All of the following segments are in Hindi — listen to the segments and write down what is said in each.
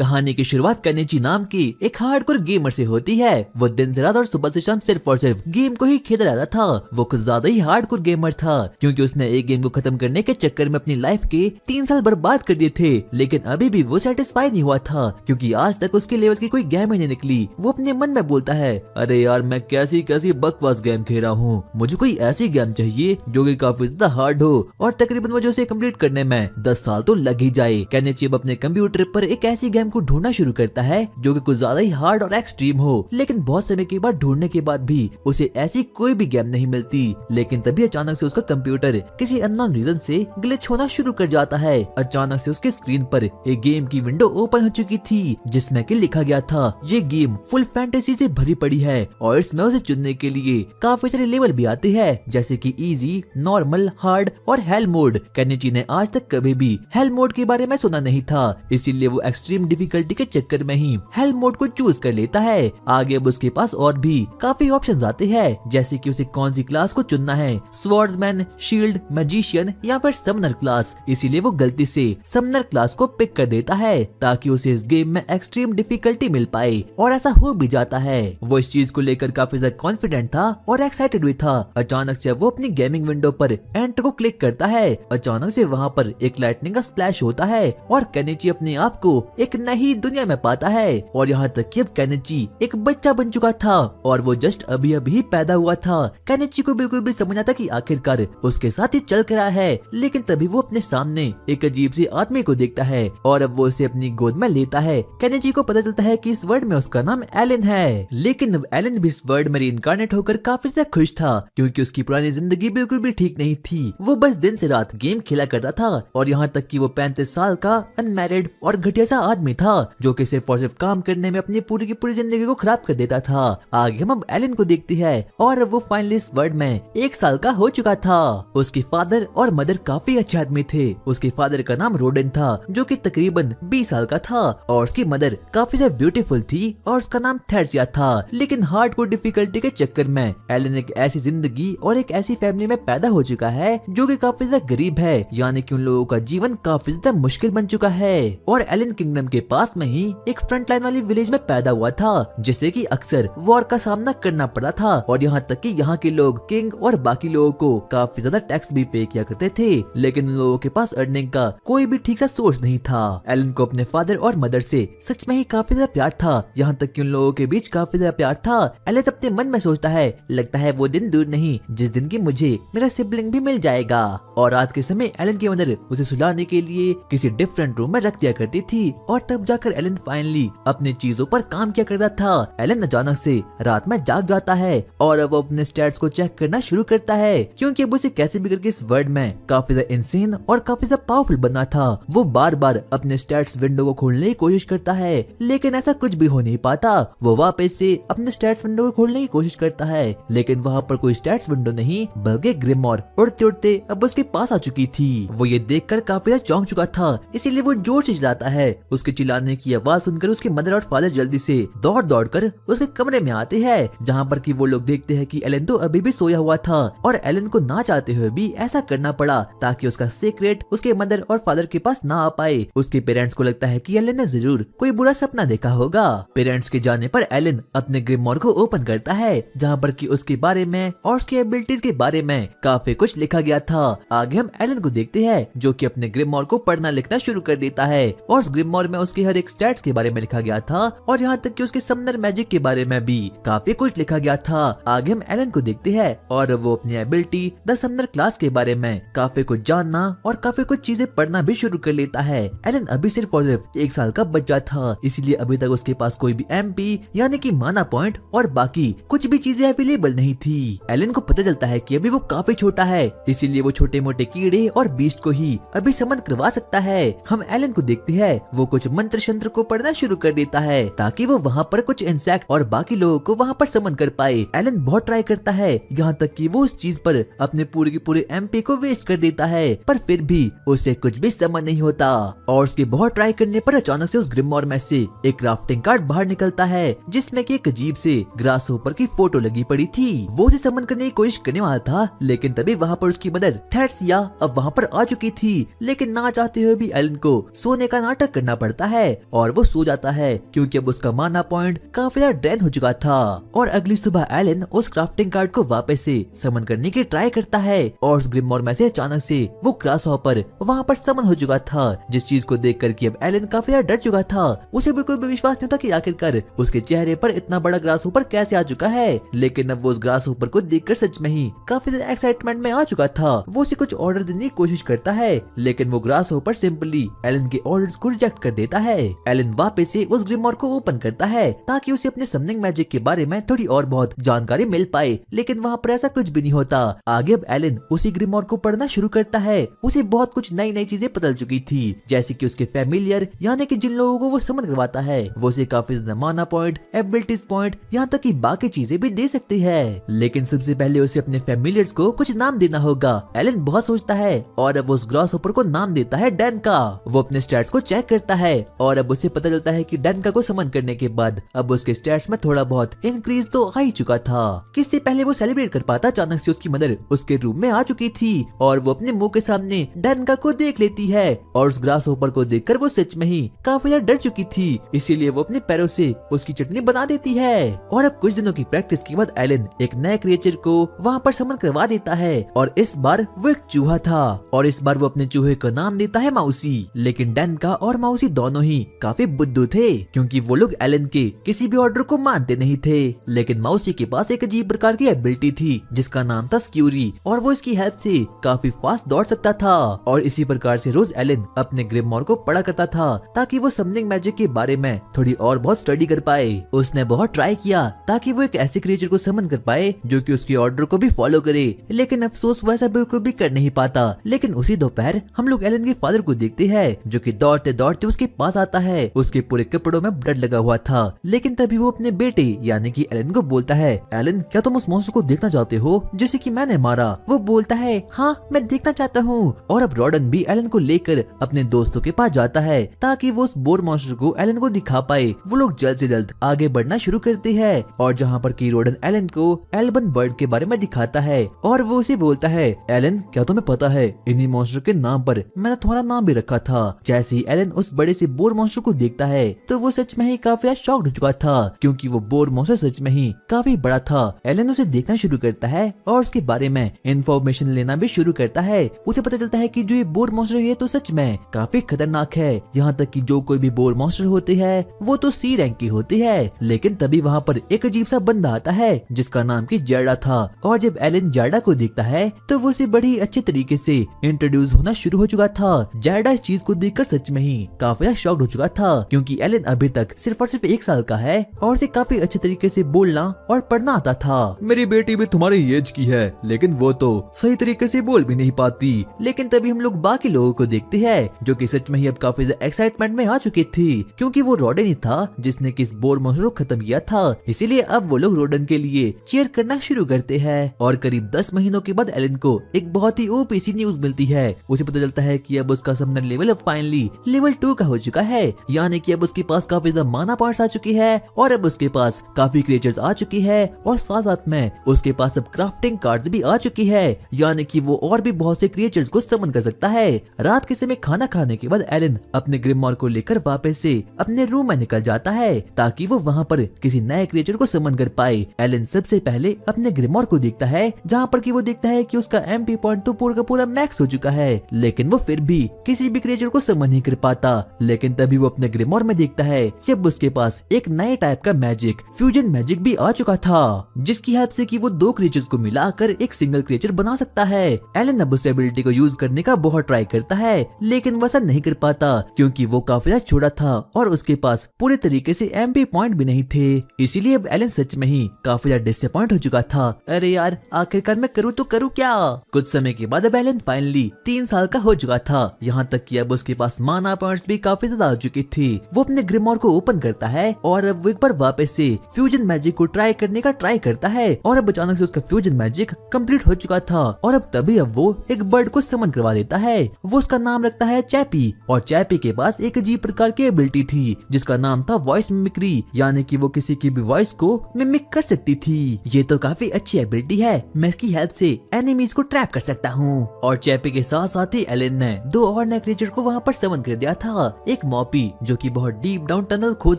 कहानी की शुरुआत केनिची नाम की एक हार्डकोर गेमर से होती है। वो दिन से रात और सुबह से शाम सिर्फ और सिर्फ गेम को ही खेलता रहता था। वो कुछ ज्यादा ही हार्डकोर गेमर था क्योंकि उसने एक गेम को खत्म करने के चक्कर में अपनी लाइफ के 3 साल बर्बाद कर दिए थे। लेकिन अभी भी वो सेटिस्फाई नहीं हुआ था क्योंकि आज तक उसके लेवल की कोई गेम ही नहीं निकली। वो अपने मन में बोलता है, अरे यार मैं कैसी कैसी बकवास गेम खेल रहा हूँ, मुझे कोई ऐसी गेम चाहिए जो कि काफी ज्यादा हार्ड हो और तकरीबन मुझे उसे कंप्लीट करने में 10 साल तो लग ही जाए। केनिची अब अपने कंप्यूटर पर एक ऐसी गेम को ढूंढना शुरू करता है जो कि कुछ ज्यादा ही हार्ड और एक्सट्रीम हो। लेकिन बहुत समय के बाद ढूंढने के बाद भी उसे ऐसी कोई भी गेम नहीं मिलती। लेकिन तभी अचानक से उसका कंप्यूटर किसी अननोन रीजन से ग्लिच होना शुरू कर जाता है। अचानक से उसके स्क्रीन पर एक गेम की विंडो ओपन हो चुकी थी जिसमें कि लिखा गया था, ये गेम फुल फैंटेसी से भरी पड़ी है और इसमें उसे चुनने के लिए काफी सारे लेवल भी आते हैं जैसे कि इजी, नॉर्मल, हार्ड और हेल मोड। केनिची ने आज तक कभी भी हेल मोड के बारे में सुना नहीं था, इसीलिए वो एक्सट्रीम डिफिकल्टी के चक्कर में ही हेल मोड को चूज कर लेता है। आगे अब उसके पास और भी काफी ऑप्शंस आते हैं जैसे कि उसे कौन सी क्लास को चुनना है, स्वॉर्ड्समैन, शील्ड, मैजिशियन या फिर समनर क्लास। इसीलिए वो गलती से समनर क्लास को पिक कर देता है ताकि उसे इस गेम में एक्सट्रीम डिफिकल्टी मिल पाए और ऐसा हो भी जाता है। वो इस चीज को लेकर काफी ज्यादा कॉन्फिडेंट था और एक्साइटेड भी था। अचानक से वो अपनी गेमिंग विंडो पर एंटर को क्लिक करता है। अचानक से वहाँ पर एक लाइटनिंग का स्प्लैश होता है और केनिची अपने आप को एक नई दुनिया में पाता है। और यहाँ तक कि अब केनिची एक बच्चा बन चुका था और वो जस्ट अभी अभी पैदा हुआ था। केनिची को बिल्कुल भी समझ आता कि आखिरकार उसके साथ ही चल कर रहा है। लेकिन तभी वो अपने सामने एक अजीब सी आदमी को देखता है और अब वो उसे अपनी गोद में लेता है। केनिची को पता चलता है कि इस वर्ल्ड में उसका नाम एलन है। लेकिन अब एलन भी इस वर्ल्ड में रीइंकार्नेट होकर काफी ज्यादा खुश था क्योंकि उसकी पुरानी जिंदगी बिल्कुल भी ठीक नहीं थी। वो बस दिन से रात गेम खेला करता था और यहाँ तक कि वो 35 साल का अनमैरिड और घटिया सा आदमी था जो कि सिर्फ और सिर्फ काम करने में अपनी पूरी की पूरी जिंदगी को खराब कर देता था। आगे हम अब एलन को देखते हैं और अब वो फाइनली इस वर्ल्ड में 1 साल का हो चुका था। उसके फादर और मदर काफी अच्छे आदमी थे। उसके फादर का नाम रोडन था जो कि तकरीबन 20 साल का था और उसकी मदर काफी ज्यादा ब्यूटीफुल थी और उसका नाम थेरेसिया था। लेकिन हार्डकोर डिफिकल्टी के चक्कर में एलन एक ऐसी जिंदगी और एक ऐसी फैमिली में पैदा हो चुका है जो कि काफी ज्यादा गरीब है, यानी कि उन लोगों का जीवन काफी ज्यादा मुश्किल बन चुका है। और एलन किंगडम के पास में ही एक फ्रंट लाइन वाली विलेज में पैदा हुआ था जिससे कि अक्सर वॉर का सामना करना पड़ा था और यहाँ तक कि यहाँ के लोग किंग और बाकी लोगों को काफी ज्यादा टैक्स भी पे किया करते थे। लेकिन उन लोगों के पास अर्निंग का कोई भी ठीक सा सोर्स नहीं था। एलन को अपने फादर और मदर से सच में ही काफी ज्यादा प्यार था, यहाँ तक कि उन लोगों के बीच काफी ज्यादा प्यार था। एलन अपने मन में सोचता है, लगता है वो दिन दूर नहीं जिस दिन की मुझे मेरा सिबलिंग भी मिल जाएगा। और रात के समय एलन की मदर उसे सुलाने के लिए किसी डिफरेंट रूम में रख दिया करती थी और तब जाकर एलन फाइनली अपनी चीजों पर काम किया करता था। एलन अचानक से रात में जाग जाता है और अब वो अपने स्टैट्स को चेक करना शुरू करता है क्योंकि अब उसे कैसे भी करके इस वर्ल्ड में काफी ज्यादा इंसेन और काफी ज्यादा पावरफुल बनना था। वो बार बार अपने स्टैट्स विंडो को खोलने की कोशिश करता है लेकिन ऐसा कुछ भी हो नहीं पाता। वो वापस से अपने स्टैट्स विंडो को खोलने की कोशिश करता है लेकिन वहाँ पर कोई स्टैट्स विंडो नहीं बल्कि ग्रिमोर उड़ते उड़ते अब उसके पास आ चुकी थी। वो ये देखकर काफी ज्यादा चौंक चुका था, इसीलिए वो जोर से चिल्लाता है। उसके चिल्लाने की आवाज सुनकर उसके मदर और फादर जल्दी से दौड़ दौड़ कर उसके कमरे में आते हैं जहाँ पर कि वो लोग देखते हैं कि एलन तो अभी भी सोया हुआ था और एलन को ना चाहते हुए भी ऐसा करना पड़ा ताकि उसका सीक्रेट उसके मदर और फादर के पास ना आ पाए। उसके पेरेंट्स को लगता है कि एलन ने जरूर कोई बुरा सपना देखा होगा। पेरेंट्स के जाने पर एलन अपने ग्रिमोर को ओपन करता है जहाँ पर कि उसके बारे में और उसकी एबिलिटीज के बारे में काफी कुछ लिखा गया था। आगे हम एलन को देखते हैं जो कि अपने ग्रिमोर को पढ़ना लिखना शुरू कर देता है और उस ग्रिमोर में उसके हर एक स्टैट्स के बारे में लिखा गया था और यहाँ तक कि उसके समनर मैजिक के बारे में भी काफी कुछ लिखा गया था। आगे हम एलन को देखते हैं और वो अपनी एबिलिटी द समनर क्लास के बारे में काफी कुछ जानना और काफी कुछ चीजें पढ़ना भी शुरू कर लेता है। एलन अभी सिर्फ और सिर्फ 1 साल का बच्चा था, इसीलिए अभी तक उसके पास कोई भी एमपी यानी कि माना पॉइंट और बाकी कुछ भी चीजें अवेलेबल नहीं थी। एलन को पता चलता है कि अभी वो काफी छोटा है, इसीलिए वो छोटे मोटे कीड़े और बीस्ट को ही अभी समन करवा सकता है। हम एलन को देखते हैं वो कुछ मंत्र शंत्र को पढ़ना शुरू कर देता है ताकि वो वहाँ पर कुछ इंसेक्ट और बाकी लोगों को वहाँ पर समन कर पाए। एलन बहुत ट्राई करता है यहाँ तक कि वो उस चीज पर अपने पूरे के पूरे एमपी को वेस्ट कर देता है पर फिर भी उसे कुछ भी समन नहीं होता। और उसके बहुत ट्राई करने पर अचानक से उस ग्रिमोर में से एक क्राफ्टिंग कार्ड बाहर निकलता है जिसमें कि एक अजीब से ग्रास होपर की फोटो लगी पड़ी थी। वो उसे समन करने की कोशिश करने वाला था लेकिन तभी वहाँ पर उसकी मदर थेरेसिया अब वहाँ पर आ चुकी थी। लेकिन ना चाहते हुए भी एलन को सोने का नाटक करना पड़ता है और वो सो जाता है क्योंकि अब उसका माना पॉइंट काफी ज्यादा ड्रेन हो चुका था। और अगली सुबह एलन उस क्राफ्टिंग कार्ड को वापस से समन करने की ट्राई करता है और उस ग्रिमोर में से अचानक से वो ग्रासहॉपर वहाँ पर समन हो चुका था, जिस चीज को देख कर अब एलन काफी ज्यादा डर चुका था। उसे बिल्कुल भी विश्वास नहीं था कि आखिरकार उसके चेहरे पर इतना बड़ा ग्रासहॉपर कैसे आ चुका है। लेकिन अब वो उस ग्रासहॉपर को देखकर सच में ही काफी ज्यादा एक्साइटमेंट में आ चुका था। वो उसे कुछ ऑर्डर देने की कोशिश करता है लेकिन वो ग्रासहॉपर सिंपली एलन के ऑर्डर्स को रिजेक्ट कर देता है। एलन वापस से उस ग्रिमोर को ओपन करता है ताकि उसे अपने समनिंग मैजिक के बारे में थोड़ी और बहुत जानकारी मिल पाए, लेकिन वहाँ पर ऐसा कुछ भी नहीं होता। आगे अब एलन उसी ग्रिमोर को पढ़ना शुरू करता है। उसे बहुत कुछ नई नई चीजें बदल चुकी थी, जैसे कि उसके फैमिलियर यानी कि जिन लोगों को वो समन करवाता है वो उसे काफी ज्यादा माना पॉइंट, एबिलिटीज पॉइंट, यहाँ तक कि बाकी चीजें भी दे सकती है। लेकिन सबसे पहले उसे अपने फैमिलियर्स को कुछ नाम देना होगा। एलन बहुत सोचता है और अब उस ग्रासहॉपर को नाम देता है डैन का। वो अपने स्टैट्स को चेक करता है और अब उसे पता चलता है कि डैनका को समन करने के बाद अब उसके स्टैट्स में थोड़ा बहुत इंक्रीज तो आ ही चुका था। किससे पहले वो सेलिब्रेट कर पाता, अचानक से उसकी मदर उसके रूम में आ चुकी थी और वो अपने मुंह के सामने डैनका को देख लेती है और उस ग्रासहॉपर को देखकर वो सच में ही काफी ज्यादा डर चुकी थी, इसीलिए वो अपने पैरों से उसकी चटनी बना देती है। और अब कुछ दिनों की प्रैक्टिस के बाद एलन एक नए क्रिएचर को वहाँ पर समन करवा देता है और इस बार वो एक चूहा था और इस बार वो अपने चूहे का नाम देता है माउसी। लेकिन डैनका और माउसी दोनों ही काफी बुद्धू थे क्योंकि वो लोग एलन के किसी भी ऑर्डर को मानते नहीं थे। लेकिन माउसी के पास एक अजीब प्रकार की एबिलिटी थी जिसका नाम था स्क्यूरी और वो इसकी हेल्प से काफी फास्ट दौड़ सकता था। और इसी प्रकार से रोज एलन अपने ग्रिमोर को पढ़ा करता था ताकि वो समनिंग मैजिक के बारे में थोड़ी और बहुत स्टडी कर पाए। उसने बहुत ट्राई किया ताकि वो एक ऐसे क्रिएचर को समन कर पाए जो कि उसके ऑर्डर को भी फॉलो करे, लेकिन अफसोस वो ऐसा बिल्कुल भी कर नहीं पाता। लेकिन उसी दोपहर हम लोग एलन के फादर को देखते हैं जो कि दौड़ते दौड़ते उसके पास आता है। उसके पूरे कपड़ों में ब्लड लगा हुआ था, लेकिन तभी वो अपने बेटे यानी कि एलन को बोलता है, एलन क्या तुम उस मॉन्स्टर को देखना चाहते हो जिसे कि मैंने मारा? वो बोलता है हाँ मैं देखना चाहता हूँ। और अब रॉडन भी एलन को लेकर अपने दोस्तों के पास जाता है ताकि वो उस बोर मॉन्स्टर को एलन को दिखा पाए। वो लोग जल्द से जल्द आगे बढ़ना शुरू करते हैं और जहाँ पर की रॉडन एलन को एल्बन बर्ड के बारे में दिखाता है और वो उसे बोलता है, एलन क्या तुम्हें पता है इन्हीं मॉन्स्टर के नाम पर मैंने तुम्हारा नाम भी रखा था। जैसे ही एलन उस बड़े से बोर मॉन्स्टर को देखता है तो वो सच में ही काफी शॉक्ड हो चुका था क्योंकि वो बोर मॉन्स्टर सच में ही काफी बड़ा था। एलन उसे देखना शुरू करता है और उसके बारे में इंफॉर्मेशन लेना भी शुरू करता है। उसे पता चलता है कि जो ये बोर मॉन्स्टर है तो सच में काफी खतरनाक है, यहाँ तक कि जो कोई भी बोर मॉन्स्टर होते हैं वो तो सी रैंक की होती है। लेकिन तभी वहाँ पर एक अजीब सा बंदा आता है जिसका नाम की जैडा था और जब एलन जैडा को देखता है तो वो उसे बड़ी अच्छे तरीके से इंट्रोड्यूस होना शुरू हो चुका था। जैडा इस चीज को देखकर सच में ही काफी शॉक्ड हो चुका था क्योंकि एलन अभी तक सिर्फ और सिर्फ 1 साल का है और उसे काफी अच्छे तरीके से बोलना और पढ़ना आता था। मेरी बेटी भी तुम्हारी एज की है लेकिन वो तो सही तरीके से बोल भी नहीं पाती। लेकिन तभी हम लोग बाकी लोगों को देखते हैं जो कि सच में ही अब काफी एक्साइटमेंट में आ चुकी थी क्योंकि वो रॉडन ही था जिसने किस बोर मॉन्स्टर को खत्म किया था, इसीलिए अब वो लोग रॉडन के लिए चीयर करना शुरू करते हैं। और करीब 10 महीनों के बाद एलन को एक बहुत ही ओपी सी न्यूज मिलती है। उसे पता चलता है कि अब उसका समनर लेवल अब फाइनली लेवल 2 का हो चुका है, यानी कि अब उसके पास काफी ज्यादा माना पॉइंट्स आ चुकी है और अब उसके पास काफी क्रिएचर्स आ चुकी है और साथ साथ में उसके पास अब क्राफ्टिंग कार्ड्स भी आ चुकी है, यानी कि वो और भी बहुत से क्रिएचर्स को समन कर सकता है। रात के समय खाना खाने के बाद एलन अपने ग्रिमोर को लेकर वापस से अपने रूम में निकल जाता है ताकि वो वहाँ पर किसी नए क्रिएचर को समन कर पाए। एलन सबसे पहले अपने ग्रिमोर को देखता है जहाँ पर कि वो देखता है कि उसका एमपी पॉइंट तो पूरा का पूरा मैक्स हो चुका है, लेकिन वो फिर भी किसी भी क्रिएचर को समन नहीं कर पाता। लेकिन तभी वो अपने ग्रिमोर में देखता है कि अब उसके पास एक नए टाइप का मैजिक फ्यूजन मैजिक भी आ चुका था जिसकी हेल्प से कि वो 2 क्रिएचर्स को मिलाकर एक सिंगल क्रिएचर बना सकता है। एलन अब उस एबिलिटी को यूज करने का बहुत ट्राई करता है लेकिन वैसा नहीं कर पाता क्योंकि वो काफी छोटा था और उसके पास पूरे तरीके से एमपी पॉइंट भी नहीं थे, इसीलिए अब एलन सच में ही काफी ज्यादा डिसअपॉइंट हो चुका था। अरे यार आखिरकार मैं करूँ तो करूँ क्या। कुछ समय के बाद अब एलन फाइनली 3 साल का हो चुका था, यहाँ तक कि अब उसके पास माना पॉइंट्स भी काफी ज्यादा आ चुकी थी। वो अपने ग्रिमोर को ओपन करता है और अब वो एक बार वापस से फ्यूजन मैजिक को ट्राई करने का ट्राई करता है और अब अचानक से उसका फ्यूजन मैजिक कंप्लीट हो चुका था और अब तभी अब वो एक बर्ड को समन करवा देता है। वो उसका नाम रखता है चैपी और चैपी के पास एक अजीब प्रकार की एबिलिटी थी जिसका नाम था वॉइस मिमिक्री, यानी कि वो किसी की भी वॉइस को मिमिक कर सकती थी। ये तो काफी अच्छी एबिलिटी है, मैं इसकी हेल्प से एनिमीज को ट्रैप कर सकता हूँ। और चैपी के साथ साथ ही एलन ने 2 और नए क्रिएचर को वहाँ पर समन कर दिया था। एक मॉपी जो कि बहुत डीप डाउन टनल खोद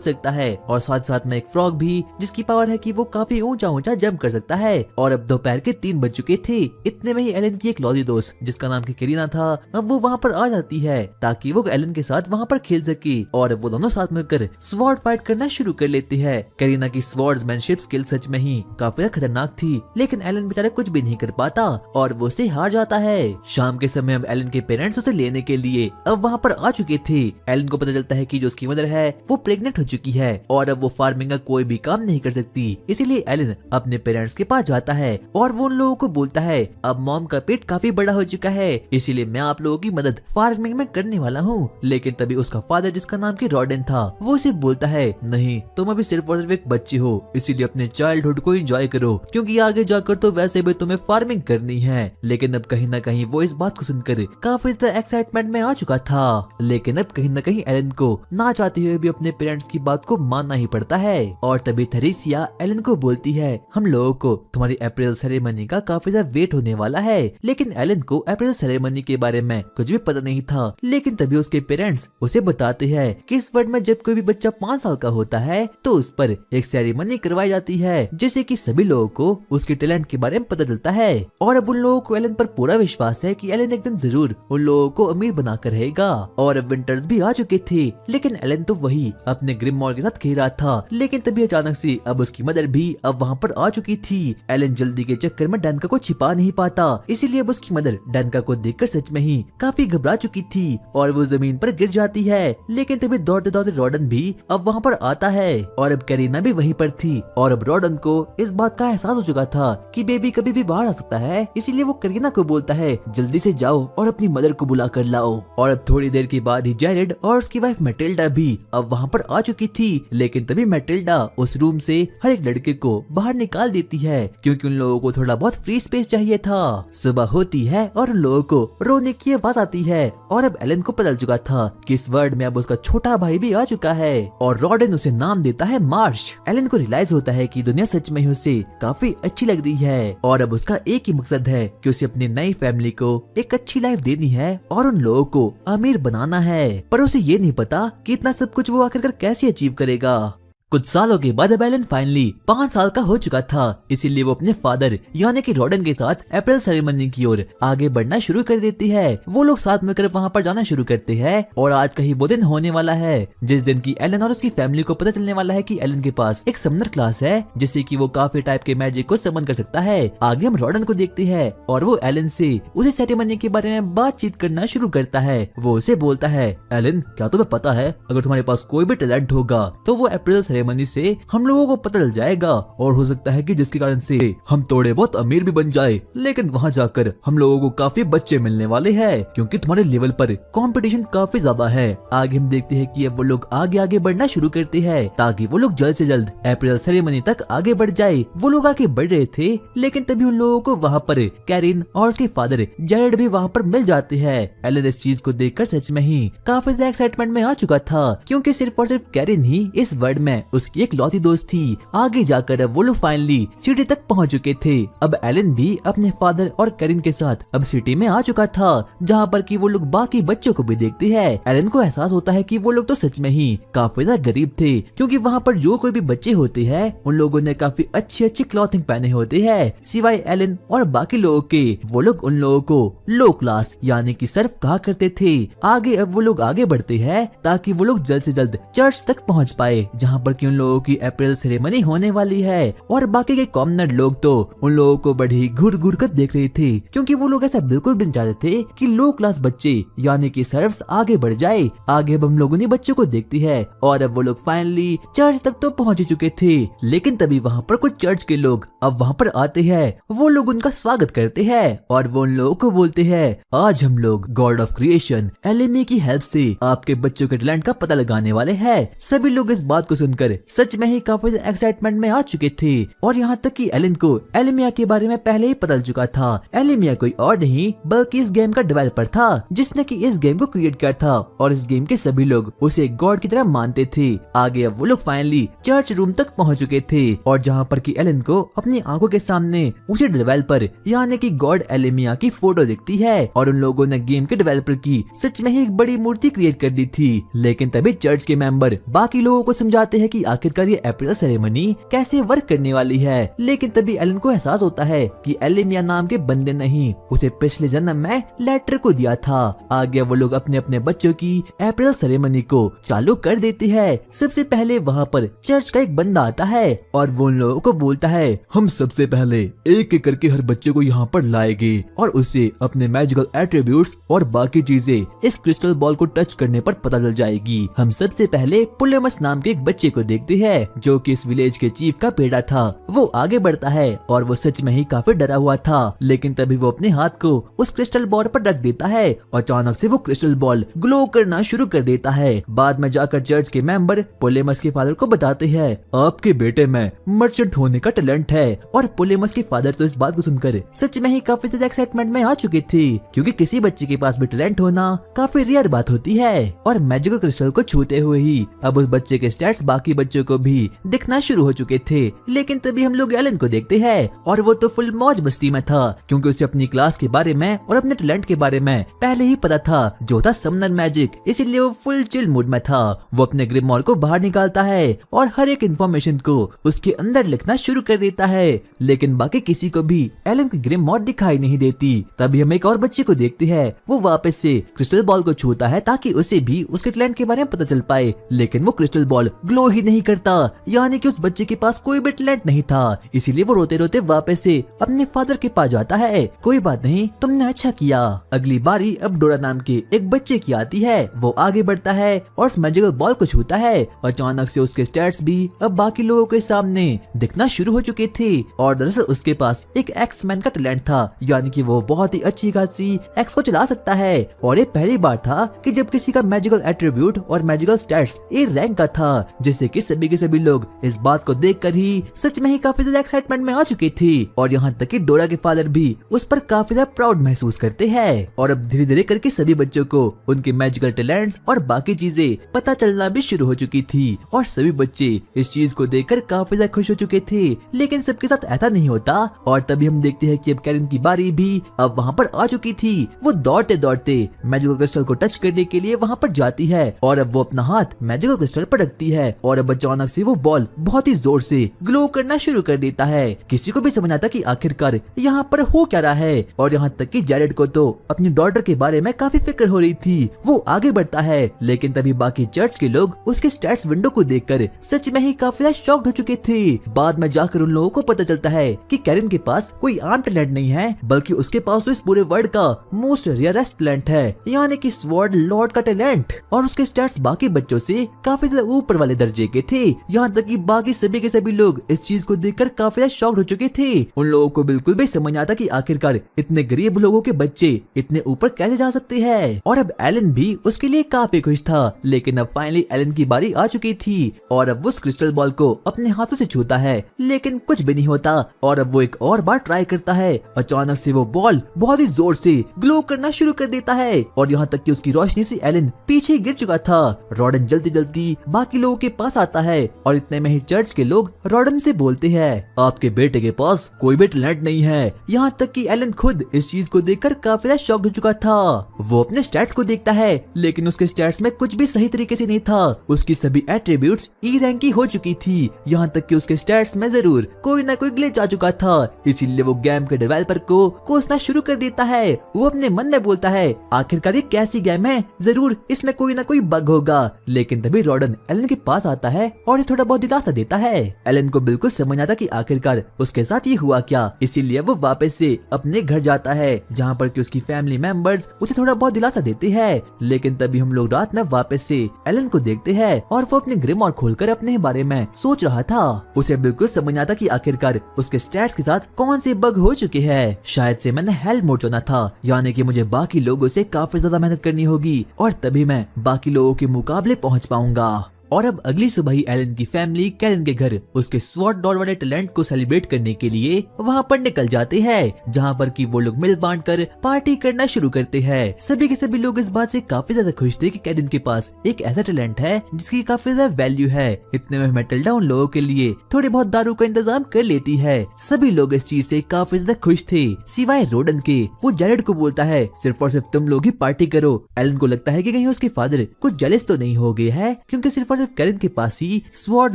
सकता है, और साथ साथ में एक फ्रॉग भी जिसकी पावर है कि वो काफी ऊंचा ऊंचा जंप कर सकता है। और अब दोपहर के 3 बज चुके थे। इतने में ही एलन की एक लौली दोस्त जिसका नाम की करीना था, अब वो वहाँ पर आ जाती है ताकि वो एलन के साथ वहाँ पर खेल सके, और वो दोनों साथ मिलकर स्वॉर्ड फाइट करना शुरू कर लेती है। करीना की स्वॉर्ड्समैनशिप स्किल सच में ही काफी खतरनाक थी, लेकिन एलन बेचारा कुछ भी नहीं कर पाता और वो उसे हार जाता है। शाम के समय अब एलन के पेरेंट्स उसे लेने के लिए अब वहाँ पर आ चुके थे। एलन को पता चलता है कि जो उसकी मदर है वो प्रेग्नेंट हो चुकी है और अब वो फार्मिंग का कोई भी काम नहीं कर सकती, इसीलिए एलन अपने पेरेंट्स के पास जाता है और वो उन लोगों को बोलता है अब मॉम का पेट काफी बड़ा हो चुका है, इसीलिए मैं आप लोगों की मदद फार्मिंग में करने वाला हूँ। लेकिन तभी उसका फादर जिसका नाम की रॉडन था वो उसे बोलता है नहीं, तुम अभी सिर्फ और सिर्फ एक बच्ची हो, इसीलिए अपने चाइल्डहुड को एंजॉय करो, क्योंकि आगे जाकर तो वैसे भी तुम्हें फार्मिंग करनी है। लेकिन अब कहीं ना कहीं वो इस बात को सुनकर काफी ज्यादा एक्साइटमेंट में आ चुका था, लेकिन अब कहीं ना कहीं एलन को ना चाहते हुए भी अपने पेरेंट्स की बात को मानना ही पड़ता है। और तभी थेरेसिया एलन को बोलती है हम लोगों को तुम्हारी अप्रैल सेरेमनी का काफी ज्यादा वेट होने वाला है। लेकिन एलन को अप्रैल सेरेमनी के बारे में कुछ भी पता नहीं था, लेकिन तभी उसके पेरेंट्स उसे बताते हैं कि इस वर्ल्ड में जब कोई भी बच्चा 5 साल का होता है तो उस पर एक सेरेमनी करवाई जाती है, जिससे कि सभी लोगों को उसके टैलेंट के बारे में पता चलता है। और अब उन लोगों को एलन पर पूरा विश्वास है कि एलन एक दिन जरूर उन लोगों को अमीर बनाकर रहेगा। और अब विंटर्स भी आ चुके थे, लेकिन एलन तो वही अपने ग्रिममॉर के साथ खेल रहा था। लेकिन तभी अचानक से अब उसकी मदर भी अब वहाँ पर आ चुकी थी। एलन जल्दी के चक्कर में डैनका को छिपा नहीं पाता, इसीलिए अब उसकी मदर डैनका को देखकर सच में ही काफी घबरा चुकी थी और वो जमीन पर गिर जाती है। लेकिन तभी दौड़ते दौड़ते रॉडन भी अब वहाँ पर आता है और अब करीना भी वहीं पर थी। और अब रॉडन को इस बात का एहसास हो चुका था कि बेबी कभी भी बाहर आ सकता है, इसीलिए वो करीना को बोलता है जल्दी से जाओ और अपनी मदर को बुला कर लाओ। और अब थोड़ी देर के बाद ही जैरेड और उसकी वाइफ मैटिल्डा भी अब वहाँ पर आ चुकी थी। लेकिन तभी मैटिल्डा उस रूम से हर एक लड़के को बाहर निकाल देती है, क्योंकि उन लोगों को थोड़ा बहुत फ्री स्पेस चाहिए था। सुबह होती है और उन लोगों को रोने की आवाज आती है और अब एलन को पता चुका था कि इस वर्ल्ड में अब उसका छोटा भाई भी आ चुका है और रॉडन उसे नाम देता है मार्श। एलन को रियलाइज होता है कि दुनिया सच में ही उसे काफी अच्छी लग रही है और अब उसका एक ही मकसद है कि उसे अपनी नई फैमिली को एक अच्छी लाइफ देनी है और उन लोगों को अमीर बनाना है। पर उसे ये नहीं पता कि इतना सब कुछ वो आखिरकार कैसे अचीव करेगा। कुछ सालों के बाद अब एलन फाइनली 5 साल का हो चुका था, इसीलिए वो अपने फादर यानी कि रॉडन के साथ अप्रैल सेरेमनी की ओर आगे बढ़ना शुरू कर देती है। वो लोग साथ मिलकर वहाँ पर जाना शुरू करते हैं और आज का ही वो दिन होने वाला है जिस दिन की एलन और उसकी फैमिली को पता चलने वाला है कि एलन के पास एक समनर क्लास है जिससे कि वो काफी टाइप के मैजिक को समन कर सकता है। आगे हम रॉडन को देखते हैं और वो एलन से उसे सेरेमनी के बारे में बातचीत करना शुरू करता है। वो उसे बोलता है एलन, क्या तुम्हें पता है अगर तुम्हारे पास कोई भी टैलेंट होगा तो वो अप्रैल सेरेमनी से हम लोगों को पता चल जाएगा और हो सकता है कि जिसके कारण से हम थोड़े बहुत अमीर भी बन जाए, लेकिन वहाँ जाकर हम लोगों को काफी बच्चे मिलने वाले हैं क्योंकि तुम्हारे लेवल पर कंपटीशन काफी ज्यादा है। आगे हम देखते हैं कि अब वो लोग आगे आगे बढ़ना शुरू करते हैं ताकि वो लोग जल्द से जल्द अप्रैल सेरेमनी तक आगे बढ़ जाए। वो लोग आगे बढ़ रहे थे, लेकिन तभी उन लोगों को वहाँ पर कैरिन और उसके फादर जैरेड भी वहाँ पर मिल जाते हैं। एलन इस चीज को देखकर सच में ही काफी ज्यादा एक्साइटमेंट में आ चुका था क्योंकि सिर्फ और सिर्फ कैरिन ही इस वर्ल्ड में उसकी एक लौती दोस्त थी। आगे जाकर अब वो लोग फाइनली सिटी तक पहुंच चुके थे। अब एलन भी अपने फादर और कैरिन के साथ अब सिटी में आ चुका था जहाँ पर कि वो लोग बाकी बच्चों को भी देखते हैं। एलन को एहसास होता है कि वो लोग तो सच में ही काफी ज्यादा गरीब थे क्योंकि वहाँ पर जो कोई भी बच्चे होते हैं उन लोगों ने काफी अच्छी अच्छी क्लॉथिंग पहने होते हैं, सिवाय एलन और बाकी लोगों के। वो लोग उन लोगों को लो क्लास यानी कि सर्फ कहा करते थे। आगे अब वो लोग आगे बढ़ते हैं ताकि वो लोग जल्द से जल्द चर्च तक पहुँच पाए जहाँ पर कि उन लोगों की अप्रैल सेरेमनी होने वाली है। और बाकी के कॉमनर लोग तो उन लोगों को बड़ी घूर घूर कर देख रहे थे क्योंकि वो लोग ऐसा बिल्कुल भी नहीं चाहते थे कि लो क्लास बच्चे यानी कि सर्फ्स आगे बढ़ जाए। आगे अब हम लोगों ने बच्चों को देखती है और अब वो लोग फाइनली चर्च तक तो पहुंच ही चुके थे। लेकिन तभी वहाँ पर कुछ चर्च के लोग अब वहाँ पर आते हैं। वो लोग उनका स्वागत करते हैं और वो उन लोगों को बोलते हैं आज हम लोग गॉड ऑफ क्रिएशन एलेमी की हेल्प से आपके बच्चों के टैलेंट का पता लगाने वाले हैं। सभी लोग इस बात को सुनकर सुनकर सच में ही काफी एक्साइटमेंट में आ चुके थे। और यहाँ तक कि एलन को एलिमिया के बारे में पहले ही पता चल चुका था। एलिमिया कोई और नहीं बल्कि इस गेम का डेवलपर था जिसने कि इस गेम को क्रिएट किया था और इस गेम के सभी लोग उसे गॉड की तरह मानते थे। आगे अब वो लोग फाइनली चर्च रूम तक पहुंच चुके थे और जहाँ पर कि एलन को अपनी आंखों के सामने उसे डेवलपर यानी कि गॉड एलिमिया की फोटो दिखती है और उन लोगों ने गेम के डेवलपर की सच में ही एक बड़ी मूर्ति क्रिएट कर दी थी। लेकिन तभी चर्च के मेंबर बाकी लोगों को समझाते हैं कि आखिरकार ये अप्रैल सेरेमनी कैसे वर्क करने वाली है। लेकिन तभी एलन को एहसास होता है कि एलिमिया नाम के बंदे नहीं उसे पिछले जन्म में लेटर को दिया था। आगे वो लोग अपने अपने बच्चों की अप्रैल सेरेमनी को चालू कर देती है। सबसे पहले वहाँ पर चर्च का एक बंदा आता है और वो उन लोगों को बोलता है हम सबसे पहले एक एक करके हर बच्चे को यहाँ पर लाएंगे और उसे अपने मैजिकल एट्रीब्यूट्स और बाकी चीजें इस क्रिस्टल बॉल को टच करने पर पता चल जाएगी। हम सबसे पहले पुलेमस नाम के एक बच्चे को देखते हैं जो कि इस विलेज के चीफ का बेटा था। वो आगे बढ़ता है और वो सच में ही काफी डरा हुआ था। लेकिन तभी वो अपने हाथ को उस क्रिस्टल बॉल पर रख देता है और अचानक से वो क्रिस्टल बॉल ग्लो करना शुरू कर देता है। बाद में जाकर चर्च के मेंबर पुलेमस के फादर को बताते हैं आपके बेटे में मर्चेंट होने का टैलेंट है। और पुलेमस के फादर तो इस बात को सुनकर सच में ही काफी ज्यादा एक्साइटमेंट में आ चुके थे क्योंकि किसी बच्चे के पास भी टैलेंट होना काफी रेयर बात होती है। और मैजिकल क्रिस्टल को छूते हुए ही अब उस बच्चे के स्टैट्स बाकी बच्चों को भी दिखना शुरू हो चुके थे। लेकिन तभी हम लोग एलन को देखते हैं और वो तो फुल मौज मस्ती में था क्योंकि उसे अपनी क्लास के बारे में और अपने टैलेंट के बारे में पहले ही पता था जो था समनर मैजिक, इसीलिए वो फुल चिल मूड में था। वो अपने ग्रिमोर को बाहर निकालता है और हर एक इन्फॉर्मेशन को उसके अंदर लिखना शुरू कर देता है। लेकिन बाकी किसी को भी एलन की ग्रिमोर दिखाई नहीं देती। तभी हम एक और बच्चे को देखते हैं वो वापस से क्रिस्टल बॉल को छूता है ताकि उसे भी उसके टैलेंट के बारे में पता चल पाए। लेकिन वो क्रिस्टल बॉल ग्लो ही नहीं करता यानी कि उस बच्चे के पास कोई भी टैलेंट नहीं था। इसीलिए वो रोते रोते वापस से अपने फादर के पास जाता है। कोई बात नहीं, तुमने अच्छा किया। अगली बारी अब डोरा नाम के एक बच्चे की आती है। वो आगे बढ़ता है और उस मैजिकल बॉल को छूता है। अचानक से उसके स्टैट्स भी अब बाकी लोगों के सामने दिखना शुरू हो चुके थे और दरअसल उसके पास एक एक्स मैन का टैलेंट था यानी कि वो बहुत ही अच्छी खासी एक्स को चला सकता है। और ये पहली बार था कि जब किसी का मैजिकल एट्रीब्यूट और मैजिकल स्टैट्स ए रैंक का था, जिससे कि सभी के सभी लोग इस बात को देखकर ही सच में ही काफी ज्यादा एक्साइटमेंट में आ चुके थे। और यहाँ तक कि डोरा के फादर भी उस पर काफी ज्यादा प्राउड महसूस करते हैं। और अब धीरे धीरे करके सभी बच्चों को उनके मैजिकल टैलेंट्स और बाकी चीजें पता चलना भी शुरू हो चुकी थी और सभी बच्चे इस चीज को देखकर काफी ज्यादा खुश हो चुके थे। लेकिन सबके साथ ऐसा नहीं होता और तभी हम देखते हैं कि अब कैरन की बारी भी अब वहाँ पर आ चुकी थी। वो दौड़ते दौड़ते मैजिकल क्रिस्टल को टच करने के लिए वहाँ पर जाती है और अब वो अपना हाथ मैजिकल क्रिस्टल पर रखती है और अब अचानक से वो बॉल बहुत ही जोर से ग्लो करना शुरू कर देता है। किसी को भी समझ आता कि आखिरकार यहाँ पर हो क्या रहा है। और यहाँ तक कि जैरेड को तो अपनी डॉटर के बारे में काफी फिक्र हो रही थी। वो आगे बढ़ता है लेकिन तभी बाकी चर्च के लोग उसके स्टैट्स विंडो को देखकर सच में ही काफी शॉक्ड हो चुके थे। बाद में जाकर उन लोगों को पता चलता है कि कैरन के पास कोई आम टैलेंट नहीं है बल्कि उसके पास तो इस पूरे वर्ल्ड का मोस्ट रेयरेस्ट टैलेंट है यानी कि स्वॉर्ड लॉर्ड का टैलेंट। और उसके स्टैट्स बाकी बच्चों से काफी ज्यादा ऊपर वाले दर्जे के थे। यहाँ तक कि बाकी सभी के सभी लोग इस चीज को देखकर काफी ज्यादा शॉक्ड हो चुके थे। उन लोगों को बिल्कुल भी समझ आता कि आखिरकार इतने गरीब लोगों के बच्चे इतने ऊपर कैसे जा सकते हैं। और अब एलन भी उसके लिए काफी खुश था। लेकिन अब फाइनली एलन की बारी आ चुकी थी और अब वो उस क्रिस्टल बॉल को अपने हाथों से छूता है लेकिन कुछ भी नहीं होता। और अब वो एक और बार ट्राई करता है। अचानक से वो बॉल बहुत ही जोर से ग्लो करना शुरू कर देता है और यहाँ तक कि उसकी रोशनी से एलन पीछे गिर चुका था। रॉडन जल्दी जल्दी बाकी लोगों के पास आता है और इतने में ही चर्च के लोग रॉडन से बोलते हैं आपके बेटे के पास कोई भी टैलेंट नहीं है। यहाँ तक कि एलन खुद इस चीज को देखकर काफी ज्यादा शॉक्ड हो चुका था। वो अपने स्टैट्स को देखता है लेकिन उसके स्टैट्स में कुछ भी सही तरीके से नहीं था। उसकी सभी एट्रीब्यूट्स ई रैंक की हो चुकी थी। यहाँ तक कि उसके स्टैट्स में जरूर कोई ना कोई ग्लिच आ चुका था। इसीलिए वो गेम के डेवलपर को कोसना शुरू कर देता है। वो अपने मन में बोलता है आखिरकार ये कैसी गेम है, जरूर इसमें कोई ना कोई बग होगा। लेकिन तभी रॉडन एलन के पास आता है और ये थोड़ा बहुत दिलासा देता है। एलन को बिल्कुल समझ आता कि आखिरकार उसके साथ ये हुआ क्या। इसीलिए वो वापस से अपने घर जाता है जहाँ पर कि उसकी फैमिली मेंबर्स उसे थोड़ा बहुत दिलासा देते हैं। लेकिन तभी हम लोग रात में वापस से एलन को देखते हैं और वो अपने ग्रिमोर खोलकर अपने बारे में सोच रहा था। उसे बिल्कुल समझ आता कि आखिरकार उसके स्टैट्स के साथ कौन से बग हो चुके हैं। शायद से मैंने हेल मोड चुना था यानी कि मुझे बाकी लोगों से काफी ज्यादा मेहनत करनी होगी और तभी मैं बाकी लोगों के मुकाबले पहुंच पाऊंगा। और अब अगली सुबह ही एलन की फैमिली कैरन के घर उसके स्वॉट डॉल वाले टैलेंट को सेलिब्रेट करने के लिए वहाँ पर निकल जाते हैं, जहाँ पर कि वो लोग मिल बांट कर पार्टी करना शुरू करते हैं। सभी के सभी लोग इस बात से काफी ज्यादा खुश थे कि कैरन के पास एक ऐसा टैलेंट है जिसकी काफी ज्यादा वैल्यू है। इतने में मैटिल्डा उन लोगों के लिए थोड़ी बहुत दारू का इंतजाम कर लेती है। सभी लोग इस चीज से काफी ज्यादा खुश थे सिवाय रोडन के। वो जेरेड को बोलता है सिर्फ और सिर्फ तुम लोग ही पार्टी करो। एलन को लगता है कि कहीं उसके फादर कुछ जेलस तो नहीं हो गए हैं, क्योंकि सिर्फ और सिर्फ कैरन के पास ही स्वॉर्ड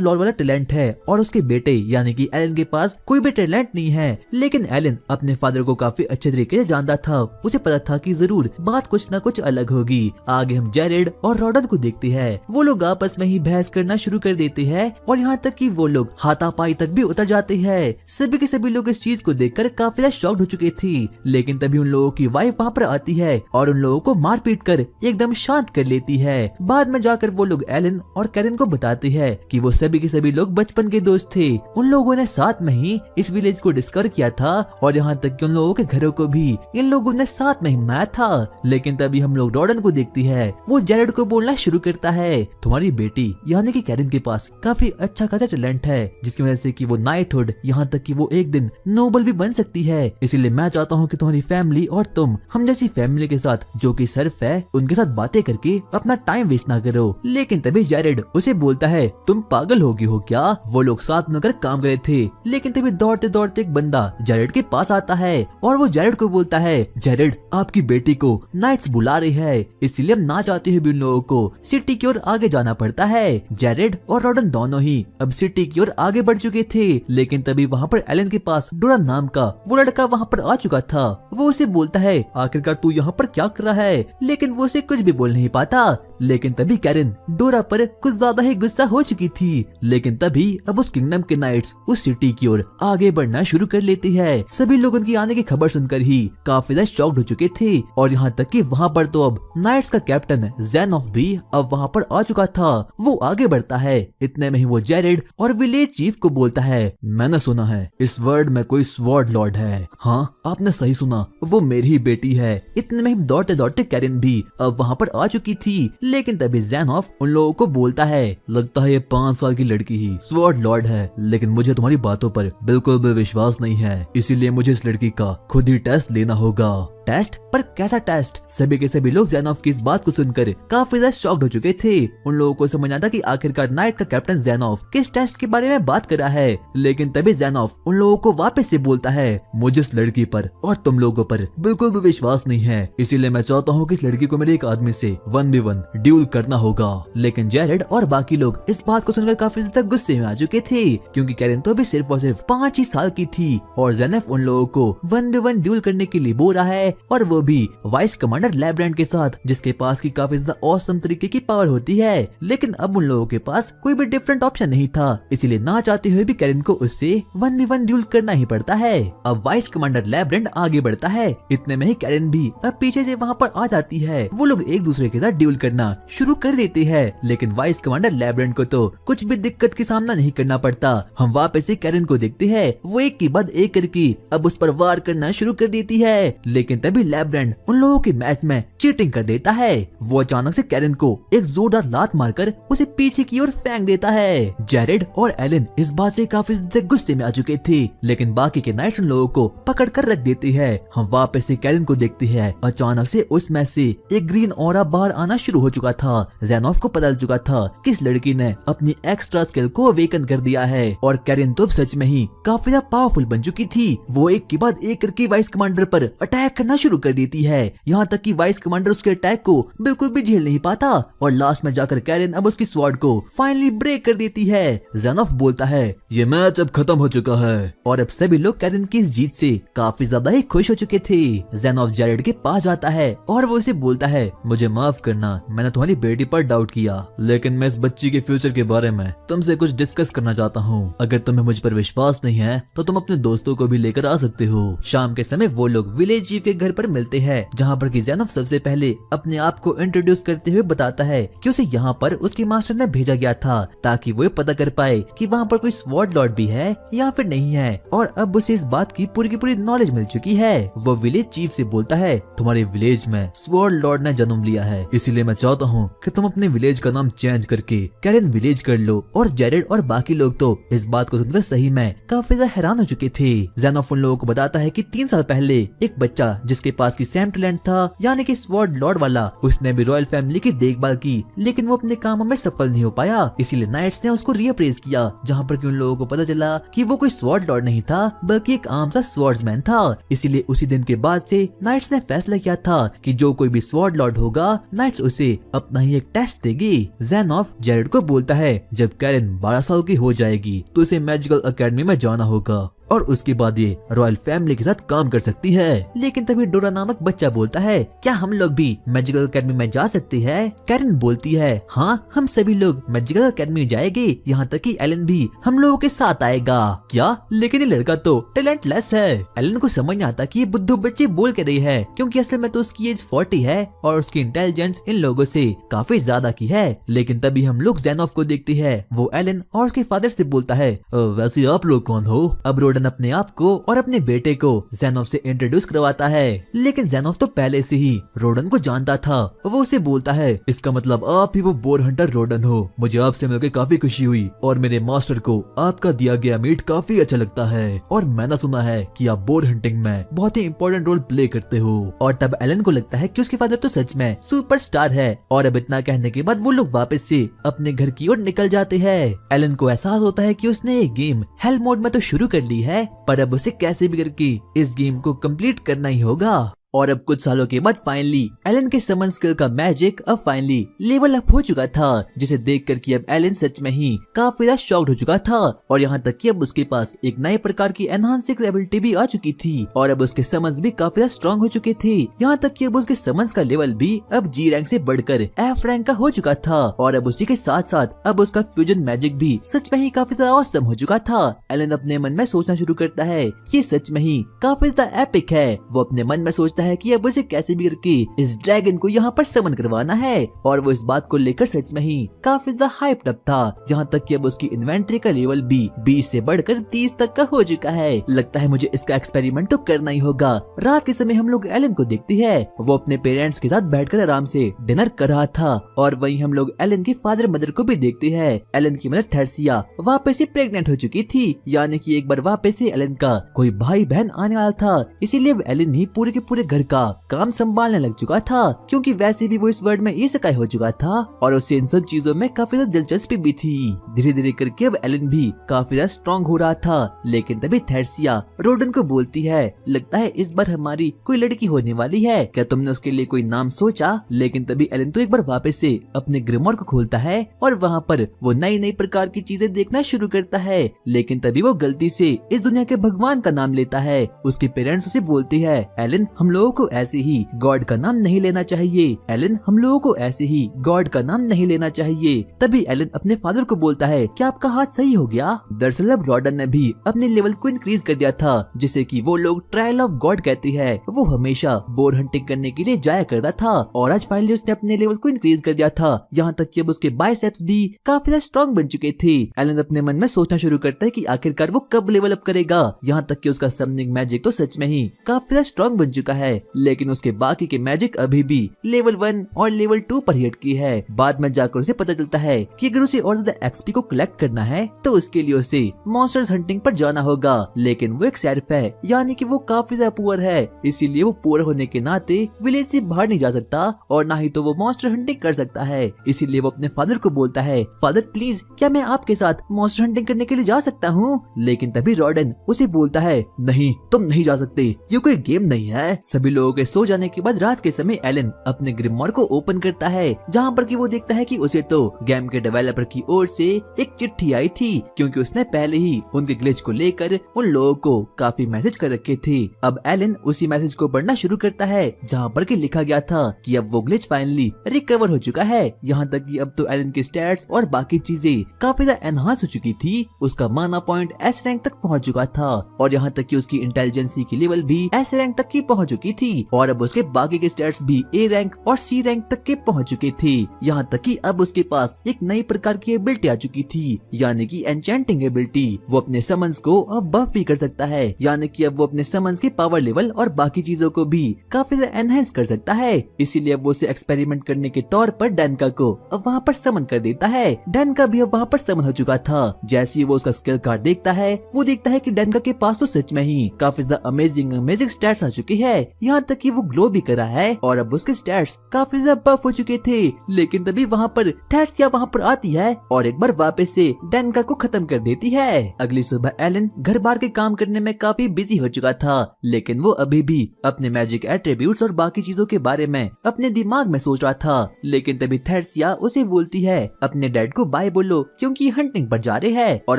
लॉर्ड वाला टैलेंट है और उसके बेटे यानी कि एलन के पास कोई भी टैलेंट नहीं है। लेकिन एलन अपने फादर को काफी अच्छे तरीके से जानता था। उसे पता था कि जरूर बात कुछ न कुछ अलग होगी। आगे हम जेरेड और रॉडन को देखते हैं। वो लोग आपस में ही बहस करना शुरू कर देते हैं और यहाँ तक कि वो लोग हाथापाई तक भी उतर जाते हैं। सभी के सभी लोग इस चीज को देखकर काफी ज्यादा शॉक्ड हो चुके थे। लेकिन तभी उन लोगों की वाइफ वहाँ पर आती है और उन लोगों को मार पीट कर एकदम शांत कर लेती है। बाद में जाकर वो लोग एलन और कैरन को बताते हैं कि वो सभी के सभी लोग बचपन के दोस्त थे। उन लोगों ने साथ में ही इस विलेज को डिस्कवर किया था और यहाँ तक कि उन लोगों के घरों को भी इन लोगों ने साथ में ही मनाया था। लेकिन तभी हम लोग रॉडन को देखती है। वो जेरेड को बोलना शुरू करता है तुम्हारी बेटी यानी कि कैरन के पास काफी अच्छा खासा टैलेंट है, जिसकी वजह से कि वो नाइटहुड यहाँ तक कि वो एक दिन नोबल भी बन सकती है। इसीलिए मैं चाहता हूँ कि तुम्हारी फैमिली और तुम हम जैसी फैमिली के साथ जो कि सर्फ है उनके साथ बातें करके अपना टाइम वेस्ट ना करो। लेकिन तभी जेरेड उसे बोलता है तुम पागल हो गए हो क्या? वो लोग साथ मिलकर काम कर रहे थे। लेकिन तभी दौड़ते दौड़ते एक बंदा जेरेड के पास आता है और वो जेरेड को बोलता है जेरेड आपकी बेटी को नाइट्स बुला रही है, इसीलिए हम ना चाहते हुए भी उन लोगों को सिटी की ओर आगे जाना पड़ता है। जेरेड और रॉडन दोनों ही अब सिटी की ओर आगे बढ़ चुके थे। लेकिन तभी वहाँ पर एलन के पास डोरन नाम का वो लड़का वहाँ पर आ चुका था। वो उसे बोलता है आखिरकार तू यहाँ पर क्या कर रहा है? लेकिन वो उसे कुछ भी बोल नहीं पाता। लेकिन तभी कैरन डोरा पर कुछ ज्यादा ही गुस्सा हो चुकी थी। लेकिन तभी अब उस किंगडम के नाइट्स उस सिटी की ओर आगे बढ़ना शुरू कर लेती है। सभी लोग उनकी आने की खबर सुनकर ही काफी ज्यादा शॉक्ड हो चुके थे और यहाँ तक कि वहाँ पर तो अब नाइट्स का कैप्टन ज़ैनोफ भी अब वहाँ पर आ चुका था। वो आगे बढ़ता है। इतने में ही वो जेरेड और विलेज चीफ को बोलता है मैंने सुना है इस वर्ल्ड में कोई स्वॉर्ड लॉर्ड है। हाँ आपने सही सुना, वो मेरी ही बेटी है। इतने में ही दौड़ते दौड़ते कैरन भी अब वहाँ पर आ चुकी थी। लेकिन तभी ज़ैनोफ उन लोगों को बोलता है लगता है ये 5 साल की लड़की ही स्वॉर्ड लॉर्ड है, लेकिन मुझे तुम्हारी बातों पर बिल्कुल भी विश्वास नहीं है, इसीलिए मुझे इस लड़की का खुद ही टेस्ट लेना होगा। टेस्ट? पर कैसा टेस्ट? सभी के सभी लोग ज़ैनोफ की इस बात को सुनकर काफी ज्यादा शॉक्ड हो चुके थे। उन लोगों को समझ आता कि आखिरकार नाइट का कैप्टन ज़ैनोफ किस टेस्ट के बारे में बात कर रहा है। लेकिन तभी ज़ैनोफ उन लोगों को वापस से बोलता है मुझे इस लड़की पर और तुम लोगों पर बिल्कुल भी विश्वास नहीं है, इसीलिए मैं चाहता हूँ कि इस लड़की को मेरे एक आदमी से 1v1 ड्यूल करना होगा। लेकिन जेरेड और बाकी लोग इस बात को सुनकर काफी ज्यादा गुस्से में आ चुके थे, क्योंकि कैरन तो भी सिर्फ और सिर्फ 5 ही साल की थी और ज़ैनोफ उन लोगों को 1v1 ड्यूल करने के लिए बोल रहा है, और वो भी वाइस कमांडर लैब्रेंट के साथ, जिसके पास की काफी ज्यादा ऑसम तरीके की पावर होती है। लेकिन अब उन लोगों के पास कोई भी डिफरेंट ऑप्शन नहीं था, इसीलिए ना चाहते हुए भी कैरन को उससे 1v1 ड्यूल करना ही पड़ता है। अब वाइस कमांडर लैब्रेंट आगे बढ़ता है। इतने में ही कैरन भी अब पीछे से वहाँ पर आ जाती है। वो लोग एक दूसरे के साथ ड्यूल करना शुरू कर देते हैं। लेकिन वाइस कमांडर लैब्रेंट को तो कुछ भी दिक्कत का सामना नहीं करना पड़ता। हम वापस से कैरन को देखते हैं, वो एक के बाद एक करके अब उस पर वार करना शुरू कर देती है। लेकिन तभी लैब्रेंट उन लोगों के मैच में चीटिंग कर देता है। वो अचानक से कैरन को एक जोरदार लात मारकर उसे पीछे की ओर फेंक देता है। जेरेड और एलन इस बात से काफी गुस्से में आ चुके थे, लेकिन बाकी के नाइट्स उन लोगों को पकड़ कर रख देते हैं। हम वापस से कैरन को देखते हैं। अचानक से उस मैच से एक ग्रीन ऑरा बाहर आना शुरू हो चुका था। ज़ैनोफ को पता चल चुका था कि इस लड़की ने अपनी एक्स्ट्रा स्किल को अवेकन कर दिया है और कैरन तो सच में ही काफी ज्यादा पावरफुल बन चुकी थी। वो एक के बाद एक करके वाइस कमांडर पर अटैक करना शुरू कर देती है, यहाँ तक कि वाइस कमांडर उसके अटैक को बिल्कुल भी झेल नहीं पाता और लास्ट में जाकर कैरन अब उसकी स्वॉर्ड को फाइनली ब्रेक कर देती है। ज़ैनोफ बोलता है ये मैच अब खत्म हो चुका है, और अब सभी लोग कैरन की इस जीत से काफी ज्यादा ही खुश हो चुके थे। ज़ैनोफ जेरेड के पास जाता है और वो उसे बोलता है मुझे माफ करना, मैंने तुम्हारी बेटी पर डाउट किया, लेकिन मैं इस बच्ची के फ्यूचर के बारे में तुमसे कुछ डिस्कस करना चाहता हूँ। अगर तुम्हें मुझ पर विश्वास नहीं है तो तुम अपने दोस्तों को भी लेकर आ सकते हो। शाम के समय वो लोग विलेज चीफ के घर पर मिलते हैं, जहाँ पर कि ज़ेनोफ सबसे पहले अपने आप को इंट्रोड्यूस करते हुए बताता है कि उसे यहाँ पर उसके मास्टर ने भेजा गया था ताकि वो पता कर पाए कि वहाँ पर कोई स्वॉर्ड लॉर्ड भी है या फिर नहीं है। और अब उसे इस बात की पूरी नॉलेज मिल चुकी है। वो विलेज चीफ से बोलता है, तुम्हारे विलेज में स्वॉर्ड लॉर्ड ने जन्म लिया है, इसीलिए मैं चाहता हूँ कि तुम अपने विलेज का नाम चेंज करके कैरन विलेज कर लो। और जेरेड और बाकी लोग तो इस बात को सुनकर सही में काफी ज्यादा हैरान हो चुके थे। ज़ेनोफ उन लोगों को बताता है कि 3 साल पहले एक बच्चा जिसके पास की सेम टैलेंट था, यानी कि स्वॉर्ड लॉर्ड वाला, उसने भी रॉयल फैमिली की देखभाल की, लेकिन वो अपने कामों में सफल नहीं हो पाया। इसीलिए नाइट्स ने उसको रीअप्रेज किया, जहाँ पर कि उन लोगों को पता चला कि वो कोई स्वॉर्ड लॉर्ड नहीं था बल्कि एक आम सा स्वॉर्ड्समैन था। इसीलिए उसी दिन के बाद से नाइट्स ने फैसला किया था कि जो कोई भी स्वॉर्ड लॉर्ड होगा, नाइट्स उसे अपना ही एक टेस्ट देगी। ज़ेनोफ जेरेड को बोलता है, जब कैरन 12 साल की हो जाएगी तो उसे मैजिकल एकेडमी में जाना होगा और उसके बाद ये रॉयल फैमिली के साथ काम कर सकती है। लेकिन तभी डोरा नामक बच्चा बोलता है, क्या हम लोग भी मैजिकल एकेडमी में जा सकते हैं? कैरन बोलती है, हाँ, हम सभी लोग मैजिकल एकेडमी जाएंगे, यहाँ तक कि एलन भी हम लोगों के साथ आएगा। क्या? लेकिन ये लड़का तो टैलेंटलेस है। एलन को समझ नहीं आता कि ये बुद्धू बच्चे बोल के रही है, क्योंकि असल में तो उसकी एज 40 है और उसकी इंटेलिजेंस इन लोगों से काफी ज्यादा की है। लेकिन तभी हम लोग ज़ेनोफ को देखते हैं, वो एलन और उसके फादर से बोलता है, वैसे आप लोग कौन हो? अब रोडन अपने आप को और अपने बेटे को ज़ेनोफ से इंट्रोड्यूस करवाता है, लेकिन ज़ेनोफ तो पहले से ही रोडन को जानता था। वो उसे बोलता है, इसका मतलब आप ही वो बोर हंटर रोडन हो। मुझे आपसे मिलकर काफी खुशी हुई और मेरे मास्टर को आपका दिया गया मीट काफी अच्छा लगता है और मैंने सुना है कि आप बोर हंटिंग में बहुत ही इंपॉर्टेंट रोल प्ले करते हो। और तब एलन को लगता है कि उसके फादर तो सच में सुपरस्टार है। और अब इतना कहने के बाद वो लोग वापस से अपने घर की ओर निकल जाते हैं। एलन को एहसास होता है कि उसने ये गेम हेल मोड में तो शुरू कर ली है, पर अब उसे कैसे भी करके इस गेम को कंप्लीट करना ही होगा। और अब कुछ सालों के बाद फाइनली एलन के समन स्किल का मैजिक अब फाइनली लेवल अप हो चुका था, जिसे देखकर कि अब एलन सच में ही काफी ज्यादा शॉक्ड हो चुका था। और यहाँ तक कि अब उसके पास एक नए प्रकार की एनहांसिंग एबिलिटी भी आ चुकी थी और अब उसके समन्स भी काफी ज्यादा स्ट्रॉन्ग हो चुके थे। यहाँ तक कि अब उसके समन्स का लेवल भी अब जी रैंक से बढ़कर एफ रैंक का हो चुका था। और अब उसी के साथ साथ अब उसका फ्यूजन मैजिक भी सच में ही काफी ज्यादा ऑसम हो चुका था। एलन अपने मन में सोचना शुरू करता है ये सच में ही काफी ज्यादा एपिक है। वो अपने मन में सोचता है कि अब उसे कैसे भी करके इस ड्रैगन को यहाँ पर समन करवाना है। और वो इस बात को लेकर सच में ही काफी ज्यादा हाइप्ड अप था। यहाँ तक कि अब उसकी इन्वेंट्री का लेवल भी 20 से बढ़कर 30 तक का हो चुका है। लगता है मुझे इसका एक्सपेरिमेंट तो करना ही होगा। रात के समय हम लोग एलन को देखते हैं, वो अपने पेरेंट्स के साथ बैठकर आराम से डिनर कर रहा था। और वहीं हम लोग एलन के फादर मदर को भी देखते हैं। एलन की मदर थर्सिया वापस से प्रेग्नेंट हो चुकी थी, यानी कि एक बार वापस से एलन का कोई भाई बहन आने वाला था। इसीलिए एलन ही पूरे के पूरे घर का काम संभालने लग चुका था, क्योंकि वैसे भी वो इस वर्ल्ड में इसेकाई हो चुका था और उसे इन सब चीजों में काफी ज्यादा दिलचस्पी भी थी। धीरे धीरे करके अब एलन भी काफी ज्यादा स्ट्रॉन्ग हो रहा था। लेकिन तभी थर्सिया रोडन को बोलती है, लगता है इस बार हमारी कोई लड़की होने वाली है, क्या तुमने उसके लिए कोई नाम सोचा? लेकिन तभी एलन तो एक बार वापस से अपने ग्रिमोर को खोलता है और वहाँ पर वो नई नई प्रकार की चीजें देखना शुरू करता है। लेकिन तभी वो गलती से इस दुनिया के भगवान का नाम लेता है। उसके पेरेंट्स उसे बोलते हैं, एलन हम लोगों को ऐसे ही गॉड का नाम नहीं लेना चाहिए। एलन हम लोगों को ऐसे ही गॉड का नाम नहीं लेना चाहिए। तभी एलन अपने फादर को बोलता है, क्या आपका हाथ सही हो गया? दरअसल अब रॉडन ने भी अपने लेवल को इंक्रीज कर दिया था, जिसे कि वो लोग ट्रायल ऑफ गॉड कहते हैं। वो हमेशा बोर हंटिंग करने के लिए जाया करता था और आज फाइनली उसने अपने लेवल को इंक्रीज कर दिया था। यहाँ तक कि अब उसके बाइसेप्स भी काफी ज्यादा स्ट्रॉन्ग बन चुके थे। एलन अपने मन में सोचना शुरू करता है कि आखिरकार वो कब लेवल अप करेगा। यहाँ तक कि उसका समनिंग मैजिक तो सच में ही काफी ज्यादा स्ट्रॉन्ग बन चुका है, लेकिन उसके बाकी के मैजिक अभी भी लेवल 1 और लेवल 2 पर ही अटकी है। बाद में जाकर उसे पता चलता है कि अगर उसे और ज्यादा एक्सपी को कलेक्ट करना है तो उसके लिए उसे मॉन्स्टर्स हंटिंग पर जाना होगा। लेकिन वो एक शेरिफ है, यानी कि वो काफी ज्यादा पुअर है, इसीलिए वो पुअर होने के नाते विलेज से बाहर नहीं जा सकता और ना ही तो वो मॉन्स्टर हंटिंग कर सकता है। इसीलिए वो अपने फादर को बोलता है, फादर प्लीज क्या मैं आपके साथ मॉन्स्टर हंटिंग करने के लिए जा सकता हूँ? लेकिन तभी रॉडन उसे बोलता है, नहीं तुम नहीं जा सकते, ये कोई गेम नहीं है। सभी लोगों के सो जाने के बाद रात के समय एलन अपने ग्रिमोर को ओपन करता है, जहाँ पर कि वो देखता है कि उसे तो गेम के डेवलपर की ओर से एक चिट्ठी आई थी, क्योंकि उसने पहले ही उनके ग्लिच को लेकर उन लोगों को काफी मैसेज कर रखे थे। अब एलन उसी मैसेज को पढ़ना शुरू करता है, जहाँ पर कि लिखा गया था कि अब वो ग्लिच फाइनली रिकवर हो चुका है। यहाँ तक कि अब तो एलन के स्टैट्स और बाकी चीजें काफी ज्यादा एनहांस हो चुकी थी। उसका माना पॉइंट एस रैंक तक पहुँच चुका था और यहाँ तक कि उसकी इंटेलिजेंसी की लेवल भी एस रैंक तक की पहुँच चुकी चुकी थी और अब उसके बाकी के स्टैट्स भी ए रैंक और सी रैंक तक के पहुंच चुके थे। यहाँ तक कि अब उसके पास एक नई प्रकार की एबिलिटी आ चुकी थी, यानी कि एन्चेंटिंग एबिलिटी। वो अपने समन्स को अब बफ भी कर सकता है, यानी कि अब वो अपने समन्स के पावर लेवल और बाकी चीजों को भी काफी ज्यादा एनहेंस कर सकता है। इसीलिए वो उसे एक्सपेरिमेंट करने के तौर पर डैनका को अब वहाँ पर समन कर देता है। डैनका भी अब वहाँ पर समन हो चुका था। जैसे ही वो उसका स्किल कार्ड देखता है, वो देखता है कि डैनका के पास तो सच में ही काफी ज्यादा अमेजिंग स्टैट्स आ चुके हैं। यहाँ तक कि वो ग्लो भी करा है और अब उसके स्टैट्स काफी ज्यादा बफ हो चुके थे। लेकिन तभी वहाँ पर थैट्सिया वहाँ पर आती है और एक बार वापस से डैनका को खत्म कर देती है। अगली सुबह एलन घर बार के काम करने में काफी बिजी हो चुका था, लेकिन वो अभी भी अपने मैजिक एट्रीब्यूट्स और बाकी चीजों के बारे में अपने दिमाग में सोच रहा था। लेकिन तभी थैट्सिया उसे बोलती है अपने डैड को बाय बोलो क्योंकि हंटिंग पर जा रहे हैं। और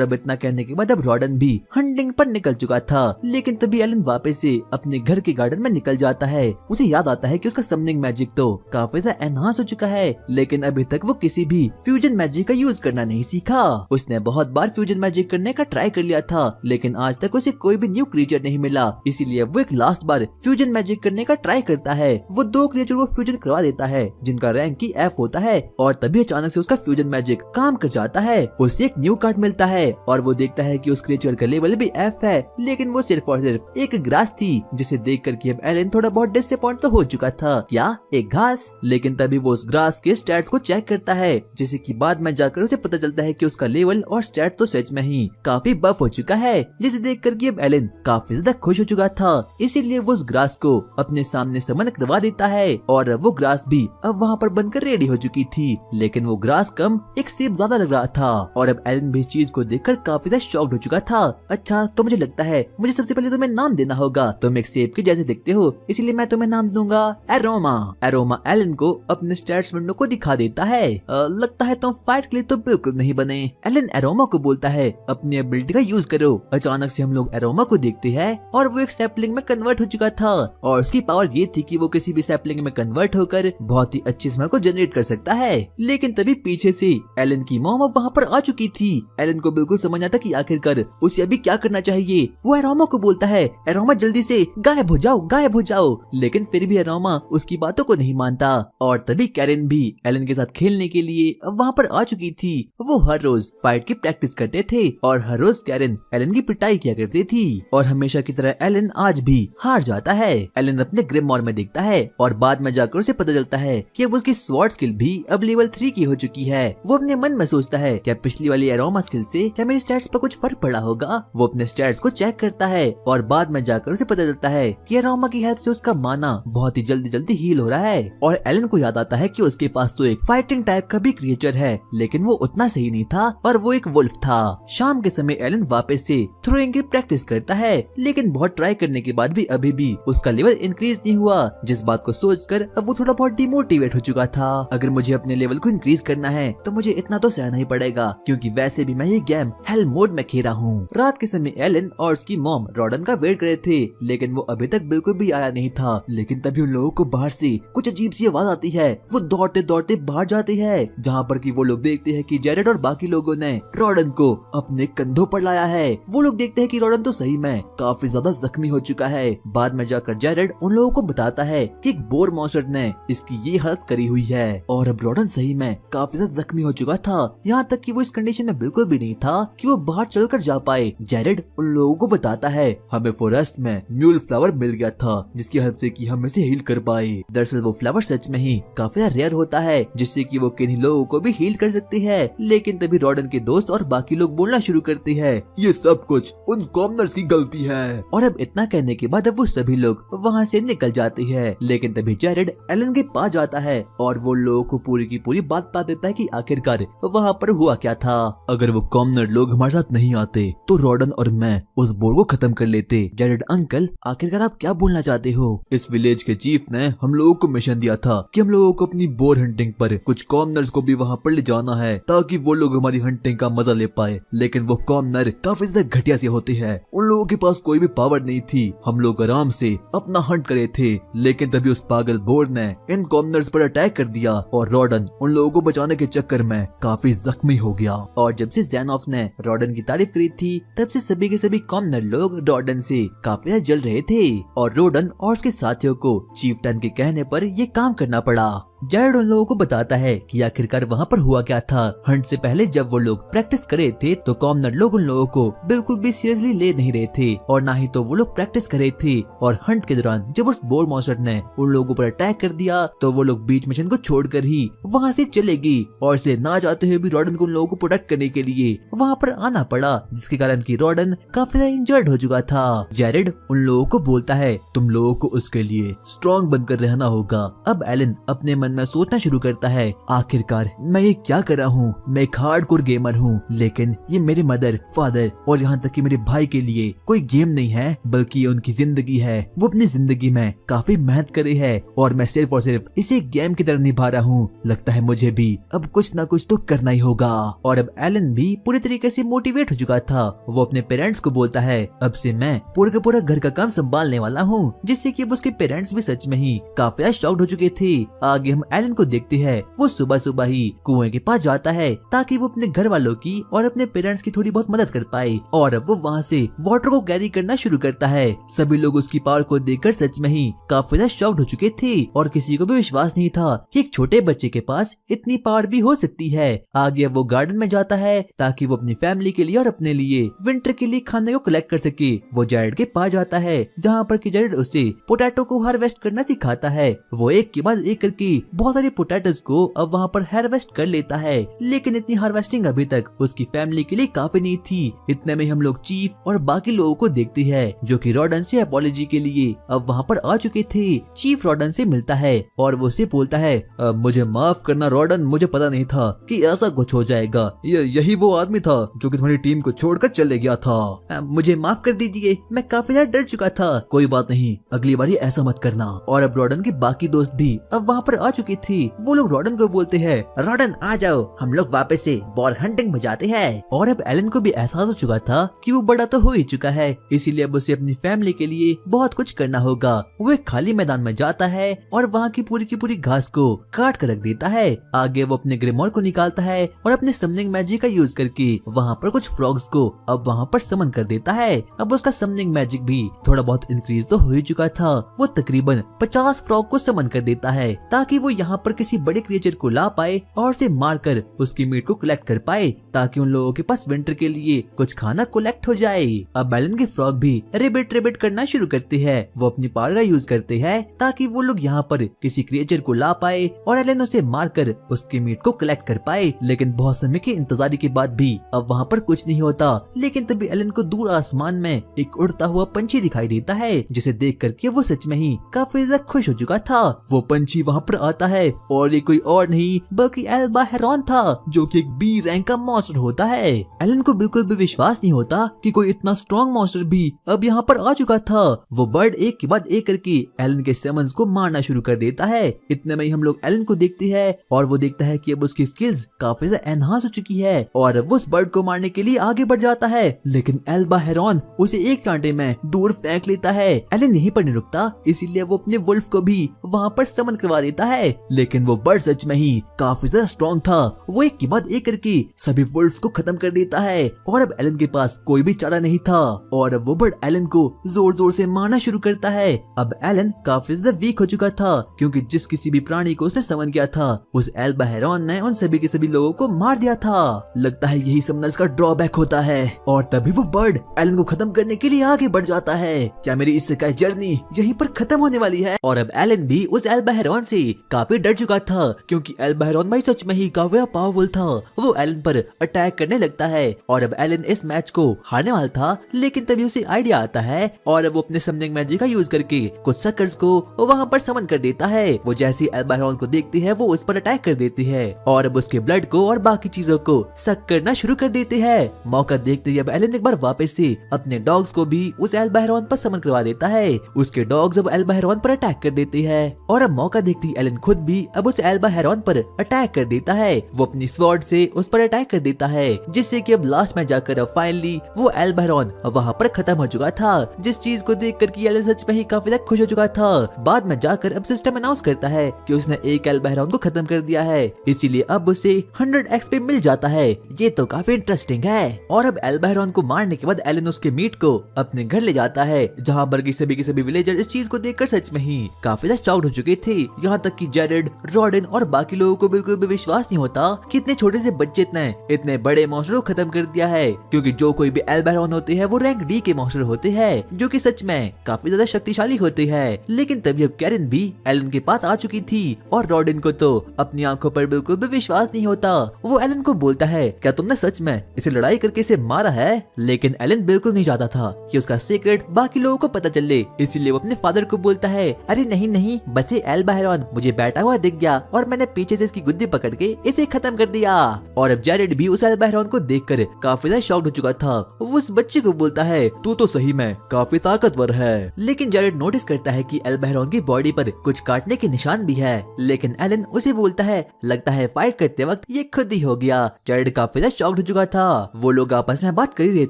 अब इतना कहने के बाद अब रॉडन भी हंटिंग पर निकल चुका था। लेकिन तभी एलन वापस से अपने घर के गार्डन में निकल जाता है। उसे याद आता है कि उसका समनिंग मैजिक तो काफी ज्यादा एनहांस हो चुका है, लेकिन अभी तक वो किसी भी फ्यूजन मैजिक का यूज करना नहीं सीखा। उसने बहुत बार फ्यूजन मैजिक करने का ट्राई कर लिया था, लेकिन आज तक उसे कोई भी न्यू क्रिएचर नहीं मिला। इसीलिए वो एक लास्ट बार फ्यूजन मैजिक करने का ट्राई करता है। वो 2 क्रिएचर को फ्यूजन करवा देता है जिनका रैंक की F होता है, और तभी अचानक से उसका फ्यूजन मैजिक काम कर जाता है। उसे एक न्यू कार्ड मिलता है और वो देखता है कि उस क्रिएचर का लेवल भी F है, लेकिन वो सिर्फ और सिर्फ एक ग्रास थी, जिसे देख कर के अब एलन थोड़ा बहुत डिसअपॉइंट तो हो चुका था। क्या एक घास? लेकिन तभी वो उस ग्रास के स्टैट्स को चेक करता है, जिसे कि बाद में जाकर उसे पता चलता है कि उसका लेवल और स्टैट तो सच में ही काफी बफ हो चुका है, जिसे देख कर के अब एलन काफी ज्यादा खुश हो चुका था। इसीलिए वो उस ग्रास को अपने सामने समन करवा देता है और वो ग्रास भी अब वहाँ पर बनकर रेडी हो चुकी थी। लेकिन वो ग्रास कम एक सेब ज्यादा लग रहा था और अब एलन भी इस चीज को देखकर काफी ज्यादा शॉक्ड हो चुका था। अच्छा, तो मुझे लगता है मुझे सबसे पहले तुम्हें नाम देना होगा। तुम एक सेब के जैसे दिखते हो, इसीलिए मैं तुम्हें नाम दूंगा एरोमा। एरोमा एलन को अपने स्टैट्स विंडो को दिखा देता है। लगता है तुम फाइट के लिए तो बिल्कुल नहीं बने। एलन एरोमा को बोलता है अपनी एबिलिटी का यूज करो। अचानक से हम लोग एरोमा को देखते हैं और वो एक सैपलिंग में कन्वर्ट हो चुका था और उसकी पावर ये थी कि वो किसी भी सैपलिंग में कन्वर्ट होकर बहुत ही अच्छी स्मेल को जनरेट कर सकता है। लेकिन तभी पीछे से एलन की मॉम अब वहाँ पर आ चुकी थी। एलन को बिल्कुल समझ आता कि आखिरकार उसे अभी क्या करना चाहिए। वो एरोमा को बोलता है एरोमा जल्दी से गायब हो जाओ, गायब हो जाओ। लेकिन फिर भी एरोमा उसकी बातों को नहीं मानता। और तभी कैरन भी एलन के साथ खेलने के लिए वहाँ पर आ चुकी थी। वो हर रोज फाइट की प्रैक्टिस करते थे और हर रोज कैरन एलन की पिटाई किया करती थी और हमेशा की तरह एलन आज भी हार जाता है। एलन अपने ग्रिममॉर में देखता है और बाद में जाकर उसे पता चलता है कि अब उसकी स्वॉर्ड स्किल भी अब लेवल 3 की हो चुकी है। वो अपने मन में सोचता है क्या पिछली वाली एरोमा स्किल से क्या मेरे स्टैट्स पर कुछ फर्क पड़ा होगा। वो अपने स्टैट्स को चेक करता है और बाद में जाकर उसे पता चलता है कि एरोमा की हेल्प से उसका माना बहुत ही जल्दी हील हो रहा है। और एलन को याद आता है कि उसके पास तो एक फाइटिंग टाइप का भी क्रिएचर है, लेकिन वो उतना सही नहीं था और वो एक वुल्फ था। शाम के समय एलन वापस से थ्रोइंग की प्रैक्टिस करता है, लेकिन बहुत ट्राई करने के बाद भी अभी भी उसका लेवल इंक्रीज नहीं हुआ, जिस बात को सोचकर अब वो थोड़ा बहुत डिमोटिवेट हो चुका था। अगर मुझे अपने लेवल को इंक्रीज करना है तो मुझे इतना तो सहना ही पड़ेगा, क्योंकि वैसे भी मैं ये गेम हेल मोड में खेल रहा हूँ। रात के समय एलन और उसकी मॉम रॉडन का वेट कर रहे थे, लेकिन वो अभी तक बिल्कुल भी आया नहीं था। लेकिन तभी उन लोगों को बाहर से कुछ अजीब सी आवाज आती है। वो दौड़ते दौड़ते बाहर जाते हैं, जहाँ पर कि वो लोग देखते हैं कि जेरेड और बाकी लोगों ने रॉडन को अपने कंधों पर लाया है। वो लोग देखते हैं कि रॉडन तो सही में काफी ज्यादा जख्मी हो चुका है। बाद में जाकर जेरेड उन लोगों को बताता है कि एक बोर मॉन्स्टर ने इसकी ये हालत करी हुई है और अब रॉडन सही में काफी ज्यादा जख्मी हो चुका था, यहाँ तक कि वो इस कंडीशन में बिल्कुल भी नहीं था कि वो बाहर चलकर जा पाए। जेरेड उन लोगों को बताता है हमें फॉरेस्ट में म्यूल फ्लावर मिल गया था, जिसकी हेल्प से कि हम इसे हील कर पाए। दरअसल वो फ्लावर सच में ही काफी रेयर होता है, जिससे कि वो किन्हीं लोगों को भी हील कर सकते हैं। लेकिन तभी रॉडन के दोस्त और बाकी लोग बोलना शुरू करते हैं ये सब कुछ उन कॉमनर्स की गलती है। और अब इतना कहने के बाद अब वो सभी लोग वहाँ से निकल जाते हैं। लेकिन तभी जेरेड एलन के पास जाता है और वो लोगों को पूरी की पूरी बात बता देता है कि आखिरकार वहाँ पर हुआ क्या था। अगर वो कॉमनर लोग हमारे साथ नहीं आते तो रॉडन और मैं उस बोर को खत्म कर लेते। जेरेड अंकल, आखिरकार आप क्या बोलना चाहते हो? इस विलेज के चीफ ने हम लोगों को मिशन दिया था कि हम लोगों को अपनी बोर हंटिंग पर कुछ कॉमनर्स को भी वहाँ पर ले जाना है, ताकि वो लोग हमारी हंटिंग का मजा ले पाए। लेकिन वो कॉमनर काफी ज्यादा घटिया से होते हैं, उन लोगों के पास कोई भी पावर नहीं थी। हम लोग आराम से अपना हंट करे थे, लेकिन तभी उस पागल बोर ने इन कॉमनर्स पर अटैक कर दिया और रॉडन उन लोगों को बचाने के चक्कर में काफी जख्मी हो गया। और जब से ज़ेनॉफ ने रॉडन की तारीफ करी थी, तब से सभी के सभी कॉमनर लोग रॉडन से काफी जल रहे थे और रॉडन रॉडन और उसके साथियों को चीफ टन के कहने पर ये काम करना पड़ा। जैरेड उन लोगों को बताता है कि आखिरकार वहाँ पर हुआ क्या था। हंट से पहले जब वो लोग प्रैक्टिस कर रहे थे तो कॉमनर लोग उन लोगों को बिल्कुल भी सीरियसली ले नहीं रहे थे और ना ही तो वो लोग प्रैक्टिस कर रहे थे। और हंट के दौरान जब उस बोर मॉन्स्टर ने उन लोगों पर अटैक कर दिया तो वो लोग बीच मिशन को छोड़कर ही वहाँ से चले गए और इसे ना जाते हुए भी रॉडन को उन लोगों को प्रोटेक्ट करने के लिए वहाँ पर आना पड़ा, जिसके कारण की रॉडन काफी ज्यादा इंजर्ड हो चुका था। जैरेड उन लोगों को बोलता है तुम लोगों को उसके लिए स्ट्रॉन्ग बनकर रहना होगा। अब एलन अपने मन में सोचना शुरू करता है, आखिरकार मैं ये क्या कर रहा हूँ, मैं एक हार्डकोर गेमर हूँ, लेकिन ये मेरे मदर, फादर और यहाँ तक कि मेरे भाई के लिए कोई गेम नहीं है बल्कि ये उनकी जिंदगी है। वो अपनी जिंदगी में काफी मेहनत करे है और मैं सिर्फ और सिर्फ इसे गेम की तरह निभा रहा हूँ। लगता है मुझे भी अब कुछ ना कुछ तो करना ही होगा। और अब एलन भी पूरी तरीके से मोटिवेट हो चुका था। वो अपने पेरेंट्स को बोलता है अब से मैं पूरा का पूरा घर का काम संभालने वाला हूँ, जिससे कि अब उसके पेरेंट्स भी सच में ही काफी शॉक्ड हो चुके थे। आगे हम एलन को देखते हैं, वो सुबह सुबह ही कुएं के पास जाता है ताकि वो अपने घर वालों की और अपने पेरेंट्स की थोड़ी बहुत मदद कर पाए। और अब वो वहाँ से वाटर को कैरी करना शुरू करता है। सभी लोग उसकी पावर को देखकर सच में ही काफी ज्यादा शॉक्ड हो चुके थे और किसी को भी विश्वास नहीं था कि एक छोटे बच्चे के पास इतनी पावर भी हो सकती है। आगे वो गार्डन में जाता है ताकि वो अपनी फैमिली के लिए और अपने लिए विंटर के लिए खाने को कलेक्ट कर सके। वो जैरेड के पास जाता है जहाँ पर कि जैरेड उसे पोटैटो को हार्वेस्ट करना सिखाता है। वो एक के बाद एक करके बहुत सारे पोटैटोस को अब वहाँ पर हार्वेस्ट कर लेता है, लेकिन इतनी हार्वेस्टिंग अभी तक उसकी फैमिली के लिए काफी नहीं थी। इतने में हम लोग चीफ और बाकी लोगों को देखते हैं जो कि रॉडन से अपॉलॉजी के लिए अब वहाँ पर आ चुके थे। चीफ रॉडन से मिलता है और वो उसे बोलता है मुझे माफ करना रॉडन, मुझे पता नहीं था कि ऐसा कुछ हो जाएगा। यही वो आदमी था जो कि तुम्हारी टीम को छोड़कर चले गया था। मुझे माफ कर दीजिए, मैं काफी ज्यादा डर चुका था। कोई बात नहीं, अगली बार ऐसा मत करना। और अब रॉडन के बाकी दोस्त भी अब वहाँ पर आ चुके थे। वो लोग रॉडन को बोलते हैं रॉडन आ जाओ, हम लोग वापस से बॉल हंटिंग में जाते हैं। और अब एलन को भी एहसास हो चुका था कि वो बड़ा तो हो ही चुका है, इसीलिए अब उसे अपनी फैमिली के लिए बहुत कुछ करना होगा। वो एक खाली मैदान में जाता है और वहाँ की पूरी घास को काट कर रख देता है। आगे वो अपने ग्रिमोर को निकालता है और अपने समनिंग मैजिक का यूज करके वहाँ पर कुछ फ्रॉग्स को अब वहाँ पर समन कर देता है। अब उसका समनिंग मैजिक भी थोड़ा बहुत इंक्रीज तो हो ही चुका था। वो तकरीबन 50 फ्रॉग को समन कर देता है ताकि वो यहाँ पर किसी बड़े क्रिएचर को ला पाए और उसे मारकर उसकी मीट को कलेक्ट कर पाए, ताकि उन लोगों के पास विंटर के लिए कुछ खाना कलेक्ट हो जाए। अब एलन के फ्रॉग भी रेबिट करना शुरू करते हैं। वो अपनी पावर का यूज करते हैं ताकि वो लोग यहाँ पर किसी क्रिएचर को ला पाए और एलन उसे मारकर उसकी मीट को कलेक्ट कर पाए। लेकिन बहुत समय की इंतजारी के बाद भी अब वहाँ पर कुछ नहीं होता। लेकिन तभी एलन को दूर आसमान में एक उड़ता हुआ पंछी दिखाई देता है, जिसे देख करके वो सच में ही काफी ज्यादा खुश हो चुका था। वो पंछी वहाँ पर आता है और ये कोई और नहीं बल्कि एल्बा हेरॉन था, जो कि एक बी रैंक का मॉन्स्टर होता है। एलन को बिल्कुल भी विश्वास नहीं होता कि कोई इतना स्ट्रॉन्ग मॉन्स्टर भी अब यहाँ पर आ चुका था। वो बर्ड एक के बाद एक करके एलन के समन्स को मारना शुरू कर देता है। इतने में ही हम लोग एलन को देखते हैं और वो देखता है कि अब उसकी स्किल्स काफी ज्यादा एनहांस हो चुकी है और वो उस बर्ड को मारने के लिए आगे बढ़ जाता है। लेकिन एल्बा हेरॉन उसे एक चांटे में दूर फेंक लेता है। एलन यहीं पर नहीं रुकता, इसीलिए वो अपने वुल्फ को भी वहाँ पर समन करवा देता है। लेकिन वो बर्ड सच में ही काफी ज्यादा स्ट्रॉन्ग था। वो एक के बाद एक करके सभी वुल्फ्स को खत्म कर देता है और अब एलन के पास कोई भी चारा नहीं था और वो बर्ड एलन को जोर जोर से मारना शुरू करता है। अब एलन काफी ज्यादा वीक हो चुका था क्योंकि जिस किसी भी प्राणी को उसने समन किया था उस एल्बा हेरॉन ने उन सभी के सभी लोगों को मार दिया था। लगता है यही समनर्स का ड्रॉबैक होता है। और तभी वो बर्ड एलन को खत्म करने के लिए आगे बढ़ जाता है। क्या मेरी इस जर्नी यहीं पर खत्म होने वाली है? और अब एलन भी उस एल्बा हेरॉन से काफी डर चुका था क्योंकि एल्बा हेरॉन भाई सच में ही काफी पावरफुल था। वो एलन पर अटैक करने लगता है और अब एलन इस मैच को हारने वाला था। लेकिन तभी उसे आइडिया आता है और वो अपने समनिंग मैजिक का यूज करके कुछ सकर्स को वहाँ पर समन कर देता है। वो जैसे एल्बा हेरॉन को देखती है वो उस पर अटैक कर देती है और अब उसके ब्लड को और बाकी चीजों को सक करना शुरू कर देते हैं। मौका देखते ही अब एलन एक बार वापस से अपने डॉग्स को भी उस एल्बा हेरॉन पर समन करवा देता है। उसके डॉग्स अब एल्बा हेरॉन पर अटैक कर देते हैं और अब मौका देखती एलन खुद भी अब उस एल्बा हेरॉन पर अटैक कर देता है। वो अपनी स्वॉर्ड से उस पर अटैक कर देता है, जिससे कि अब लास्ट में जाकर अब फाइनली वो एल्बा हेरॉन वहाँ पर खत्म हो चुका था। जिस चीज को देखकर कि एलन सच में ही काफी ज्यादा खुश हो चुका था। बाद में जाकर अब सिस्टम अनाउंस करता है कि उसने एक एल्बा हेरॉन को खत्म कर दिया है, इसीलिए अब उसे 100 एक्सपी मिल जाता है। ये तो काफी इंटरेस्टिंग है। और अब एल्बा हेरॉन को मारने के बाद एलन उसके मीट को अपने घर ले जाता है, जहाँ पर की सभी विलेजर इस चीज को देखकर सच में ही काफी ज्यादा शॉक्ड हो चुके थे। यहाँ तक कि जेरेड, रॉडेन और बाकी लोगों को बिल्कुल भी विश्वास नहीं होता कि इतने छोटे से बच्चे इतने बड़े मॉन्स्टर को खत्म कर दिया है, क्योंकि जो कोई भी एल्बा हेरॉन होते हैं वो रैंक डी के मॉन्स्टर होते हैं, जो कि सच में काफी ज्यादा शक्तिशाली होते हैं। लेकिन तभी अब कैरन भी एलन के पास आ चुकी थी और रॉडेन को तो अपनी आंखों पर बिल्कुल भी विश्वास नहीं होता। वो एलन को बोलता है, क्या तुमने सच में इसे लड़ाई करके इसे मारा है? लेकिन एलन बिल्कुल नहीं चाहता था कि उसका सीक्रेट बाकी लोगों को पता चले, इसीलिए वो अपने फादर को बोलता है, अरे नहीं, बस ये एल्बा हेरॉन मुझे बैठा हुआ दिख गया और मैंने पीछे से इसकी गुद्दी पकड़ के इसे खत्म कर दिया। और अब जेरेड भी उस एल्बा हेरॉन को देखकर काफी ज्यादा शॉक्ड हो चुका था। वो उस बच्चे को बोलता है, तू तो सही में काफी ताकतवर है। लेकिन जेरेड नोटिस करता है कि एल्बा हेरॉन की बॉडी पर कुछ काटने के निशान भी है। लेकिन एलन उसे बोलता है, लगता है फाइट करते वक्त ये खुद ही हो गया। जेरेड काफी ज्यादा शॉक्ड हो चुका था। वो लोग आपस में बात कर ही रहे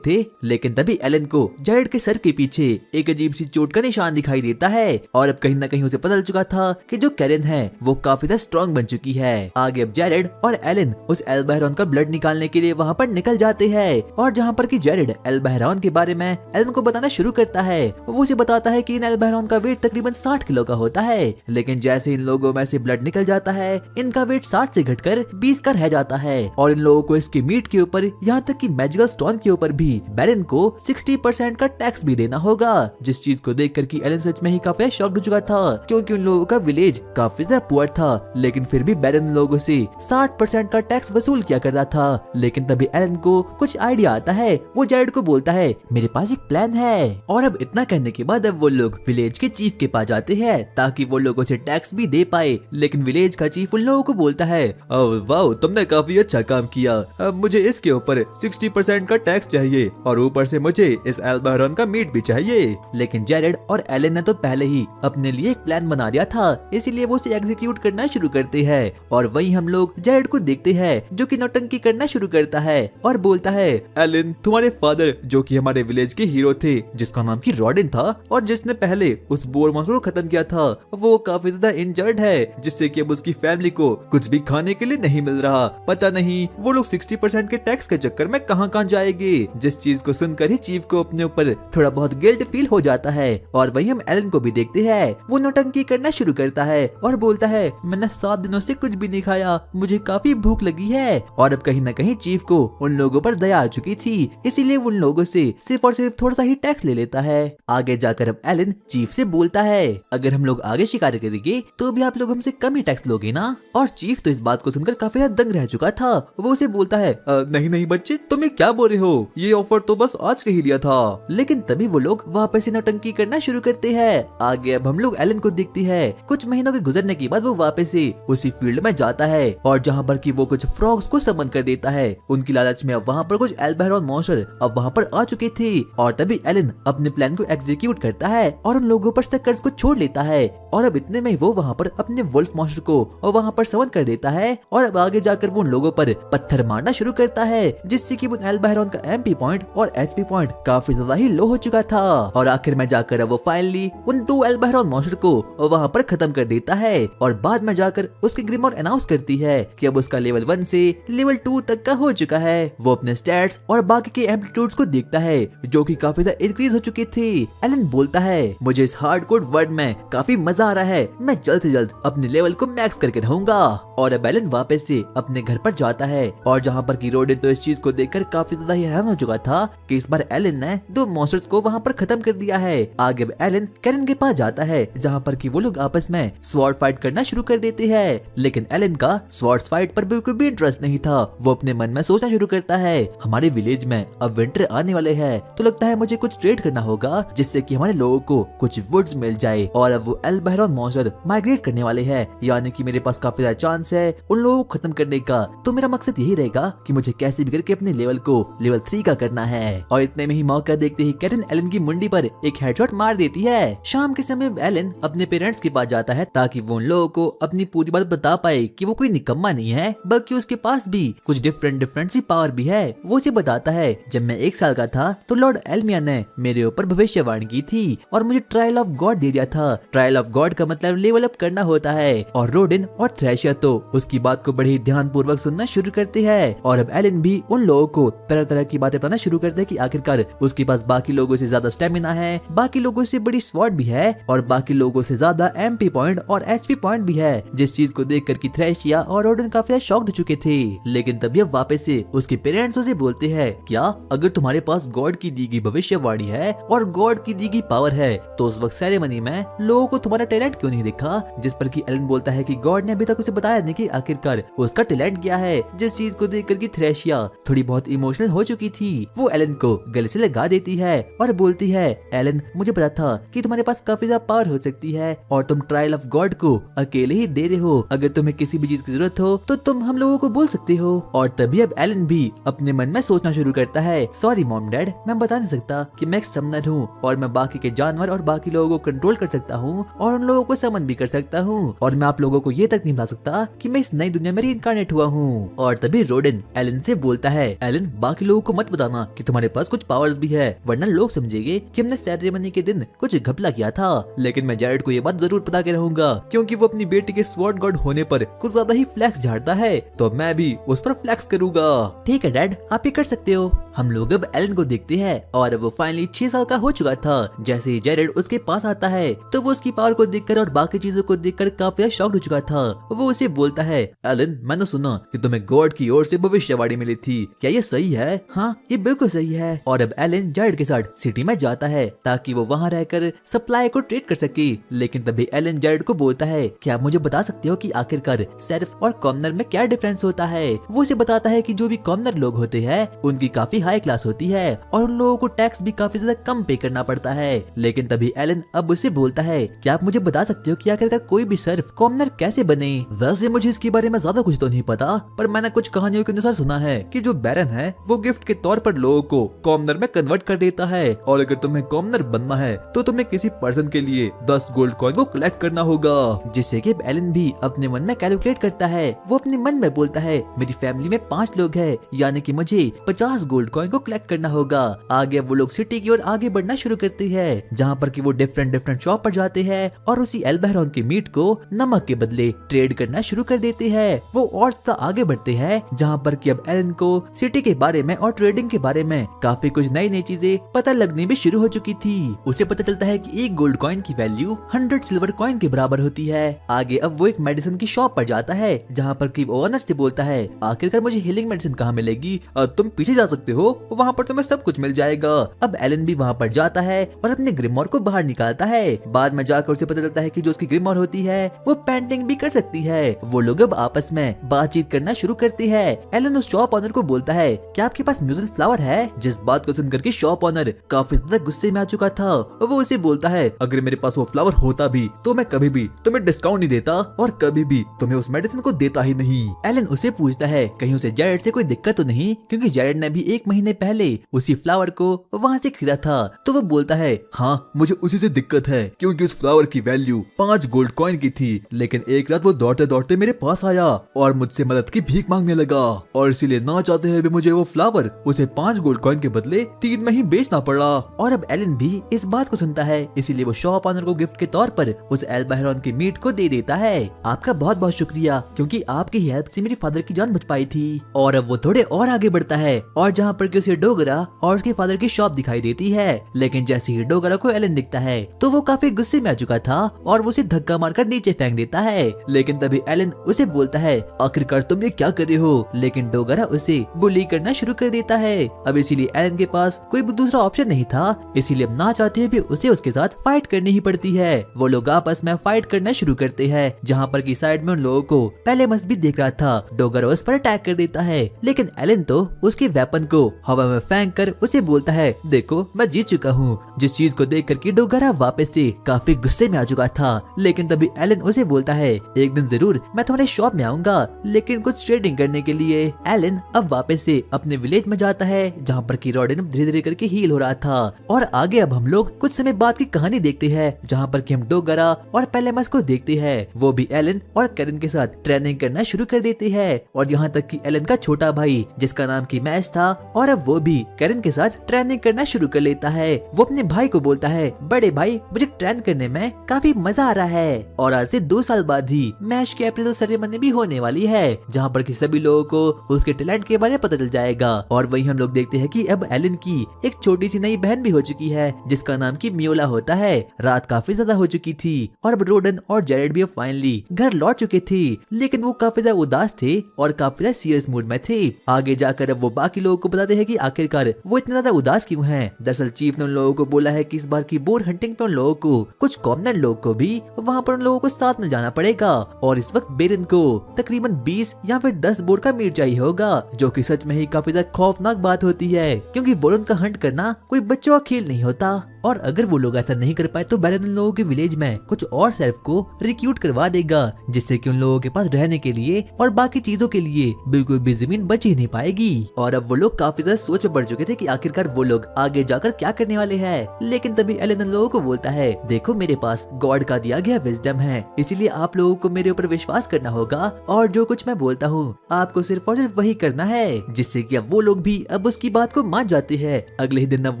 थे, लेकिन तभी एलन को जेरेड के सर के पीछे एक अजीब सी चोट का निशान दिखाई देता है। और अब कहीं न कहीं उसे पता चल चुका था कि जो कैरन है वो काफी ज्यादा स्ट्रॉन्ग बन चुकी है। आगे अब जेरेड और एलन उस एल्बा हेरॉन का ब्लड निकालने के लिए वहाँ पर निकल जाते हैं। और जहाँ पर कि जेरेड एल्बा हेरॉन के बारे में एलन को बताना शुरू करता है। वो उसे बताता है कि इन एल्बा हेरॉन का वेट तकरीबन 60 किलो का होता है, लेकिन जैसे इन लोगों में से ब्लड निकल जाता है, इनका वेट 60 से घटकर 20 का रह जाता है। और इन लोगों को इसके मीट के ऊपर, यहाँ तक कि मैजिकल स्टोन के ऊपर भी बैरन को 60% का टैक्स भी देना होगा। जिस चीज को देखकर कि एलन सच में ही काफी शॉक्ड हो चुका था, क्योंकि उन लोगों का विलेज काफी ज्यादा पुअर था, लेकिन फिर भी बैरन लोगों से 60% का टैक्स वसूल किया करता था। लेकिन तभी एलन को कुछ आइडिया आता है। वो जेरेड को बोलता है, मेरे पास एक प्लान है। और अब इतना कहने के बाद अब वो लोग विलेज के चीफ के पास जाते हैं ताकि वो लोगों से टैक्स भी दे पाए। लेकिन विलेज का चीफ उन लोगों को बोलता है, वाह, तुमने काफी अच्छा काम किया। अब मुझे इसके ऊपर 60% का टैक्स चाहिए और ऊपर से मुझे इस एल्बा हेरॉन का मीट भी चाहिए। लेकिन जेरेड और एलन ने तो पहले ही अपने लिए एक प्लान बना दिया था, इसीलिए वो उसे एग्जीक्यूट करना शुरू करते हैं। और वहीं हम लोग जेरेड को देखते हैं, जो कि नौटंकी करना शुरू करता है और बोलता है, एलन, तुम्हारे फादर जो कि हमारे विलेज के हीरो थे, जिसका नाम की रॉडेन था और जिसने पहले उस बोर मॉन्स्टर को खत्म किया था, वो काफी ज्यादा इंजर्ड है, जिससे कि अब उसकी फैमिली को कुछ भी खाने के लिए नहीं मिल रहा। पता नहीं वो लोग 60% के टैक्स के चक्कर में कहाँ जाएंगे। जिस चीज को सुनकर ही चीफ को अपने ऊपर थोड़ा बहुत गिल्ट फील हो जाता है। और वहीं हम एलन को भी देखते हैं, वो नौटंकी करना शुरू करता है और बोलता है, मैंने 7 दिनों से कुछ भी नहीं खाया, मुझे काफी भूख लगी है। और अब कहीं न कहीं चीफ को उन लोगों पर दया आ चुकी थी, इसीलिए उन लोगों से सिर्फ और सिर्फ थोड़ा सा ही टैक्स ले लेता है। आगे जाकर अब एलन चीफ से बोलता है, अगर हम लोग आगे शिकार करेंगे तो भी आप लोग हमसे कम ही टैक्स लोगे ना? और चीफ तो इस बात को सुनकर काफी दंग रह चुका था। वो उसे बोलता है, नहीं बच्चे, तुम क्या बोल रहे हो, ये ऑफर तो बस आज के ही लिया था। लेकिन तभी वो लोग वापस से नौटंकी करना शुरू करते हैं। आगे अब हम लोग एलन को देखती है। कुछ महीनों के गुजरने के बाद वो वापस से उसी फील्ड में जाता है और जहाँ पर कि वो कुछ फ्रॉग्स को समन कर देता है। उनकी लालच में अब वहाँ पर कुछ एल्बा हेरॉन मॉन्स्टर अब वहाँ पर आ चुके थे। और तभी एलन अपने प्लान को एग्जीक्यूट करता है और उन लोगों पर से कर्ज को छोड़ लेता है। और अब इतने में वो वहाँ पर अपने वुल्फ मॉन्स्टर को और वहाँ पर समन कर देता है। और अब आगे जाकर वो उन लोगों पर पत्थर मारना शुरू करता है, जिससे कि उन एल्बा हेरॉन का एमपी पॉइंट और एचपी पॉइंट काफी ज्यादा ही लो हो चुका था। और आखिर में जाकर वो फाइनली उन 2 एल्बा हेरॉन मॉन्स्टर को वहाँ पर खत्म कर देता है। और बाद में जाकर उसकी ग्रिमोर अनाउंस करती है कि अब उसका लेवल 1 से लेवल 2 तक का हो चुका है। वो अपने स्टैट्स और बाकी के एम्पलीट्यूड्स को देखता है, जो कि काफी ज्यादा इंक्रीज हो चुकी थी। एलन बोलता है, मुझे इस हार्डकोर वर्ल्ड में काफी मजा आ रहा है, मैं जल्द से जल्द अपने लेवल को मैक्स करके रहूंगा। और अब एलन वापस से अपने घर पर जाता है और जहाँ पर की रोडेन तो इस चीज को देखकर काफी ज्यादा हैरान हो चुका था कि इस बार एलन ने 2 मॉन्स्टर्स को वहाँ पर खत्म कर दिया है। आगे अब एलन कैरन के पास जाता है, जहाँ पर कि वो लोग आपस में स्वॉर्ड फाइट करना शुरू कर देते हैं। लेकिन एलन का स्वॉर्ड फाइट पर बिल्कुल भी इंटरेस्ट नहीं था। वो अपने मन में सोचना शुरू करता है, हमारे विलेज में अब विंटर आने वाले हैं, तो लगता है मुझे कुछ ट्रेड करना होगा जिससे कि हमारे लोगों को कुछ वुड्स मिल जाए। और अब वो एल्बा हेरॉन मॉन्स्टर माइग्रेट करने वाले हैं, यानी कि मेरे पास काफी ज्यादा चांस है उन लोगों को खत्म करने का। तो मेरा मकसद यही रहेगा कि मुझे कैसे भी करके अपने लेवल को लेवल 3 का करना है। और इतने में ही मौका देखते ही कैरन एलन की मुंडी पर एक हेडशॉट मार देती है। शाम के समय एलन अपने पेरेंट्स के पास जाता है ताकि वो उन लोगों को अपनी पूरी बात बता पाए कि वो कोई निकम्मा नहीं है, बल्कि उसके पास भी कुछ डिफरेंट सी पावर भी है। वो उसे बताता है, जब मैं 1 साल का था तो लॉर्ड एल्मिया ने मेरे ऊपर भविष्यवाणी की थी और मुझे ट्रायल ऑफ गॉड दे दिया था। ट्रायल ऑफ गॉड का मतलब लेवल अप करना होता है। और रोडिन और थ्रेशर तो उसकी बात को बड़े ध्यान पूर्वक सुनना शुरू करते हैं। और अब एलन भी उन लोगों को तरह तरह की बातें बताना शुरू करते हैं कि आखिरकार उसके पास बाकी लोगों से ज्यादा स्टेमिना है, बाकी लोगों से बड़ी स्वॉर्ड भी है और बाकी लोगों से ज्यादा एमपी पॉइंट और एचपी पॉइंट भी है। जिस चीज को देखकर कि थ्रेशिया और रोडिन काफी शॉक्ड हो चुके थे। लेकिन तभी अब वापस से उसके पेरेंट्स उसे बोलते हैं, क्या अगर तुम्हारे पास गॉड की दी गई भविष्यवाणी है और गॉड की दी गई पावर है तो उस वक्त सेरेमनी में लोगों को तुम्हारा टैलेंट क्यों नहीं दिखा? जिस पर कि एलन बोलता है कि गॉड ने अभी तक उसे बताया नहीं कि आखिरकार उसका टैलेंट क्या है। जिस चीज को देखकर कि थ्रेशिया थोड़ी बहुत इमोशनल हो चुकी थी। वो एलन को गले से लगा देती है और बोलती है, एलन मुझे पता था कि तुम्हारे पास काफी ज्यादा पावर हो सकती है और तुम ट्रायल ऑफ गॉड को अकेले ही दे रहे हो। अगर तुम्हें किसी भी चीज की जरूरत हो तो तुम हम लोगों को बोल सकते हो। और तभी अब एलन भी अपने मन में सोचना शुरू करता है, सॉरी मॉम डैड, मैं बता नहीं सकता कि मैं एक समनर हूँ और मैं बाकी के जानवर और बाकी लोगों को कंट्रोल कर सकता हूँ और उन लोगों को समन भी कर सकता हूँ और मैं आप लोगों को ये तक नहीं बता सकता कि मैं इस नई दुनिया में रीइंकार्नेट हुआ हूँ। और तभी रोडिन एलन से बोलता है, एलन बाकी लोगों को मत बताना कि तुम्हारे पास कुछ पावर्स भी है, वरना लोग समझेंगे कि हमने सेरेमनी के दिन कुछ घपला किया था। लेकिन मैं जैरेड को ये बात जरूर बता के रहूंगा क्योंकि वो अपनी बेटी के स्वॉर्ड गॉड होने पर कुछ ज्यादा ही फ्लैक्स झाड़ता है, तो मैं भी उस पर फ्लैक्स करूंगा। ठीक है डैड, आप ये कर सकते हो। हम लोग अब एलन को देखते हैं और वो फाइनली 6 साल का हो चुका था। जैसे ही जैरेड उसके पास आता है तो वो उसकी पावर को देखकर और बाकी चीजों को देखकर काफी शॉक्ड हो चुका था। वो उसे बोलता है, एलन मैंने सुना कि तुम्हें गॉड की ओर से भविष्यवाणी मिली थी, क्या ये सही है? हाँ ये बिल्कुल सही है। और अब एलन जैरेड के साथ सिटी में जाता है ताकि वो वहाँ रहकर सप्लाई को ट्रेड कर सके। लेकिन तभी एलन जैरेड को बोलता है, क्या आप मुझे बता सकते हो कि आखिरकार सेर्फ और कॉमनर में क्या डिफरेंस होता है? वो उसे बताता है कि जो भी कॉमनर लोग होते हैं उनकी काफी हाई क्लास होती है और उन लोगों को टैक्स भी काफी ज्यादा कम पे करना पड़ता है। लेकिन तभी एलन अब उसे बोलता है, क्या आप मुझे बता सकते हो कि आखिरकार कोई भी सर्फ कॉमनर कैसे बने? वैसे मुझे इसके बारे में ज्यादा कुछ तो नहीं पता, पर मैंने कुछ कहानियों के अनुसार सुना है कि जो बैरन है वो गिफ्ट के तौर पर लोगों को कॉमनर में कन्वर्ट कर देता है और अगर तुम्हें कॉमनर बनना है तो तुम्हें किसी पर्सन के लिए 10 गोल्ड कॉइन को कलेक्ट करना होगा। जिससे कि एलन भी अपने मन में कैलकुलेट करता है। वो अपने मन में बोलता है, मेरी फैमिली में 5 लोग हैं, यानी कि मुझे 50 गोल्ड कॉइन को कलेक्ट करना होगा। आगे वो लोग सिटी की ओर आगे बढ़ना शुरू करते हैं, जहाँ पर कि वो डिफरेंट शॉप पर जाते हैं और उसी एल्बहरॉन के मीट को नमक के बदले ट्रेड करना शुरू कर देते हैं। वो और आगे बढ़ते हैं, जहाँ पर कि अब एलन को सिटी के बारे में और ट्रेडिंग के बारे में काफी कुछ नई नई चीजें पता लगने भी शुरू हो चुकी थी। उसे पता चलता है कि एक गोल्ड कॉइन की वैल्यू 100 सिल्वर कॉइन के बराबर होती है। आगे अब वो एक मेडिसिन की शॉप पर जाता है, जहाँ पर कि ओनर से बोलता है, आखिरकार मुझे हीलिंग मेडिसिन कहाँ मिलेगी? तुम पीछे जा सकते हो, वहाँ पर तुम्हें सब कुछ मिल जाएगा। अब एलन भी वहाँ पर जाता है और अपने ग्रिमोर को बाहर निकालता है। बाद में जाकर उसे पता चलता है कि जो उसकी ग्रिमोर होती है वो पेंटिंग भी कर सकती है। वो लोग अब आपस में बातचीत करना शुरू करते हैं। एलन उस शॉप ऑनर को बोलता है, क्या आपके पास म्यूजिक फ्लावर है? जिस बात को सुनकर के शॉप ऑनर काफी ज्यादा गुस्से में आ चुका था। वो उसे बोलता है, अगर मेरे पास वो फ्लावर होता भी तो मैं कभी भी तुम्हें डिस्काउंट नहीं देता और कभी भी तुम्हें उस मेडिसिन को देता ही नहीं। एलन उसे पूछता है, कहीं उसे जैरेड से कोई दिक्कत तो नहीं? क्योंकि जैरेड ने भी 1 महीने पहले उसी फ्लावर को वहाँ से खरीदा था। तो वो बोलता है, हाँ मुझे उसी से दिक्कत है, क्योंकि उस फ्लावर की वैल्यू 5 गोल्ड कॉइन की थी। लेकिन एक रात वो दौड़ते दौड़ते मेरे पास आया और मुझसे मदद की भीख मांगने लगा और इसीलिए ना चाहते हुए भी मुझे वो फ्लावर उसे 5 गोल्ड कॉइन के बदले 3 में ही बेचना पड़ा। और अब एलन भी इस बात को सुनता है, इसीलिए वो शॉप ऑनर को गिफ्ट के तौर पर उस एल्बहरॉन के मीट को दे देता है। आपका बहुत बहुत शुक्रिया, क्योंकि आपकी हेल्प से मेरी फादर की जान बच पाई थी। और अब वो थोड़े और आगे बढ़ता है और जहाँ पर उसे डोगरा और उसके फादर की शॉप दिखाई देती है। लेकिन जैसे ही डोगरा को एलन दिखता है तो वो काफी गुस्से में आ चुका था और वो उसे धक्का मारकर नीचे फेंक देता है। लेकिन तभी एलन उसे बोलता है, आखिरकार तुम ये क्या कर रहे हो? लेकिन डोगरा उसे बुली करना शुरू कर देता है। अब इसीलिए एलन के पास कोई दूसरा ऑप्शन नहीं था, इसीलिए ना चाहते हुए भी उसे उसके साथ फाइट करनी ही पड़ती है। वो लोग आपस में फाइट करना शुरू करते हैं, जहाँ पर की साइड में उन लोगों को पहले मस्त भी देख रहा था। डोगरा उस पर अटैक कर देता है, लेकिन एलन तो उसके वेपन को हवा में फेंक कर उसे बोलता है, देखो मैं जीत चुका हूँ। जिस चीज को देख करके डोगरा वापस से काफी गुस्से में आ चुका था। लेकिन तभी एलन उसे बोलता है, एक दिन जरूर मैं तुम्हारे शॉप में आऊंगा, लेकिन कुछ ट्रेडिंग करने के लिए। एलन अब वापस से अपने विलेज में जाता है, जहाँ पर की रोडिन धीरे धीरे करके हील हो रहा था। और आगे अब हम लोग कुछ समय बाद की कहानी देखते हैं, जहाँ पर कि हम डोगरा और पेलेमस को देखते हैं वो भी एलन और कैरन के साथ ट्रेनिंग करना शुरू कर देते हैं, और यहाँ तक कि एलन का छोटा भाई जिसका नाम की मैच था, और अब वो भी कैरन के साथ ट्रेनिंग करना शुरू कर लेता है। वो अपने भाई को बोलता है, बड़े भाई मुझे ट्रेन करने में काफी मजा आ रहा है। और आज से 2 साल बाद ही मैच की अप्रैल सेरेमनी भी होने वाली है, जहाँ पर कि सभी लोगों को उसके टैलेंट के बारे में पता चल जाएगा। और वही हम लोग देखते हैं कि अब एलन की एक छोटी सी नई बहन भी हो चुकी है जिसका नाम की मियोला होता है। रात काफी ज्यादा हो चुकी थी और अब रोडन और जेरेड भी फाइनली घर लौट चुके थे, लेकिन वो काफी ज्यादा उदास थे और काफी ज्यादा सीरियस मूड में थे। आगे जाकर अब वो बाकी लोगों को बताते हैं कि आखिरकार वो इतना ज्यादा उदास क्यों हैं। दरअसल चीफ ने उन लोगों को बोला है कि इस बार की बोर हंटिंग पे उन लोगों को, कुछ कॉमनर लोग को भी वहाँ पर उन लोगों को साथ में जाना पड़ेगा, और इस वक्त बेरन को तकरीबन 20 या फिर 10 बोर का मीट चाहिए होगा, जो कि सच में ही काफी ज्यादा खौफनाक बात होती है, क्योंकि बोरन का हंट करना कोई बच्चों का खेल नहीं होता। और अगर वो लोग ऐसा नहीं कर पाए तो बैरन उन लोगों के विलेज में कुछ और सेल्फ को रिक्रूट करवा देगा, जिससे कि उन लोगों के पास रहने के लिए और बाकी चीजों के लिए बिल्कुल भी जमीन बच ही नहीं पाएगी। और अब वो लोग काफी ज्यादा सोच में पड़ चुके थे कि आखिरकार वो लोग आगे जाकर क्या करने वाले हैं। लेकिन तभी एलन उन लोगों को बोलता है, देखो मेरे पास गॉड का दिया गया विजडम है, इसीलिए आप लोगों को मेरे ऊपर विश्वास करना होगा, और जो कुछ मैं बोलता हूँ आपको सिर्फ और सिर्फ वही करना है। जिससे कि अब वो लोग भी अब उसकी बात को मान जाते हैं। अगले ही दिन अब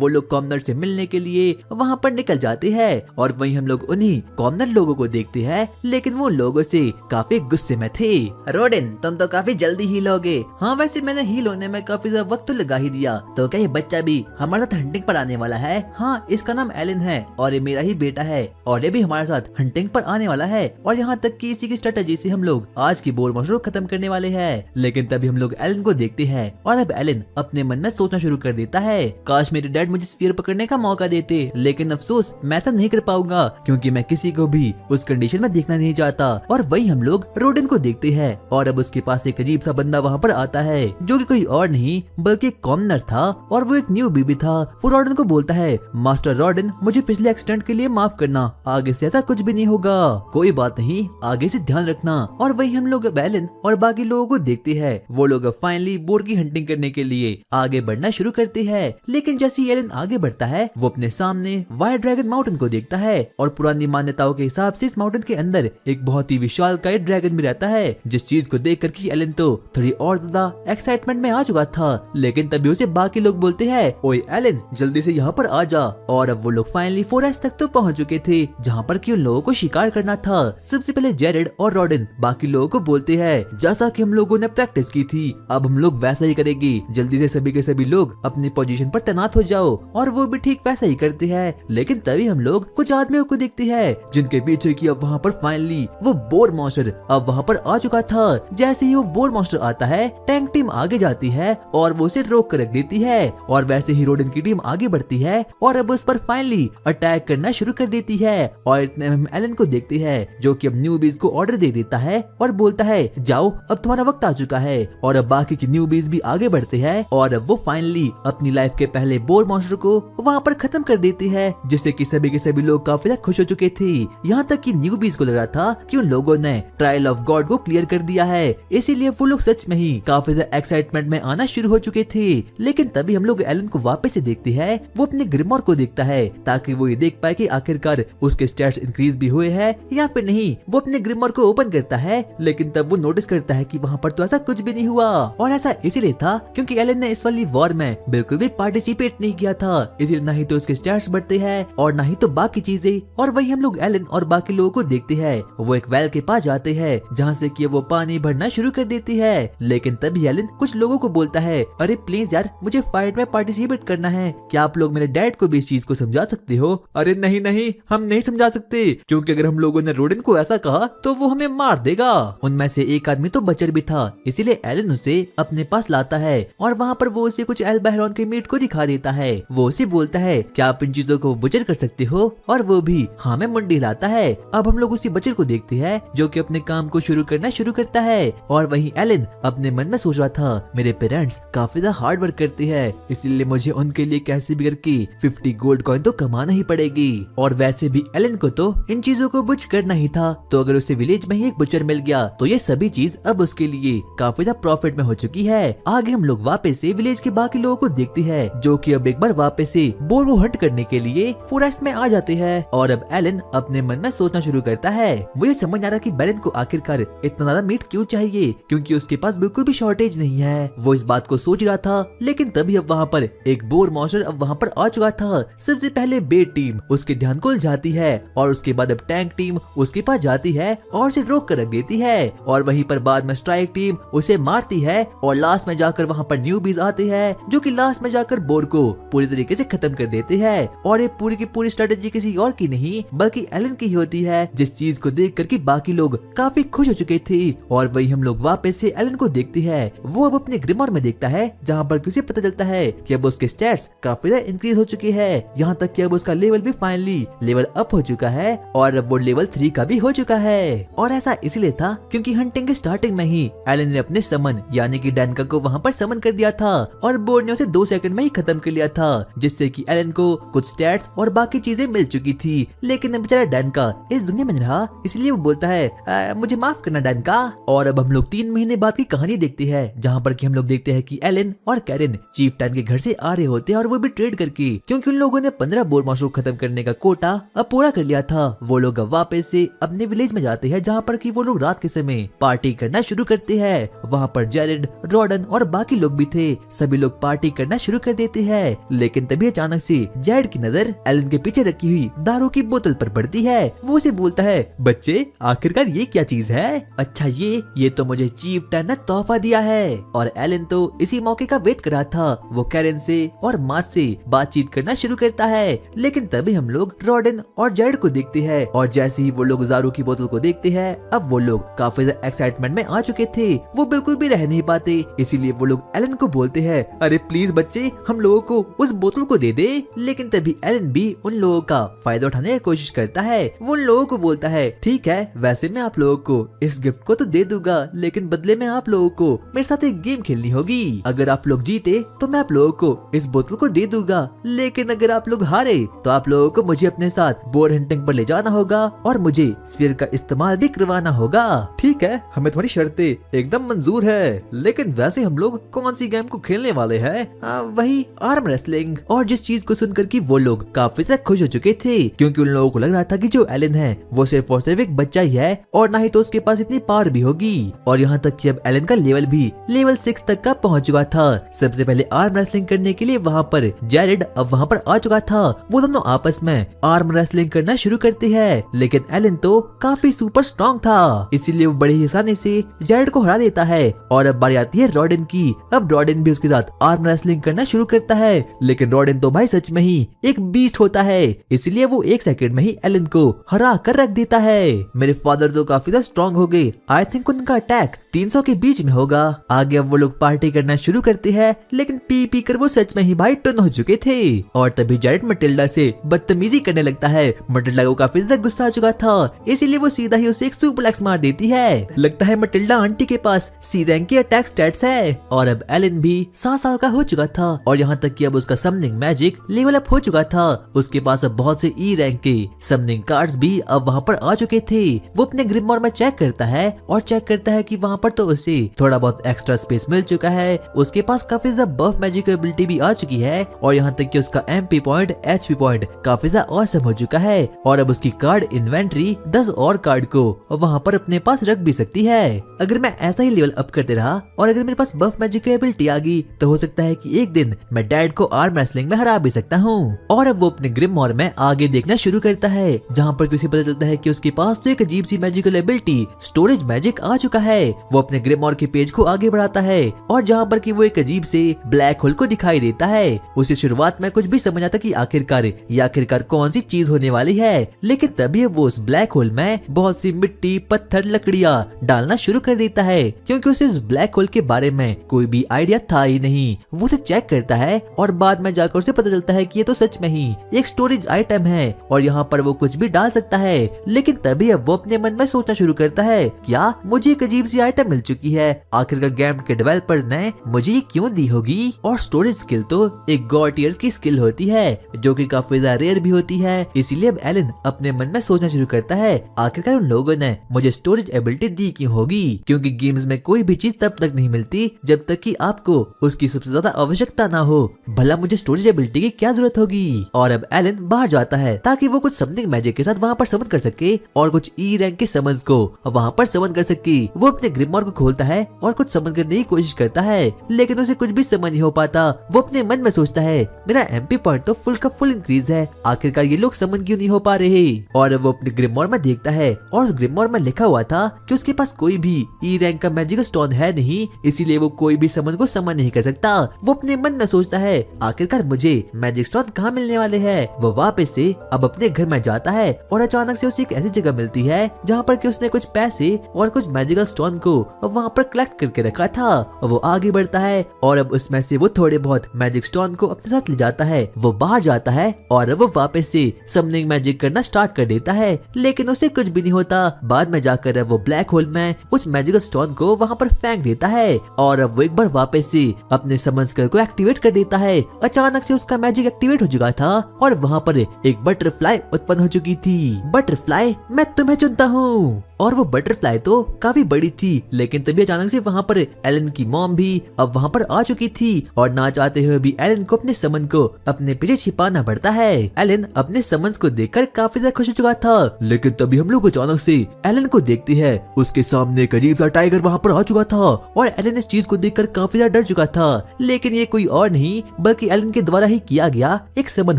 वो लोग कॉमनर से मिलने के लिए वहाँ पर निकल जाते हैं, और वहीं हम लोग उन्हीं कॉमनर लोगों को देखते हैं, लेकिन वो लोगों से काफी गुस्से में थे। रोडिन तुम तो काफी जल्दी हील होगे। हाँ वैसे मैंने हील होने में काफी ज्यादा वक्त तो लगा ही दिया, तो क्या ये बच्चा भी हमारे साथ हंटिंग पर आने वाला है? हाँ इसका नाम एलन है और ये मेरा ही बेटा है, और ये भी हमारे साथ हंटिंग पर आने वाला है, और यहाँ तक कि इसी की स्ट्रेटेजी से हम लोग आज की बोर मॉन्स्टर को खत्म करने वाले हैं। लेकिन तभी हम लोग एलन को देखते हैं, और अब एलन अपने मन में सोचना शुरू कर देता है, काश मेरे डैड मुझे स्फीयर पकड़ने का मौका देते, लेकिन अफसोस मैं ऐसा नहीं कर पाऊंगा क्योंकि मैं किसी को भी उस कंडीशन में देखना नहीं चाहता। और वही हम लोग रोडन को देखते हैं, और अब उसके पास एक अजीब सा बंदा वहाँ पर आता है, जो कि कोई और नहीं बल्कि एक कॉमनर था, और वो एक न्यू बेबी था। वो रोडन को बोलता है, मास्टर रोडन मुझे पिछले एक्सीडेंट के लिए माफ करना, आगे से ऐसा कुछ भी नहीं होगा, कोई बात नहीं, आगे से ध्यान रखना। और वही हम लोग एलन और बाकी लोगों को देखते हैं, वो लोग फाइनली बोर की हंटिंग करने के लिए आगे बढ़ना शुरू करते हैं। लेकिन जैसे ही एलन आगे बढ़ता है वो अपने सामने वाइट ड्रैगन माउंटेन को देखता है, और पुरानी मान्यताओं के हिसाब से इस माउंटेन के अंदर एक बहुत ही विशालकाय ड्रैगन भी रहता है, जिस चीज को देख कर एलन तो थोड़ी और ज्यादा एक्साइटमेंट में आ चुका था। लेकिन तभी उसे बाकी लोग बोलते हैं, ओए एलन जल्दी से यहाँ पर आ जा। और अब वो लोग फाइनली फॉरेस्ट तक तो पहुँच चुके थे, जहाँ पर कि उन लोगों को शिकार करना था। सबसे पहले जेरेड और रोडन बाकी लोगों को बोलते हैं, जैसा कि हम लोगों ने प्रैक्टिस की थी अब हम लोग वैसा ही करेंगे, जल्दी से सभी के सभी लोग अपनी पोजीशन पर तैनात हो जाओ। और वो भी ठीक वैसा ही करते हैं। लेकिन तभी हम लोग कुछ आदमियों को देखते हैं, जिनके पीछे की अब वहाँ पर फाइनली वो बोर मॉन्स्टर अब वहाँ पर आ चुका था। जैसे ही वो बोर मॉन्स्टर आता है, टैंक टीम आगे जाती है और वो उसे रोक कर रख देती है, और वैसे ही रोडन की टीम आगे बढ़ती है और अब उस पर फाइनली अटैक करना शुरू कर देती है। और इतने में हम एलन को देखते हैं, जो कि अब न्यूबीज को ऑर्डर दे देता है और बोलता है, जाओ अब तुम्हारा वक्त आ चुका है। और अब बाकी की न्यूबीज भी आगे बढ़ते हैं, और अब वो फाइनली अपनी लाइफ के पहले बोर मॉन्स्टर को वहाँ पर खत्म कर देती है, जिससे कि सभी के सभी लोग काफी ज्यादा खुश हो चुके थे। यहाँ तक कि न्यूबीज को लग रहा था कि उन लोगों ने ट्रायल ऑफ गॉड को क्लियर कर दिया है, इसीलिए वो लोग सच में ही काफी ज्यादा एक्साइटमेंट में आना शुरू हो चुके थे। लेकिन तभी हम लोग एलन को वापस से देखते हैं, वो अपने ग्रिमोर को देखता है ताकि वो ये देख पाए कि आखिरकार उसके स्टैट्स इंक्रीज भी हुए हैं या फिर नहीं। वो अपने ग्रिमोर को ओपन करता है, लेकिन तब वो नोटिस करता है कि वहाँ पर तो ऐसा कुछ भी नहीं हुआ, और ऐसा इसीलिए था क्योंकि एलन ने इस वाली वॉर में बिल्कुल भी पार्टिसिपेट नहीं किया था, इसलिए ना ही तो उसके स्टैट्स बढ़ते हैं और ना ही तो बाकी चीजें। और वही हम लोग एलन और बाकी लोगों को देखते हैं, वो एक वेल के पास जाते हैं जहाँ से कि वो पानी भरना शुरू कर देती है। लेकिन तभी एलन कुछ लोगों को बोलता है, अरे प्लीज यार मुझे फाइट में पार्टिसिपेट करना है, क्या आप लोग मेरे डैड को भी इस चीज को समझा सकते हो? अरे नहीं नहीं हम नहीं समझा सकते, क्योंकि अगर हम लोगों ने रोडन को ऐसा कहा तो वो हमें मार देगा। उनमें से एक आदमी तो बचर भी था, इसीलिए एलन उसे अपने पास लाता है और वहाँ पर वो उसे कुछ एल बहरॉन के मीट को दिखा देता है। वो उसे बोलता है, क्या आप इन चीजों को बुचर कर सकते हो? और वो भी हाँ में मुंडी लाता है। अब हम लोग उसी बचर को देखते हैं जो कि अपने काम को शुरू करना शुरू करता है, और वहीं एलन अपने मन में सोच रहा था, मेरे पेरेंट्स काफी ज्यादा हार्ड वर्क करते हैं, इसलिए मुझे उनके लिए कैसे भी करके 50 गोल्ड कॉइन तो कमाना ही पड़ेगी। और वैसे भी एलन को तो इन चीजों को बुच करना ही था, तो अगर उसे विलेज में ही एक बुचर मिल गया तो ये सभी चीज अब उसके लिए काफी ज्यादा प्रॉफिट में हो चुकी है। आगे हम लोग वापस से विलेज के बाकी लोगों को देखते हैं, जो कि अब एक बार वापस से बोर को हंट करने के लिए फॉरेस्ट में आ जाते हैं। और अब एलन अपने मन में सोचना शुरू करता है। मुझे समझ आ रहा कि बैरन को आखिरकार इतना ज्यादा मीट क्यों चाहिए, क्योंकि उसके पास बिल्कुल भी शॉर्टेज नहीं है। वो इस बात को सोच रहा था, लेकिन तभी अब वहाँ पर एक बोर मॉन्स्टर अब वहाँ पर आ चुका था। सबसे पहले बेट टीम उसके ध्यान को उलझाती है और उसके बाद अब टैंक टीम उसके पास जाती है और उसे रोक कर रख देती है, और वहीं पर बाद में स्ट्राइक टीम उसे मारती है, और लास्ट में जाकर वहाँ पर न्यूबीज आते हैं जो कि लास्ट में जाकर बोर को पूरी तरीके से खत्म कर देते हैं। और ये पूरी की पूरी स्ट्रेटेजी किसी और की नहीं बल्कि एलन की ही होती है, जिस चीज को देख कर के बाकी लोग काफी खुश हो चुके थे। और वही हम लोग वापस से एलन को देखते हैं। वो अब अपने ग्रिमोर में देखता है, जहाँ पर उसे पता चलता है कि अब उसके स्टैट्स काफी ज्यादा इंक्रीज हो चुके हैं, यहाँ तक कि अब उसका लेवल भी फाइनली लेवल अप हो चुका है, और अब वो लेवल 3 का भी हो चुका है। और ऐसा इसलिए था क्योंकि हंटिंग के स्टार्टिंग में ही एलन ने अपने समन यानी कि डैनका को वहाँ पर समन कर दिया था, और बोर्ड ने उसे 2 सेकंड में ही खत्म कर लिया था, जिससे कि एलन को कुछ स्टैट्स और बाकी चीजें मिल चुकी थी। लेकिन अब बेचारा डैनका इस दुनिया में नहीं रहा, इसलिए वो बोलता है मुझे माफ करना डैनका। और अब हम लोग 3 महीने बाद की कहानी देखते हैं, जहाँ पर कि हम लोग देखते हैं कि एलन और कैरन चीफ टैन के घर से आ रहे होते हैं, और वो भी ट्रेड करके, क्योंकि उन लोगों ने 15 बोर मॉन्स्टर को खत्म करने का कोटा अब पूरा कर लिया था। वो लोग अब वापस से अपने विलेज में जाते हैं, जहाँ पर कि वो लोग रात के समय पार्टी करना शुरू करते हैं। वहाँ पर जेरेड, रॉडन और बाकी लोग भी थे। सभी लोग पार्टी करना शुरू कर देते हैं, लेकिन तभी अचानक से जेरेड की नजर एलन के पीछे रखी हुई दारू की बोतल पर पड़ती है। वो उसे बोलता है, बच्चे आखिरकार ये क्या चीज है? अच्छा ये तो मुझे चीफ टैन ने तोहफा दिया है। और एलन तो इसी मौके का वेट कर रहा था। वो कैरन से और मास से बातचीत करना शुरू करता है, लेकिन तभी हम लोग रॉडन और जेरेड को देखते हैं, और जैसे ही वो लोग दारू की बोतल को देखते हैं, अब वो लोग काफी ज्यादा एक्साइटमेंट में आ चुके थे। वो बिल्कुल भी रह नहीं पाते, इसीलिए वो लोग एलन को बोलते हैं, अरे प्लीज बच्चे हम लोगों को उस बोतल को दे दे। लेकिन तभी एलन भी उन लोगों का फायदा उठाने की कोशिश करता है। वो उन लोगों को बोलता है, ठीक है वैसे मैं आप लोगों को इस गिफ्ट को तो दे दूंगा, लेकिन बदले में आप लोगों को मेरे साथ एक गेम खेलनी होगी। अगर आप लोग जीते तो मैं आप लोगों को इस बोतल को दे दूंगा, लेकिन अगर आप लोग हारे तो आप लोगों को मुझे अपने साथ बोर हंटिंग पर ले जाना होगा और मुझे स्फीयर का इस्तेमाल भी करवाना होगा। ठीक है, हमें तुम्हारी शर्तें एकदम मंजूर है, लेकिन वैसे हम लोग कौन सी गेम को खेलने वाले हैं? वही आर्म रेसलिंग। और जिस चीज को सुनकर कि वो लोग काफी ज्यादा खुश हो चुके थे, क्योंकि उन लोगों को लग रहा था कि जो एलन है वो सिर्फ और सिर्फ एक बच्चा ही है, और ना ही तो उसके पास इतनी पावर भी होगी। और यहाँ तक कि अब एलन का लेवल भी लेवल 6 तक का पहुंच चुका था। सबसे पहले आर्म रेसलिंग करने के लिए वहाँ पर जेरेड अब वहाँ पर आ चुका था। वो दोनों आपस में आर्म रेसलिंग करना शुरू करते हैं, लेकिन एलन तो काफी सुपर स्ट्रॉन्ग था, इसीलिए वो बड़े ही आसानी से जेरेड को हरा देता है। और अब बारी आती है रॉडन की। अब रॉडन भी उसके साथ आर्म रेसलिंग करना शुरू करता है, लेकिन रॉडन तो भाई सच में ही एक बीस्ट होता है, इसलिए वो 1 सेकंड में ही एलन को हरा कर रख देता है। मेरे फादर तो काफी ज्यादा स्ट्रॉन्ग हो गए, आई थिंक उनका अटैक 300 के बीच में होगा। आगे अब वो लोग पार्टी करना शुरू करते हैं, लेकिन पी कर वो सच में ही भाई टन हो चुके थे। और तभी जेरेड मटिल्डा से बदतमीजी करने लगता है। मटिल्डा को काफी ज्यादा गुस्सा आ चुका था, इसीलिए वो सीधा ही उसे एक सुपरप्लेक्स मार देती है। लगता है मटिल्डा आंटी के पास सी रैंक के अटैक स्टैट्स है। और अब एलन भी 7 साल का हो चुका था, और यहाँ तक कि अब उसका समनिंग मैजिक लेवल अप हो चुका था। उसके पास अब बहुत से ई रैंक के समनिंग कार्ड्स भी अब वहाँ पर आ चुके थे। वो अपने ग्रिमोर में चेक करता है, और चेक करता है कि वहाँ पर तो उसे थोड़ा बहुत एक्स्ट्रा स्पेस मिल चुका है। उसके पास काफी ज्यादा बफ मैजिक एबिलिटी भी आ चुकी है, और यहाँ तक कि उसका एमपी पॉइंट, एचपी पॉइंट काफी ज्यादा ऑसम हो चुका है। और अब उसकी कार्ड इन्वेंट्री 10 और कार्ड को वहाँ पर अपने पास रख भी सकती है। अगर मैं ऐसा ही लेवल अप करते रहा, और अगर मेरे पास बफ मैजिक एबिलिटी आ गई, तो हो सकता है कि एक दिन मैं डैड को आर्म रेसलिंग में हरा भी सकता हूँ। और अब वो अपने ग्रिमोर में आगे देखना शुरू करता है, जहाँ पर किसी पता चलता है कि उसके पास तो एक अजीब सी मैजिकल एबिलिटी स्टोरेज मैजिक आ चुका है। वो अपने ग्रिमोर के पेज को आगे बढ़ाता है, और जहाँ पर कि वो एक अजीब से ब्लैक होल को दिखाई देता है। उसे शुरुआत में कुछ भी समझ आता कि आखिरकार कौन सी चीज होने वाली है, लेकिन तभी वो उस ब्लैक होल में बहुत सी मिट्टी, पत्थर, लकड़ियाँ डालना शुरू कर देता है, क्योंकि उसे इस ब्लैक होल के बारे में कोई भी आइडिया था ही नहीं। वो उसे चेक करता है, और बाद में जाकर उसे पता चलता है कि ये तो सच में ही एक स्टोरेज आइटम है, और यहाँ पर वो कुछ भी डाल सकता है। लेकिन तभी अब वो अपने मन में सोचना शुरू करता है, क्या मुझे एक अजीब सी आइटम मिल चुकी है, आखिरकार गेम के डेवलपर्स ने मुझे ये क्यों दी होगी? और स्टोरेज स्किल तो एक गॉड टीयर की स्किल होती है, जो कि काफी ज्यादा रेयर भी होती है। इसीलिए अब एलन अपने मन में सोचना शुरू करता है, आखिरकार उन लोगों ने मुझे स्टोरेज एबिलिटी दी क्यों होगी? क्योंकि गेम्स में कोई भी चीज तब तक नहीं मिलती जब तक कि आपको उसकी सबसे ज्यादा आवश्यकता ना हो। भला मुझे स्टोरेज एबिलिटी की क्या जरूरत होगी? और अब एलन बाहर जाता है ताकि वो कुछ समथिंग मैजिक के साथ वहाँ पर समन समन कर सके और कुछ ई रैंक के समन्स को वहाँ पर समन कर सके। वो अपने ग्रिमॉर को खोलता है और कुछ समन करने की कोशिश करता है, लेकिन उसे कुछ भी समझ नहीं हो पाता। वो अपने मन में सोचता है मेरा एमपी पॉइंट तो फुल का फुल इंक्रीज है, आखिरकार ये लोग समन क्यों नहीं हो पा रहे। और वो अपने ग्रिमॉर में देखता है और उस ग्रिमॉर में लिखा हुआ था कि उसके पास कोई भी ई रैंक का मैजिक स्टोन है नहीं, इसीलिए वो कोई भी समन को समन नहीं कर सकता। वो अपने मन में सोचता है आखिरकार मुझे मैजिक स्टोन कहाँ मिलने वाले हैं। वो वापस से अब अपने घर में जाता है और अचानक से उसे एक ऐसी जगह मिलती है जहाँ पर कि उसने कुछ पैसे और कुछ मैजिकल स्टोन को वहाँ पर कलेक्ट करके रखा था। वो आगे बढ़ता है और अब उसमें से वो थोड़े बहुत मैजिक स्टोन को अपने साथ ले जाता है। वो बाहर जाता है और वो वापस से समनिंग मैजिक करना स्टार्ट कर देता है, लेकिन उसे कुछ भी नहीं होता। बाद में जाकर वो ब्लैक होल में उस मैजिकल स्टोन को वहाँ पर फेंक देता है और अब वो एक बार वापस से अपने समन स्किल को एक्टिवेट कर देता है। अचानक से उसका मैजिक एक्टिवेट हो चुका था और वहाँ पर एक बटरफ्लाई उत्पन्न हो चुकी थी। बटरफ्लाई, मैं तुम्हें चुनता हूँ। और वो बटरफ्लाई तो काफी बड़ी थी, लेकिन तभी अचानक से वहाँ पर एलन की मॉम भी अब वहाँ पर आ चुकी थी और ना चाहते हुए भी एलन को अपने समन को अपने पीछे छिपाना पड़ता है। एलन अपने समन्स को देखकर काफी ज्यादा खुश हो चुका था, लेकिन तभी हम लोग अचानक से एलन को देखते हैं। उसके सामने एक अजीब सा टाइगर वहाँ पर आ चुका था और एलन इस चीज को देखकर काफी ज्यादा डर चुका था, लेकिन ये कोई और नहीं बल्कि एलन के द्वारा ही किया गया एक समन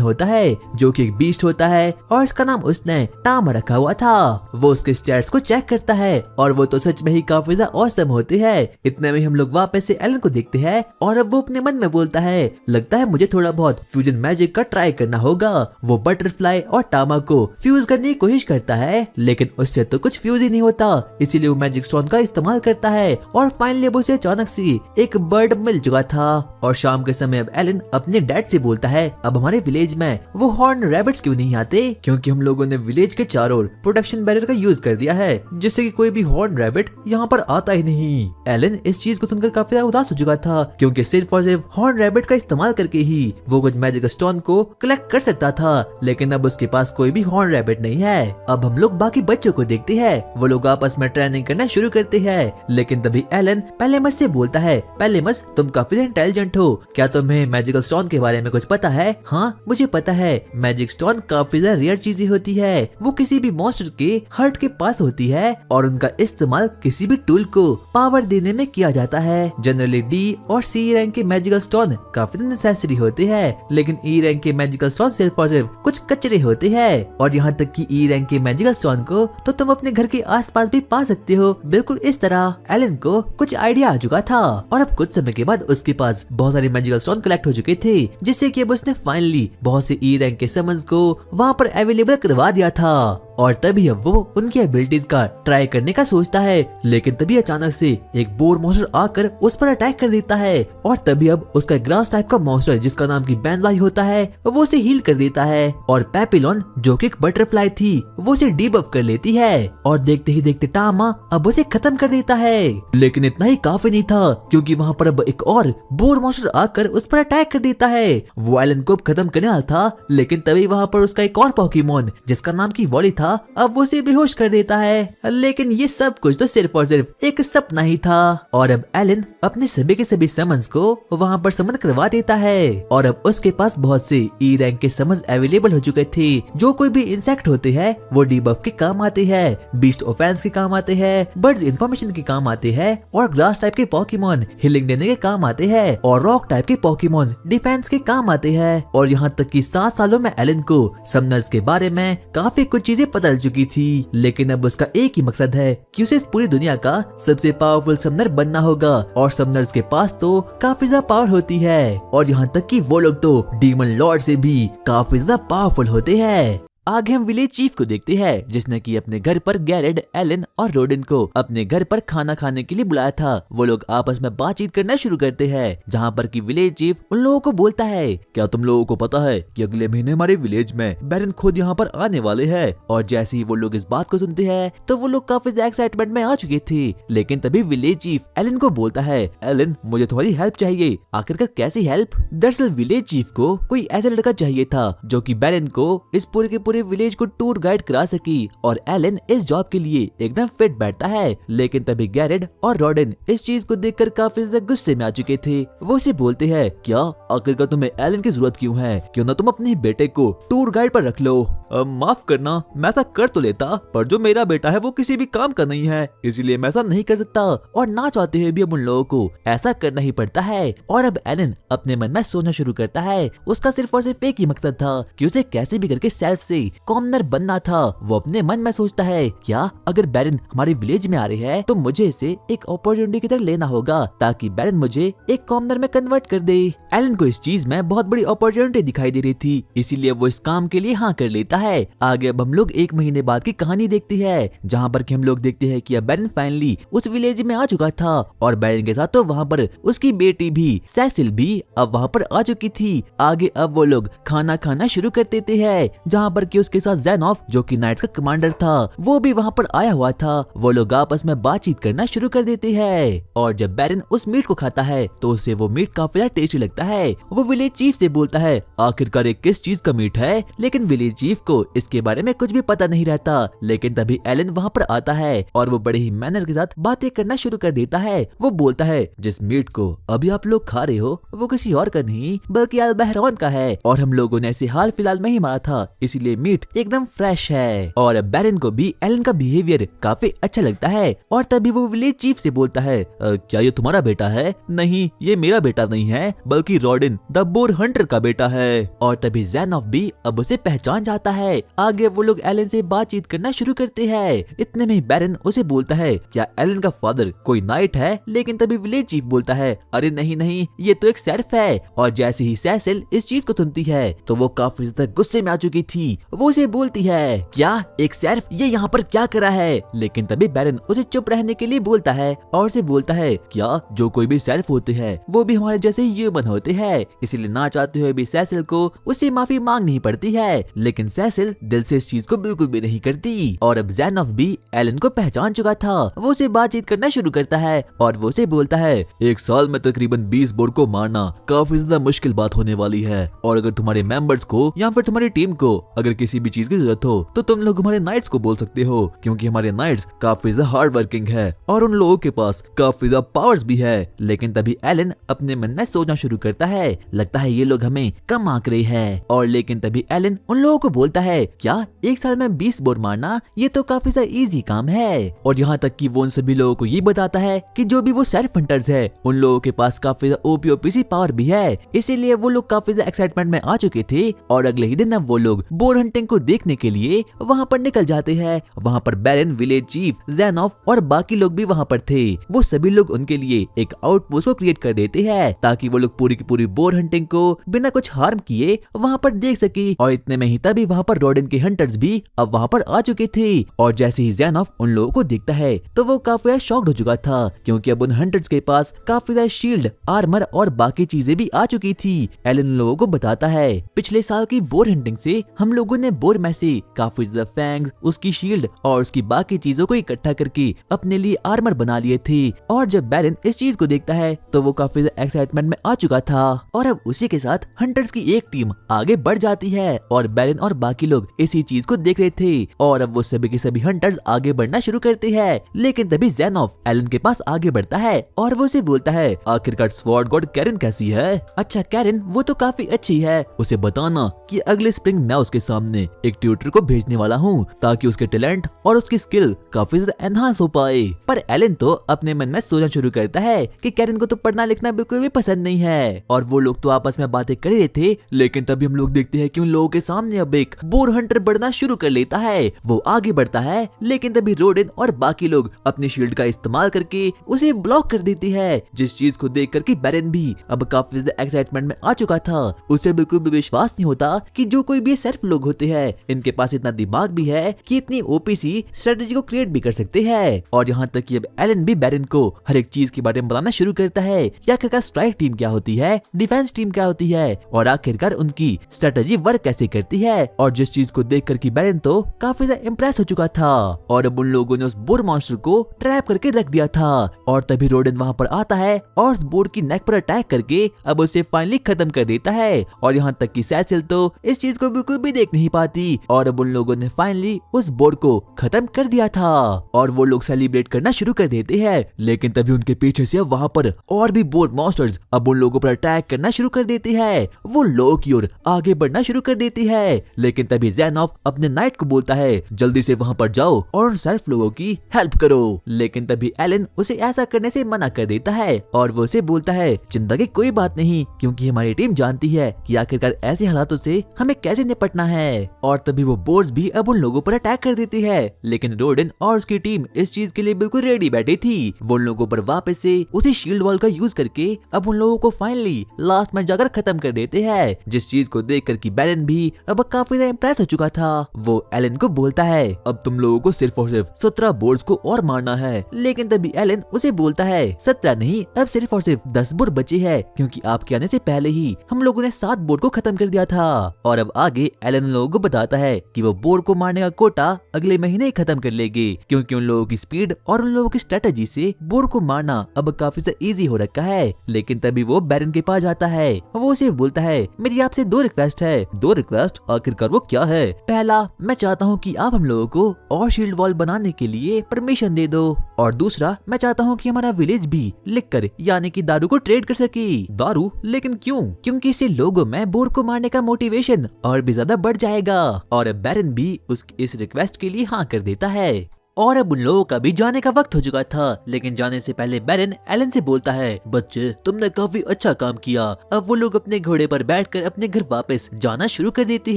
होता है जो कि एक बीस्ट होता है और इसका नाम उसने टाम रखा हुआ था। वो उसके स्टैट्स को चेक करता है और वो तो सच में ही काफी ज्यादा ऑसम होते हैं। इतने में हम लोग वापस से एलन को देखते हैं और अब वो अपने मन में बोलता है लगता है मुझे थोड़ा बहुत फ्यूजन मैजिक का ट्राई करना होगा। वो बटरफ्लाई और टामा को फ्यूज करने की कोशिश करता है, लेकिन उससे तो कुछ फ्यूज ही नहीं होता, इसीलिए वो मैजिक स्टोन का इस्तेमाल करता है और फाइनली अब उसे अचानक से एक बर्ड मिल चुका था। और शाम के समय अब एलन अपने डैड से बोलता है अब हमारे विलेज में वो हॉर्न रैबिट्स क्यों नहीं आते, क्योंकि हम लोगों ने विलेज के चारों ओर प्रोटेक्शन बैरियर का यूज कर दिया है जिससे कि कोई भी हॉर्न रैबिट यहाँ पर आता ही नहीं। एलन इस चीज को सुनकर काफी ज्यादा उदास हो चुका था, क्योंकि सिर्फ और सिर्फ हॉर्न रैबिट का इस्तेमाल करके ही वो कुछ मैजिक स्टोन को कलेक्ट कर सकता था, लेकिन अब उसके पास कोई भी हॉर्न रैबिट नहीं है। अब हम लोग बाकी बच्चों को देखते हैं, वो लोग आपस में ट्रेनिंग करना शुरू करते हैं, लेकिन तभी एलन पेलेमस से बोलता है पेलेमस तुम काफी इंटेलिजेंट हो, क्या तुम्हें मैजिकल स्टोन के बारे में कुछ पता है? हाँ मुझे पता है, मैजिक स्टोन काफी ज्यादा रेयर चीजें होती है, वो किसी भी मॉन्स्टर के हर्ट के पास होती है और उनका इस्तेमाल किसी भी टूल को पावर देने में किया जाता है। जनरली डी और सी रैंक के मैजिकल स्टोन काफी नेसेसरी होते हैं, लेकिन ई रैंक के मैजिकल स्टोन सिर्फ और सिर्फ कुछ कचरे होते हैं। और यहाँ तक कि ई रैंक के मैजिकल स्टोन को तो तुम अपने घर के आसपास भी पा सकते हो। बिल्कुल इस तरह एलन को कुछ आइडिया आ चुका था और अब कुछ समय के बाद उसके पास बहुत सारे मैजिकल स्टोन कलेक्ट हो चुके थे, जिससे कि अब उसने फाइनली बहुत से ई रैंक के समन्स को वहाँ पर अवेलेबल करवा दिया था। और तभी अब वो उनकी एबिलिटीज का ट्राई करने का सोचता है, लेकिन तभी अचानक से एक बोर मॉन्स्टर आकर उस पर अटैक कर देता है और तभी अब उसका ग्रास टाइप का मॉन्स्टर जिसका नाम की बैंजाई होता है वो उसे हील कर देता है और पेपिलोन जो कि एक बटरफ्लाई थी वो उसे डीबफ कर लेती है और देखते ही देखते टामा अब उसे खत्म कर देता है। लेकिन इतना ही काफी नहीं था, क्योंकि वहाँ पर अब एक और बोर मॉन्स्टर आकर उस पर अटैक कर देता है। वो एलन को खत्म करने वाला था, लेकिन तभी वहाँ पर उसका एक और पोकेमॉन जिसका नाम की वॉली था अब उसे बेहोश कर देता है। लेकिन ये सब कुछ तो सिर्फ और सिर्फ एक सपना ही था और अब एलन अपने सभी के सभी समन्स को वहाँ पर समन करवा देता है और अब उसके पास बहुत से ई रैंक के समन्स अवेलेबल हो चुके थे। जो कोई भी इंसेक्ट होते हैं वो डीबफ के काम आते हैं, बीस्ट ऑफेंस के काम आते हैं, बर्ड्स इन्फॉर्मेशन के काम आते हैं और ग्रास टाइप के पोकेमॉन हीलिंग देने के काम आते हैं और रॉक टाइप के पोकेमॉन डिफेंस के काम आते हैं। और यहाँ तक कि 7 सालों में एलन को समनर्स के बारे में काफी कुछ चीजें बदल चुकी थी, लेकिन अब उसका एक ही मकसद है कि उसे इस पूरी दुनिया का सबसे पावरफुल समनर बनना होगा और समनर्स के पास तो काफी ज्यादा पावर होती है और यहाँ तक कि वो लोग तो डीमन लॉर्ड से भी काफी ज्यादा पावरफुल होते हैं। आगे हम विलेज चीफ को देखते हैं, जिसने कि अपने घर पर गैरेड, एलन और रोडन को अपने घर पर खाना खाने के लिए बुलाया था। वो लोग आपस में बातचीत करना शुरू करते हैं, जहाँ पर कि विलेज चीफ उन लोगों को बोलता है क्या तुम लोगों को पता है कि अगले महीने हमारे विलेज में बैरन खुद यहाँ पर आने वाले हैं। और जैसे ही वो लोग इस बात को सुनते हैं तो वो लोग काफी एक्साइटमेंट में आ चुके थे, लेकिन तभी विलेज चीफ एलन को बोलता है एलन मुझे तुम्हारी हेल्प चाहिए। आखिरकार कैसी हेल्प? दरअसल विलेज चीफ को कोई ऐसा लड़का चाहिए था जो कि बैरन को इस पूरे विलेज को टूर गाइड करा सकी और एलन इस जॉब के लिए एकदम फिट बैठता है। लेकिन तभी गैरेड और रॉडन इस चीज को देखकर काफी ज्यादा गुस्से में आ चुके थे। वो उसे बोलते हैं क्या आखिरकार तुम्हें एलन की जरूरत क्यों है? क्यों ना तुम अपने बेटे को टूर गाइड पर रख लो। माफ करना, मैं ऐसा कर तो लेता, पर जो मेरा बेटा है वो किसी भी काम का नहीं है, इसीलिए मैं ऐसा नहीं कर सकता। और ना चाहते हुए भी अब उन लोगों को ऐसा करना ही पड़ता है। और अब एलन अपने मन में सोचना शुरू करता है। उसका सिर्फ और सिर्फ एक ही मकसद था कि उसे कैसे भी करके सेल्फ से कॉमनर बनना था। वो अपने मन में सोचता है, क्या अगर बैरन हमारे विलेज में आ रहे हैं तो मुझे इसे एक अपॉर्चुनिटी की तरह लेना होगा ताकि बैरन मुझे एक कॉमनर में कन्वर्ट कर दे। एलन को इस चीज में बहुत बड़ी अपॉर्चुनिटी दिखाई दे रही थी, इसीलिए वो इस काम के लिए हाँ कर लेता है। आगे अब हम लोग 1 महीने बाद की कहानी देखती है, जहाँ पर कि हम लोग देखते हैं कि अब बैरन फाइनली उस विलेज में आ चुका था और बैरन के साथ तो वहाँ पर उसकी बेटी भी सेसिल भी अब वहाँ पर आ चुकी थी। आगे अब वो लोग खाना खाना शुरू कर देते हैं, जहाँ पर कि उसके साथ ज़ेनॉफ जो कि नाइट्स का कमांडर था वो भी वहाँ पर आया हुआ था। वो लोग आपस में बातचीत करना शुरू कर देते हैं और जब बैरन उस मीट को खाता है तो उसे वो मीट काफी ज्यादा टेस्टी लगता है। वो विलेज चीफ से बोलता है, आखिरकार एक किस चीज का मीट है, लेकिन विलेज चीफ को इसके बारे में कुछ भी पता नहीं रहता। लेकिन तभी एलन वहाँ पर आता है और वो बड़े ही मैनर के साथ बातें करना शुरू कर देता है। वो बोलता है, जिस मीट को अभी आप लोग खा रहे हो वो किसी और का नहीं बल्कि अल बहरौन का है और हम लोगों ने इसे हाल फिलहाल में ही मारा था, इसीलिए मीट एकदम फ्रेश है। और बैरन को भी एलन का बिहेवियर काफी अच्छा लगता है और तभी वो विलेज चीफ से बोलता है, क्या ये तुम्हारा बेटा है? नहीं, ये मेरा बेटा नहीं है बल्कि रॉडिन द बोर हंटर का बेटा है। और तभी ज़ेनॉफ भी अब उसे पहचान जाता है। आगे वो लोग एलन से बातचीत करना शुरू करते हैं। इतने में बैरन उसे बोलता है, क्या एलन का फादर कोई नाइट है? लेकिन तभी विलेज चीफ बोलता है, अरे नहीं नहीं, ये तो एक शेरिफ है। और जैसे ही सेसिल इस चीज को सुनती है तो वो काफी ज्यादा गुस्से में आ चुकी थी। वो उसे बोलती है, क्या एक शेरिफ ये यहाँ पर क्या कर रहा है? लेकिन तभी बैरन उसे चुप रहने के लिए बोलता है और उसे बोलता है, क्या जो कोई भी शेरिफ होते हैं वो भी हमारे जैसे ह्यूमन होते हैं, इसलिए ना चाहते हुए भी सेसिल को उससे माफी मांगनी पड़ती है। लेकिन सेसिल दिल से इस चीज को बिल्कुल भी नहीं करती। और अब ज़ेनॉफ भी एलन को पहचान चुका था। वो उसे बातचीत करना शुरू करता है और वो उसे बोलता है, 1 साल में तकरीबन 20 बोर को मारना काफी ज्यादा मुश्किल बात होने वाली है और अगर तुम्हारे मेंबर्स को या फिर तुम्हारी टीम को अगर किसी भी चीज की जरूरत हो तो तुम लोग हमारे नाइट्स को बोल सकते हो, क्योंकि हमारे नाइट्स काफी ज्यादा हार्ड वर्किंग है और उन लोगों के पास काफी ज्यादा पावर्स भी है। लेकिन तभी एलन अपने मन में सोचना शुरू करता है, लगता है ये लोग हमें कम आंक रहे हैं। और लेकिन तभी एलन उन लोगों को बोलता है, क्या 1 साल में 20 बोर मारना ये तो काफी सा इजी काम है। और यहाँ तक कि वो उन सभी लोगों को ये बताता है कि जो भी वो शेरिफ हंटर्स है उन लोगों के पास काफी ओपी सी पावर भी है, इसीलिए वो लोग काफी एक्साइटमेंट में आ चुके थे। और अगले ही दिन अब वो लोग बोर हंटिंग को देखने के लिए वहाँ पर निकल जाते हैं। वहाँ पर बैरन, विलेज चीफ, ज़ेनॉफ और बाकी लोग भी वहाँ पर थे। वो सभी लोग उनके लिए एक आउटपोस्ट को क्रिएट कर देते हैं ताकि वो लोग पूरी की पूरी बोर हंटिंग को बिना कुछ हार्म किए वहाँ पर देख सके। और इतने में ही तभी वहाँ पर रॉडिन के हंटर्स भी अब वहाँ पर आ चुके थे। और जैसे ही ज़ेनॉफ उन लोगों को देखता है तो वो काफी शॉक्ड हो चुका था, क्योंकि अब उन हंटर्स के पास काफी ज्यादा शील्ड, आर्मर और बाकी चीजें भी आ चुकी थी। एलन उन लोगों को बताता है, पिछले साल की बोर हंटिंग से हम लोगों ने बोर में से काफी ज्यादा फैंग्स, उसकी शील्ड और उसकी बाकी चीजों को इकट्ठा करके अपने लिए आर्मर बना लिए थे। और जब बैरन इस चीज को देखता है तो वो काफी ज्यादा एक्साइटमेंट में आ चुका था। और अब उसी के साथ हंटर्स की एक टीम आगे बढ़ जाती है और बैरन और बाकी लोग इसी चीज को देख रहे थे। और अब वो सभी के सभी हंटर्स आगे बढ़ना शुरू करते हैं। लेकिन तभी ज़ेनॉफ एलन के पास आगे बढ़ता है और वो उसे बोलता है, आखिरकार स्वॉर्ड गॉड कैरन कैसी है? अच्छा कैरन वो तो काफी अच्छी है, उसे बताना कि अगले स्प्रिंग मैं उसके सामने एक ट्यूटर को भेजने वाला हूँ ताकि उसके टैलेंट और उसकी स्किल काफी ज्यादा एनहांस हो पाए। पर एलन तो अपने मन में सोचना शुरू करता है कि कैरन को तो पढ़ना लिखना बिल्कुल भी पसंद नहीं है। और वो लोग तो आपस में बातें कर रहे थे, लेकिन तभी हम लोग देखते हैं कि उन लोगों के सामने अब एक बोर हंटर बढ़ना शुरू कर लेता है। वो आगे बढ़ता है, लेकिन तभी रोडिन और बाकी लोग अपनी शील्ड का इस्तेमाल करके उसे ब्लॉक कर देती है, जिस चीज को देख कर के बैरन भी अब काफी ज्यादा एक्साइटमेंट में आ चुका था। उसे बिल्कुल भी विश्वास नहीं होता कि जो कोई भी सिर्फ लोग होते हैं इनके पास इतना दिमाग भी है कि इतनी ओपी सी स्ट्रेटेजी को क्रिएट भी कर सकते हैं। और यहाँ तक कि अब एलन भी बैरन को हर एक चीज के बारे में बताना शुरू करता है, आखिरकार स्ट्राइक टीम क्या होती है, डिफेंस टीम क्या होती है और आखिरकार उनकी स्ट्रेटेजी वर्क कैसे करती है। और जिस चीज को देख कर के बैरन तो काफी ज्यादा इम्प्रेस हो चुका था। और अब उन लोगों ने उस बोर मॉन्स्टर को ट्रैप करके रख दिया था। और तभी रोडन वहाँ पर आता है और उस बोर की नेक पर अटैक करके अब उसे फाइनली खत्म कर देता है। और यहाँ तक कि सेसिल तो इस चीज को बिल्कुल भी देख नहीं पाती। और अब उन लोगों ने फाइनली उस बोर को खत्म कर दिया था और वो लोग सेलिब्रेट करना शुरू कर देते हैं। लेकिन तभी उनके पीछे से अब वहाँ पर और भी बोर मॉन्स्टर्स अब उन लोगों पर अटैक करना शुरू कर देते हैं। वो लोगों की ओर आगे बढ़ना शुरू कर देती है। लेकिन तभी ज़ैनॉफ अपने नाइट को बोलता है जल्दी से वहाँ पर जाओ और उन सर्फ लोगों की हेल्प करो। लेकिन तभी एलन उसे ऐसा करने से मना कर देता है और वो उसे बोलता है चिंता की कोई बात नहीं, क्योंकि हमारी टीम जानती है कि आखिरकार ऐसे हालातों से हमें कैसे निपटना है। और तभी वो बोर्ड्स भी अब उन लोगों पर अटैक कर देती है, लेकिन रोडेन और उसकी टीम इस चीज के लिए बिल्कुल रेडी बैठी थी। वो उन लोगों पर वापस से उसी शील्ड वॉल का यूज करके अब उन लोगों को फाइनली लास्ट में जाकर खत्म कर देते हैं, जिस चीज को देखकर कि बैरन भी अब काफी ज्यादा इम्प्रेस हो चुका था। वो एलन को बोलता है अब तुम लोगों को सिर्फ और सिर्फ 17 बोर्ड्स को और मारना है। लेकिन तभी एलन उसे बोलता है 17 नहीं, अब सिर्फ और सिर्फ 10 बोर्ड बचे हैं, क्योंकि आपके आने से पहले ही हम लोगों ने 7 बोर्ड को खत्म कर दिया था। और अब आगे एलन लोगों को बताता है कि वो बोर्ड को मारने का कोटा अगले महीने ही खत्म कर लेंगे, क्योंकि उन लोगों की स्पीड और उन लोगों की स्ट्रेटेजी से बोर्ड को मारना अब काफी ज्यादा इजी हो रखा है। लेकिन तभी वो बैरन के पास जाता है, वो उसे बोलता है मेरी आपसे 2 रिक्वेस्ट है। 2 रिक्वेस्ट? आखिरकार वो क्या है? पहला, मैं चाहता हूँ कि आप हम लोगों को और शील्ड वॉल बनाने के लिए परमिशन दे दो, और दूसरा, मैं चाहता हूँ कि हमारा विलेज भी लिखकर यानी कि दारू को ट्रेड कर सके। दारू? लेकिन क्यों? क्योंकि इससे लोगों में बोर्ड को मारने का मोटिवेशन और भी ज्यादा बढ़ जाएगा। और बैरन भी उसकी इस रिक्वेस्ट के लिए हाँ कर देता है। और अब उन लोगों का भी जाने का वक्त हो चुका था, लेकिन जाने से पहले बैरन एलन से बोलता है बच्चे तुमने काफी अच्छा काम किया। अब वो लोग अपने घोड़े पर बैठकर अपने घर वापस जाना शुरू कर देती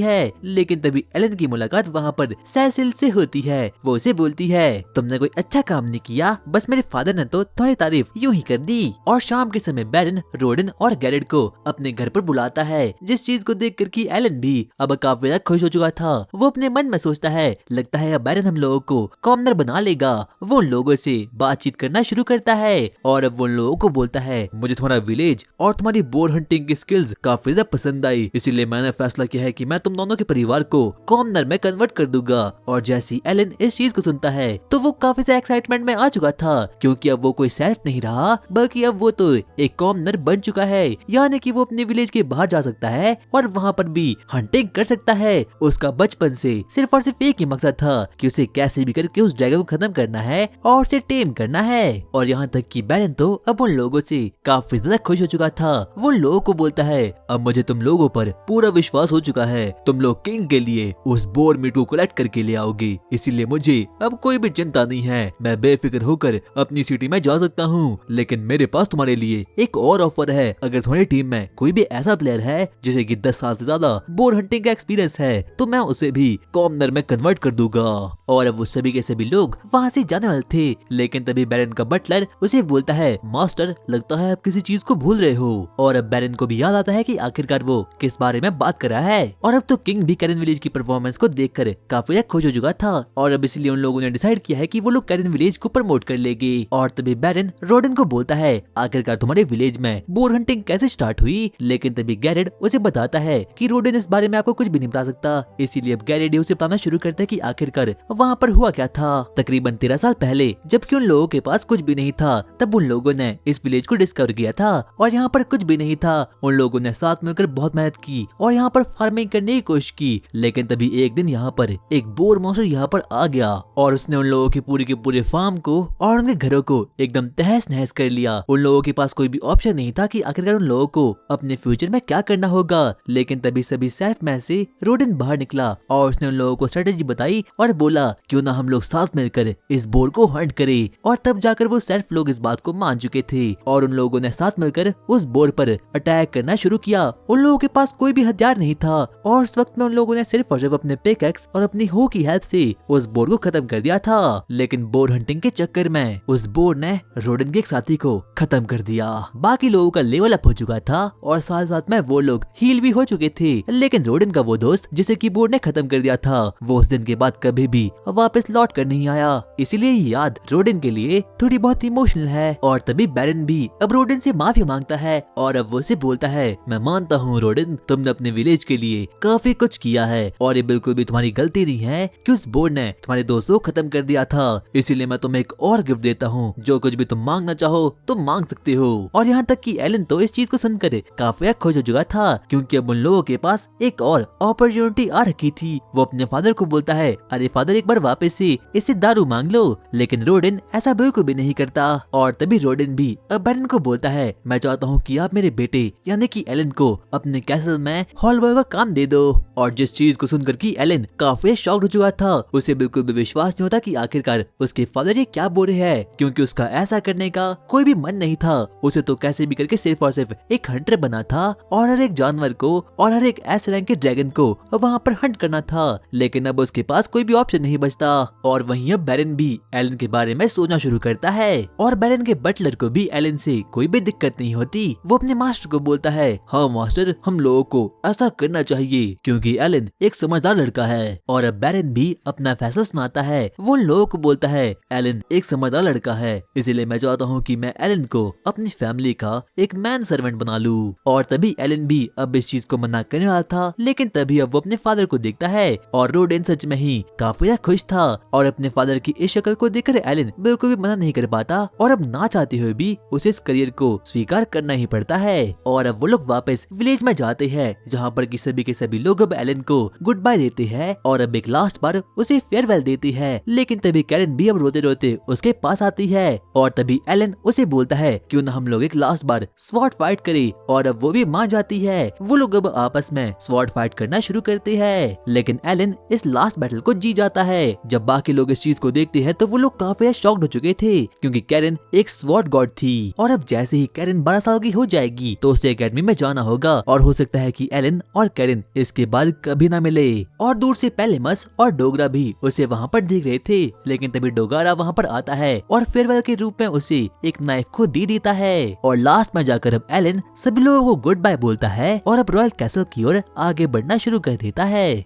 है। लेकिन तभी एलन की मुलाकात वहाँ पर सेसिल से होती है। वो उसे बोलती है तुमने कोई अच्छा काम नहीं किया, बस मेरे फादर ने तो तुम्हारी तारीफ यूं ही कर दी। और शाम के समय बैरन रोडेन और गैरेट को अपने घर पर बुलाता है, जिस चीज को देख कर कि एलन भी अब काफी ज्यादा खुश हो चुका था। वो अपने मन में सोचता है लगता है अब बैरन हम लोगों को कॉमनर बना लेगा। वो उन लोगों से बातचीत करना शुरू करता है और अब वो उन लोगों को बोलता है मुझे तुम्हारा विलेज और तुम्हारी बोर हंटिंग की स्किल्स काफी ज्यादा पसंद आई, इसीलिए मैंने फैसला किया है कि मैं तुम दोनों के परिवार को कॉमनर में कन्वर्ट कर दूंगा। और जैसे ही एलन इस चीज को सुनता है तो वो काफी ज्यादा एक्साइटमेंट में आ चुका था, क्योंकि अब वो कोई सर्फ नहीं रहा, बल्कि अब वो तो एक कॉमनर बन चुका है, यानी कि वो अपने विलेज के बाहर जा सकता है और वहाँ पर भी हंटिंग कर सकता है। उसका बचपन से सिर्फ और सिर्फ एक ही मकसद था कि उसे कैसे भी करके उस ड्रैगन को खत्म करना है और उसे टेम करना है। और यहाँ तक कि बैरन तो अब उन लोगों से काफी ज्यादा खुश हो चुका था। वो लोगों को बोलता है अब मुझे तुम लोगों पर पूरा विश्वास हो चुका है, तुम लोग किंग के लिए उस बोर मीट को कलेक्ट करके ले आओगे, इसीलिए मुझे अब कोई भी चिंता नहीं है, मैं बेफिक्र होकर अपनी सिटी में जा सकता हूँ। लेकिन मेरे पास तुम्हारे लिए एक और ऑफर है, अगर तुम्हारी टीम में कोई भी ऐसा प्लेयर है जिसे कि 10 साल से ज्यादा बोर हंटिंग का एक्सपीरियंस है, तो मैं उसे भी कॉमनर में कन्वर्ट कर दूंगा। और अब वो सभी के सभी लोग वहाँ से जाने वाले थे, लेकिन तभी बैरन का बटलर उसे बोलता है मास्टर लगता है आप किसी चीज को भूल रहे हो। और अब बैरन को भी याद आता है कि आखिरकार वो किस बारे में बात कर रहा है। और अब तो किंग भी कैरन विलेज की परफॉर्मेंस को देखकर काफी खुश हो चुका था, और अब इसलिए उन लोगों ने डिसाइड किया है कि वो लोग कैरन विलेज को प्रमोट कर लेंगे। और तभी बैरन रोडेन को बोलता है आखिरकार तुम्हारे विलेज में बोर हंटिंग कैसे स्टार्ट हुई। लेकिन तभी गैरेड उसे बताता है कि रोडेन इस बारे में आपको कुछ भी नहीं बता सकता, इसीलिए अब गैरेड उसे बताना शुरू करता है कि आखिरकार वहाँ पर हुआ क्या था। तकरीबन 13 साल पहले जबकि उन लोगों के पास कुछ भी नहीं था, तब उन लोगों ने इस विलेज को डिस्कवर किया था और यहाँ पर कुछ भी नहीं था। उन लोगों ने साथ मिलकर बहुत मेहनत की और यहाँ पर फार्मिंग करने की कोशिश की, लेकिन तभी एक दिन यहाँ पर एक बोर मॉन्स्टर यहाँ पर आ गया और उसने उन लोगों के पूरे फार्म को और उनके घरों को एकदम तहस नहस कर लिया। उन लोगों के पास कोई भी ऑप्शन नहीं था कि आखिरकार उन लोगों को अपने फ्यूचर में क्या करना होगा। लेकिन तभी सभी सर्फ में से रोडेन बाहर निकला और उसने उन लोगों को स्ट्रेटेजी बताई और बोला क्यों ना हम लोग साथ मिलकर इस बोर को हंट करें। और तब जाकर वो सर्फ लोग इस बात को मान चुके थे और उन लोगों ने साथ मिलकर उस बोर पर अटैक करना शुरू किया। उन लोगों के पास कोई भी हथियार नहीं था और उस वक्त में उन लोगों ने सिर्फ और सिर्फ अपने पिकैक्स और अपनी हो की हेल्प से उस बोर को खत्म कर दिया था। लेकिन बोर हंटिंग के चक्कर में उस बोर ने रोडेन के एक साथी को खत्म कर दिया। बाकी लोगों का लेवल अप हो चुका था और साथ साथ में वो लोग हील भी हो चुके थे, लेकिन रोडेन का वो दोस्त जिसे की बोर ने खत्म कर दिया था वो उस दिन के बाद कभी भी वापस लौट कर नहीं आया। इसीलिए ये याद रोडेन के लिए थोड़ी बहुत इमोशनल है। और तभी बैरन भी अब रोडेन से माफी मांगता है और अब वो उसे बोलता है मैं मानता हूँ रोडेन, तुमने अपने विलेज के लिए काफी कुछ किया है और ये बिल्कुल भी तुम्हारी गलती नहीं है कि उस बोर ने तुम्हारे दोस्तों को खत्म कर दिया था। इसीलिए मैं तुम्हें एक और गिफ्ट देता हूँ, जो कुछ भी तुम मांगना चाहो तुम मांग सकते हो। और यहाँ तक कि एलन तो इस चीज को सुनकर काफी खुश हो चुका था, क्योंकि अब उन लोगों के पास एक और अपॉर्चुनिटी आ रखी थी। वो अपने फादर को बोलता है अरे फादर एक बार वापस से इस से दारू मांग लो, लेकिन रोडेन ऐसा बिल्कुल भी नहीं करता। और तभी रोडेन भी अब बैरन को बोलता है, मैं चाहता हूँ कि आप मेरे बेटे यानी कि एलन को अपने कैसल में हॉल बॉय का काम दे दो। और जिस चीज को सुनकर कि एलन काफी शॉक्ड हो चुका था, उसे बिल्कुल भी विश्वास नहीं होता कि आखिरकार उसके फादर ये क्या बोल रहे हैं, क्योंकि उसका ऐसा करने का कोई भी मन नहीं था। उसे तो कैसे भी करके सिर्फ और सिर्फ एक हंटर बना था और हर एक जानवर को और हर एक एस रैंक के ड्रैगन को वहाँ पर हंट करना था, लेकिन अब उसके पास कोई भी ऑप्शन नहीं बचता। और वहीं अब बैरन भी एलन के बारे में सोचना शुरू करता है और बैरन के बटलर को भी एलन से कोई भी दिक्कत नहीं होती। वो अपने मास्टर को बोलता है, हाँ मास्टर, हम लोगों को ऐसा करना चाहिए क्योंकि एलन एक समझदार लड़का है। और अब बैरन भी अपना फैसला सुनाता है। वो लोगों को बोलता है, एलन एक समझदार लड़का है, इसीलिए मैं चाहता हूँ कि मैं एलन को अपनी फैमिली का एक मैन सर्वेंट बना लूं। और तभी एलन भी अब इस चीज को मना करने वाला था, लेकिन तभी अब वो अपने फादर को देखता है और रोडेन सच में ही काफी खुश था। और अपने फादर की इस शक्ल को देखकर एलन बिल्कुल भी मना नहीं कर पाता और अब ना चाहते हुए भी उसे इस करियर को स्वीकार करना ही पड़ता है। और अब वो लोग वापस विलेज में जाते हैं, जहाँ पर कि सभी के सभी लोग अब एलन को गुड बाय देते हैं और अब एक लास्ट बार उसे फेयरवेल देती है। लेकिन तभी कैरन भी अब रोते रोते उसके पास आती है और तभी एलन उसे बोलता है, क्यों ना हम लोग एक लास्ट बार स्वॉर्ड फाइट करें। और अब वो भी मान जाती है। वो लोग अब आपस में स्वॉर्ड फाइट करना शुरू करते हैं, लेकिन एलन इस लास्ट बैटल को जी जाता है। जब बाकी लोग इस चीज को देखते हैं तो वो लोग काफी शॉक्ड हो चुके थे, क्योंकि कैरन एक स्वॉर्ड गॉड थी। और अब जैसे ही कैरन 12 साल की हो जाएगी तो उसे एकेडमी में जाना होगा और हो सकता है कि एलन और कैरन इसके बाद कभी ना मिले। और दूर से पेलेमस और डोगरा भी उसे वहाँ पर देख रहे थे, लेकिन तभी डोगारा वहाँ पर आता है और फेयरवेल के रूप में उसे एक नाइफ को दे देता है। और लास्ट में जाकर अब एलन सभी लोगों को गुड बाय बोलता है और अब रॉयल कैसल की ओर आगे बढ़ना शुरू कर देता है।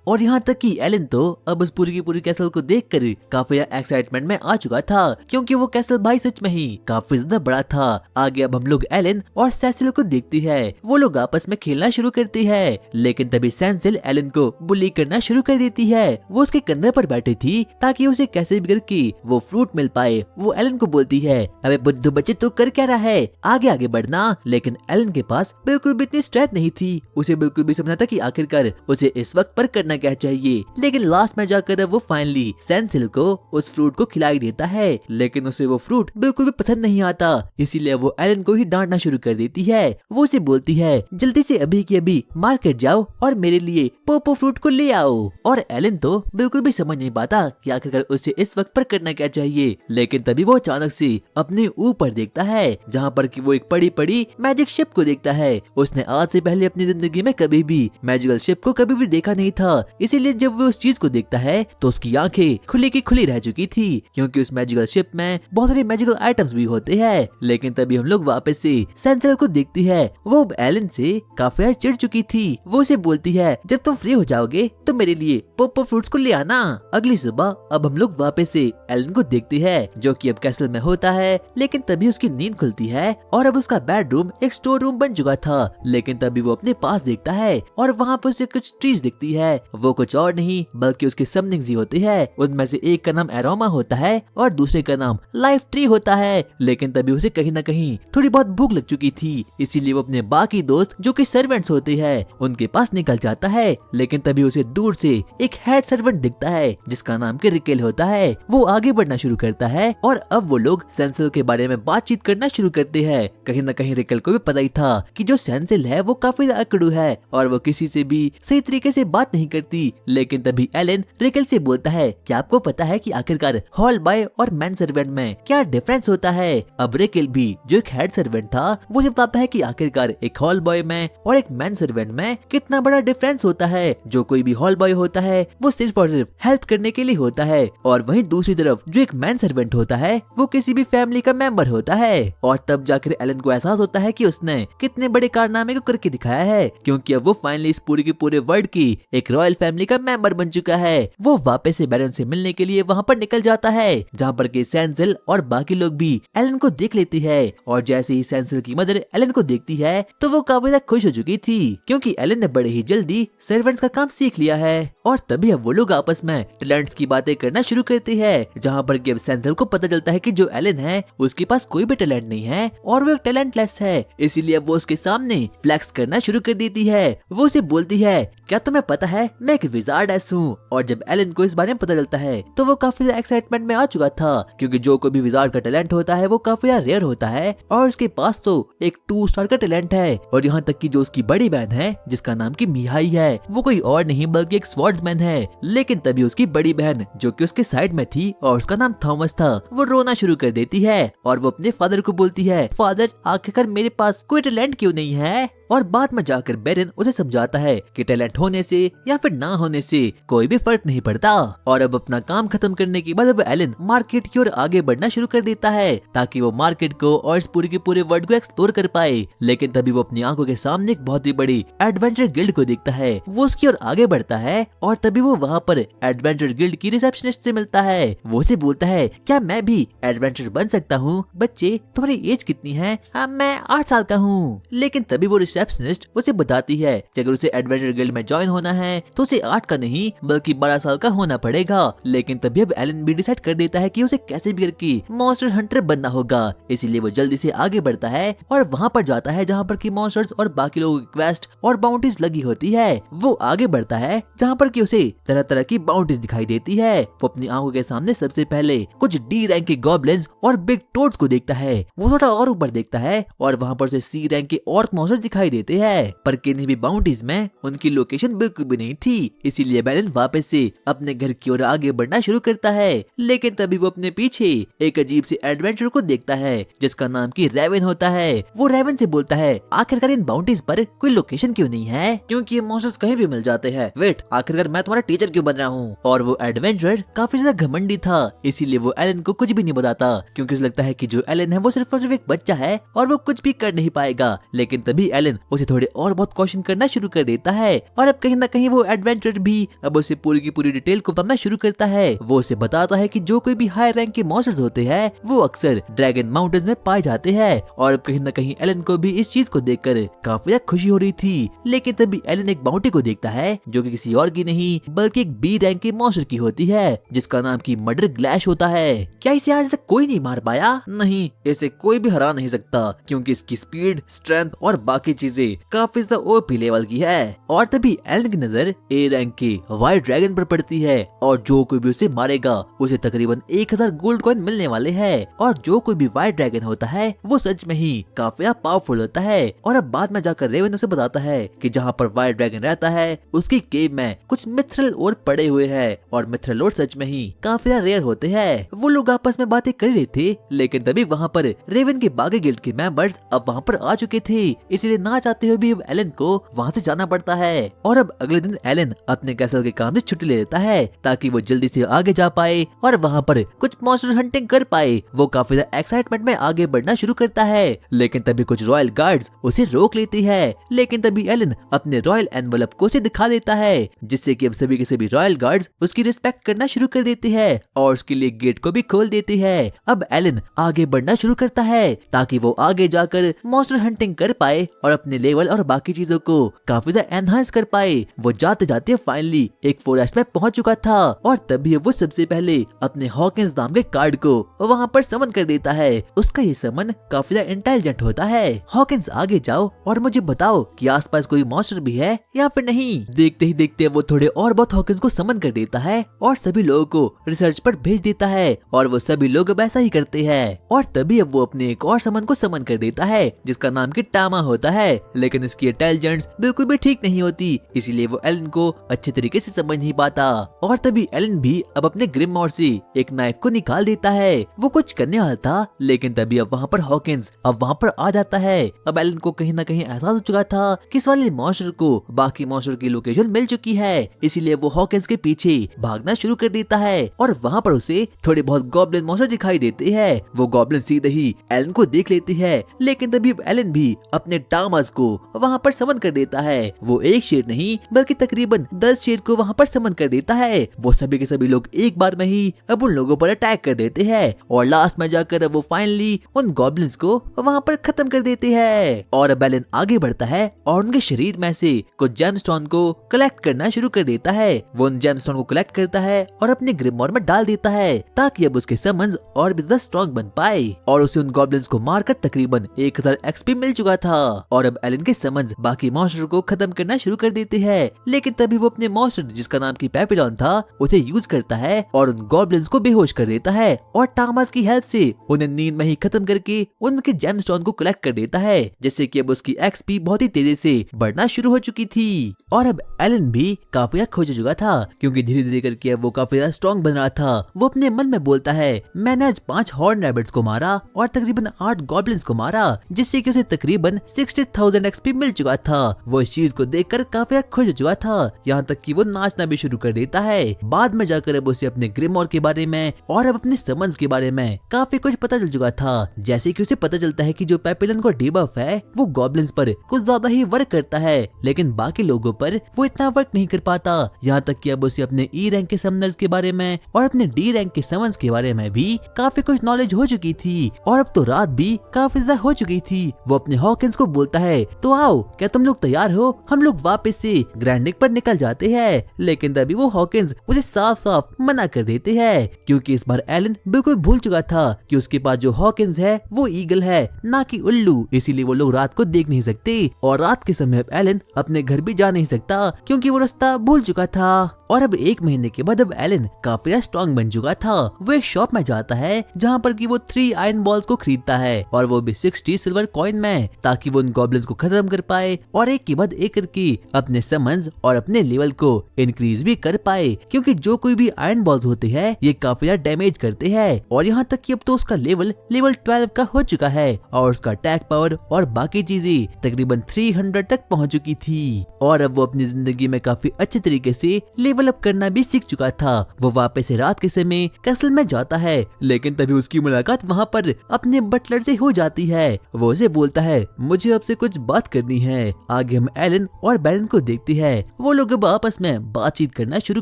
और यहाँ तक कि एलन तो अब उस पूरी की पूरी कैसल को देखकर काफी एक्साइटमेंट में आ चुका था, क्योंकि वो कैसल भाई सच में ही काफी ज्यादा बड़ा था। आगे अब हम लोग एलन और सैसिल को देखते हैं। वो लोग आपस में खेलना शुरू करते हैं, लेकिन तभी सैसिल एलन को बुली करना शुरू कर देती है। वो उसके कंधे पर बैठी थी ताकि उसे कैसे भी करके वो फ्रूट मिल पाए। वो एलन को बोलती है, अबे बुद्धू बच्चे तू कर क्या रहा है, आगे आगे बढ़ना। लेकिन एलन के पास बिल्कुल भी इतनी स्ट्रेंथ नहीं थी। उसे बिल्कुल भी समझना था कि आखिरकार उसे इस वक्त पर करना क्या चाहिए। लेकिन लास्ट में जाकर वो फाइनली सैनसिल को उस फ्रूट को खिलाई देता है, लेकिन उसे वो फ्रूट बिल्कुल भी पसंद नहीं आता। इसीलिए वो एलन को ही डांटना शुरू कर देती है। वो उसे बोलती है, जल्दी से अभी की अभी मार्केट जाओ और मेरे लिए पोपो फ्रूट को ले आओ। और एलन तो बिल्कुल भी समझ नहीं पाता कि आखिरकार उसे इस वक्त पर करना क्या चाहिए। लेकिन तभी वो अचानक से अपने ऊपर देखता है, जहाँ पर कि वो एक बड़ी बड़ी मैजिक शिप को देखता है। उसने आज से पहले अपनी जिंदगी में कभी भी मैजिकल शिप को कभी भी देखा नहीं था। इसीलिए जब वो उस चीज को देखता है तो उसकी आंखें खुली की खुली रह चुकी थी, क्योंकि उस मैजिकल शिप में बहुत सारे मैजिकल आइटम्स भी होते हैं। लेकिन तभी हम लोग वापस से सैनसेल को देखती है। वो एलन से काफी चिढ़ चुकी थी। वो उसे बोलती है, जब तुम फ्री हो जाओगे तो मेरे लिए पोपो फ्रूट्स को ले आना। अगली सुबह अब हम लोग वापस से एलन को देखते हैं, जो कि अब कैसल में होता है। लेकिन तभी उसकी नींद खुलती है और अब उसका बेडरूम एक स्टोर रूम बन चुका था। लेकिन तभी वो अपने पास देखता है और वहाँ पर उसे कुछ ट्रीज दिखती है। वो कुछ और नहीं बल्कि उसके समथिंग्स ही होते हैं। उनमें से एक का नाम एरोमा होता है और दूसरे का नाम लाइफ ट्री होता है। लेकिन तभी उसे कहीं ना कहीं थोड़ी बहुत भूख लग चुकी थी, इसीलिए वो अपने बाकी दोस्त जो कि सर्वेंट्स होते हैं उनके पास निकल जाता है। लेकिन तभी उसे दूर से एक हेड सर्वेंट दिखता है जिसका नाम के रिकेल होता है। वो आगे बढ़ना शुरू करता है और अब वो लोग सैनसिल के बारे में बातचीत करना शुरू करते हैं। कहीं ना कहीं रिकेल को भी पता ही था कि जो सैनसिल है वो काफी अकड़ू है और वो किसी से भी सही तरीके से बात नहीं करती। लेकिन तभी एलन रिकेल से बोलता है, क्या आपको पता है कि आखिरकार हॉल बॉय और मैन सर्वेंट में क्या डिफरेंस होता है। अब रिकेल भी जो एक हेड सर्वेंट था वो बताता है कि आखिरकार एक हॉल बॉय में और एक मैन सर्वेंट में कितना बड़ा डिफरेंस होता है। जो कोई भी हॉल बॉय होता है वो सिर्फ और सिर्फ हेल्प करने के लिए होता है, और वहीं दूसरी तरफ जो एक मैन सर्वेंट होता है वो किसी भी फैमिली का मेंबर होता है। और तब जाकर एलन को एहसास होता है कि उसने कितने बड़े कारनामे को करके दिखाया है, क्योंकि अब वो फाइनली इस पूरे के पूरे वर्ल्ड की एक रॉयल फैमिली का मेंबर बन चुका है। वो वापस से बैरन से मिलने के लिए वहाँ पर निकल जाता है, जहाँ पर के सैनसिल और बाकी लोग भी एलन को देख लेती है। और जैसे ही सैनसिल की मदर एलन को देखती है तो वो काफी ज्यादा खुश हो चुकी थी, क्योंकि एलन ने बड़े ही जल्दी सर्वेंट्स का काम सीख लिया है। और तभी अब वो लोग आपस में टैलेंट्स की बातें करना शुरू करते हैं, जहाँ पर कि अब सेंथल को पता चलता है कि जो एलन है उसके पास कोई भी टैलेंट नहीं है और वो एक टैलेंटलेस है, इसीलिए वो उसके सामने फ्लैक्स करना शुरू कर देती है। वो उसे बोलती है, क्या तुम्हें पता है मैं एक विजार्ड हूँ। और जब एलन को इस बारे में पता चलता है तो वो काफी एक्साइटमेंट में आ चुका था, क्योंकि जो कोई भी विजार्ड का टैलेंट होता है वो काफी रेयर होता है और उसके पास तो एक 2 स्टार का टैलेंट है। और यहाँ तक कि जो उसकी बड़ी बहन है जिसका नाम की मिहाई है, वो कोई और नहीं बल्कि एक स्वॉर्ड्समैन है। लेकिन तभी उसकी बड़ी बहन जो कि उसके साइड में थी और उसका नाम थॉमस था, वो रोना शुरू कर देती है और वो अपने फादर को बोलती है, फादर आखिरकार मेरे पास कोई टैलेंट क्यों नहीं है। और बाद में जाकर बेरन उसे समझाता है कि टैलेंट होने से या फिर ना होने से कोई भी फर्क नहीं पड़ता। और अब अपना काम खत्म करने के बाद अब एलन मार्केट की ओर आगे बढ़ना शुरू कर देता है ताकि वो मार्केट को और इस पूरे के पूरे वर्ल्ड को एक्सप्लोर कर पाए। लेकिन तभी वो अपनी आंखों के सामने एक बहुत ही बड़ी एडवेंचर गिल्ड को देखता है। वो उसकी ओर आगे बढ़ता है और तभी वो वहाँ पर एडवेंचर गिल्ड की रिसेप्शनिस्ट से मिलता है। वो उसे बोलता है, क्या मैं भी एडवेंचर बन सकता हूँ? बच्चे तुम्हारी एज कितनी है? मैं 8 साल का हूँ। लेकिन तभी वो रिसेप्शनिस्ट उसे बताती है कि अगर उसे एडवेंचर गिल्ड में ज्वाइन होना है तो उसे 8 का नहीं बल्कि 12 साल का होना पड़ेगा। लेकिन तभी अब एलन भी डिसाइड कर देता है कि उसे कैसे भी करके मॉन्स्टर हंटर बनना होगा, इसीलिए वो जल्दी से आगे बढ़ता है और वहाँ पर जाता है जहाँ पर की मॉन्स्टर्स और बाकी लोगों की क्वेस्ट और बाउंड्रीज लगी होती है। वो आगे बढ़ता है जहाँ पर की उसे तरह तरह की बाउंड्रीज दिखाई देती है। वो अपनी आंखों के सामने सबसे पहले कुछ डी रैंक के गॉब्लिन्स और बिग टोड्स को देखता है। वो थोड़ा और ऊपर देखता है और वहाँ पर उसे सी रैंक के और मॉन्स्टर दिखाई देते हैं, पर किन्हीं भी बाउंड्रीज में उनकी लोकेशन बिल्कुल भी नहीं थी। इसीलिए बैलन वापस से अपने घर की ओर आगे बढ़ना शुरू करता है। लेकिन तभी वो अपने पीछे एक अजीब से एडवेंचर को देखता है जिसका नाम की रेवन होता है। वो रेवन से बोलता है, आखिरकार इन बाउंड्रीज पर कोई लोकेशन क्यों नहीं है, क्योंकि ये मॉन्स्टर्स कहीं भी मिल जाते हैं। वेट, आखिरकार मैं तुम्हारा टीचर क्यों बन रहा हूँ? और वो एडवेंचर काफी ज्यादा घमंडी था, इसीलिए वो एलन को कुछ भी नहीं बताता, क्योंकि उसे लगता है कि जो एलन है वो सिर्फ और सिर्फ एक बच्चा है और वो कुछ भी कर नहीं पाएगा। लेकिन तभी एलन उसे थोड़े और बहुत क्वेश्चन करना शुरू कर देता है और अब कहीं ना कहीं वो एडवेंचर भी अब उसे पूरी की पूरी डिटेल को बताना शुरू करता है। वो उसे बताता है कि जो कोई भी हाई रैंक के मॉन्स्टर्स होते हैं वो अक्सर ड्रैगन माउंटेन्स में पाए जाते हैं। और अब कहीं ना कहीं एलन को भी इस चीज को देखकर काफी खुशी हो रही थी। लेकिन तभी एलन एक बाउंटी को देखता है जो कि किसी और की नहीं बल्कि एक बी रैंक के मॉन्स्टर की होती है जिसका नाम की मर्डर ग्लैश होता है। क्या इसे आज तक कोई नहीं मार पाया? नहीं, इसे कोई भी हरा नहीं सकता, क्योंकि इसकी स्पीड, स्ट्रेंथ और बाकी चीजें काफी ज्यादा ओपी लेवल की है। और तभी एलन की नजर ए रैंक के व्हाइट ड्रैगन पर पड़ती है और जो कोई भी उसे मारेगा उसे तकरीबन 1000 गोल्ड कॉइन मिलने वाले हैं। और जो कोई भी व्हाइट ड्रैगन होता है वो सच में ही काफी पावरफुल होता है। और अब बाद में जाकर रेवन उसे बताता है कि जहाँ पर व्हाइट ड्रैगन रहता है उसकी केव में कुछ मिथरल ओर पड़े हुए हैं और मिथरल ओर सच में ही काफी रेयर होते हैं। वो लोग आपस में बातें कर रहे थे, लेकिन तभी वहाँ पर रेवन के बागी गिल्ड के मेंबर्स अब वहाँ पर आ चुके थे, इसलिए ना चाहते हुए भी अब एलन को वहाँ से जाना पड़ता है। और अब अगले दिन एलन अपने कैसल के काम से छुट्टी ले लेता है ताकि वो जल्दी से आगे जा पाए और वहाँ पर कुछ मॉन्स्टर हंटिंग कर पाए। वो काफी ज्यादा एक्साइटमेंट में आगे बढ़ना शुरू करता है, लेकिन तभी कुछ रॉयल गार्ड्स उसे रोक लेती है। लेकिन तभी एलन अपने रॉयल एनवलप को उसे दिखा देता है, जिससे कि अब सभी के सभी रॉयल गार्ड्स उसकी रिस्पेक्ट करना शुरू कर देते हैं और उसके लिए गेट को भी खोल देती है। अब एलन आगे बढ़ना शुरू करता है ताकि वो आगे जाकर मॉन्स्टर हंटिंग कर पाए और अपने लेवल और बाकी चीजों को काफी ज्यादा एनहांस कर पाए। वो जाते जाते फाइनली एक फॉरेस्ट में पहुंच चुका था और तभी वो सबसे पहले अपने हॉकिंस नाम के कार्ड को वहां पर समन कर देता है। उसका ये समन काफी ज्यादा इंटेलिजेंट होता है। हॉकिंस आगे जाओ और मुझे बताओ कि आसपास कोई मॉन्स्टर भी है या फिर नहीं। देखते ही देखते वो थोड़े और बहुत हॉकिंस को समन कर देता है और सभी लोगों को रिसर्च पर भेज देता है और वो सभी लोग अब ऐसा ही करते हैं। और तभी अब वो अपने एक और समन को समन कर देता है जिसका नाम की टामा होता है, लेकिन इसकी इंटेलिजेंस बिल्कुल भी ठीक नहीं होती, इसीलिए वो एलन को अच्छे तरीके से समझ नहीं पाता। और तभी एलन भी अब अपने ग्रिममोर से एक नाइफ को निकाल देता है। वो कुछ करने वाला था, लेकिन तभी अब वहाँ पर हॉकिंस अब वहाँ पर आ जाता है। अब एलन को कहीं ना कहीं एहसास हो चुका था कि इस वाले मॉन्स्टर को बाकी मॉन्स्टर की लोकेशन मिल चुकी है, इसीलिए वो हॉकिंस के पीछे भागना शुरू कर देता है और वहाँ पर उसे थोड़े बहुत गॉब्लिन मॉन्स्टर दिखाई देते हैं। वो गॉब्लिन सीधे ही एलन को देख लेती है, लेकिन तभी एलन भी अपने टामा टॉमस को वहाँ पर समन कर देता है। वो एक शेर नहीं बल्कि तकरीबन 10 शेर को वहाँ पर समन कर देता है। वो सभी के सभी लोग एक बार में ही अब उन लोगों पर अटैक कर देते हैं और लास्ट में जाकर वो फाइनली उन गॉब्लिन्स को वहाँ पर खत्म कर देते हैं। और अब एलन आगे बढ़ता है और उनके शरीर में से कुछ जेमस्टोन को कलेक्ट करना शुरू कर देता है। वो उन जेमस्टोन को कलेक्ट करता है और अपने ग्रिमोर में डाल देता है ताकि अब उसके समन्स और भी ज्यादा स्ट्रॉन्ग बन पाए। और उसे उन गॉब्लिन्स को मारकर तकरीबन 1000 एक्सपी मिल चुका था। और अब एलन के समन्स बाकी मॉन्स्टर को खत्म करना शुरू कर देते हैं। लेकिन तभी वो अपने मॉन्स्टर जिसका नाम की पेपिलॉन था उसे यूज करता है और उन गॉब्लिन्स को बेहोश कर देता है और टॉमस की हेल्प से उन्हें नींद में ही खत्म करके उनके जेमस्टोन को कलेक्ट कर देता है, जिससे कि अब उसकी एक्सपी बहुत ही तेजी से बढ़ना शुरू हो चुकी थी। और अब एलन भी काफी खुश हो चुका था क्योंकि धीरे धीरे करके अब वो काफी ज्यादा स्ट्रॉन्ग बन रहा था। वो अपने मन में बोलता है मैंने आज 5 हॉर्न रैबिट्स को मारा और तकरीबन 8 गॉब्लिन्स को मारा, जिससे कि उसे तकरीबन 60,000 एक्सपी मिल चुका था। वो इस चीज को देखकर काफी खुश हो चुका था, यहाँ तक कि वो नाचना भी शुरू कर देता है। बाद में जाकर अब उसे अपने ग्रिमोर के बारे में और अब अपने समन्स के बारे में काफी कुछ पता चल चुका था, जैसे कि उसे पता चलता है कि जो पेपिलन को डिबफ है वो गॉब्लिन्स पर कुछ ज्यादा ही वर्क करता है, लेकिन बाकी लोगों पर वो इतना वर्क नहीं कर पाता। यहाँ तक कि अब उसे अपने ई रैंक के समनर्स के बारे में और अपने डी रैंक के समन्स के बारे में भी काफी कुछ नॉलेज हो चुकी थी। और अब तो रात भी काफी ज्यादा हो चुकी थी। वो अपने हॉकिंस को बोलता है तो आओ, क्या तुम लोग तैयार हो, हम लोग वापस से ग्रैंड निक पर निकल जाते हैं। लेकिन तभी वो हॉकिंस उसे साफ साफ मना कर देते हैं क्योंकि इस बार एलन बिल्कुल भूल चुका था कि उसके पास जो हॉकिंस है वो ईगल है ना कि उल्लू, इसीलिए वो लोग रात को देख नहीं सकते। और रात के समय अब एलन अपने घर भी जा नहीं सकता क्योंकि वो रास्ता भूल चुका था। और अब 1 महीने के बाद अब एलन काफी स्ट्रॉन्ग बन चुका था। वो एक शॉप में जाता है जहाँ पर कि वो 3 आयरन बॉल्स को खरीदता है और वो भी 60 सिल्वर कॉइन में, ताकि वो उन गॉब्लिन्स को खत्म कर पाए और एक के बाद एक करके अपने समन्स और अपने लेवल को इंक्रीज भी कर पाए, क्योंकि जो कोई भी आयरन बॉल्स होते हैं ये काफी ज्यादा डैमेज करते हैं। और यहाँ तक कि अब तो उसका लेवल 12 का हो चुका है और उसका अटैक पावर और बाकी चीजें तकरीबन 300 तक पहुँच चुकी थी। और अब वो अपनी जिंदगी में काफी अच्छे तरीके से लेवल अप करना भी सीख चुका था। वो वापस से रात के समय कैसल में जाता है, लेकिन तभी उसकी मुलाकात वहाँ पर अपने बटलर से हो जाती है। वो उसे बोलता है मुझे आपसे कुछ बात करनी है। आगे हम एलन और बैरन को देखते हैं। वो लोग अब आपस में बातचीत करना शुरू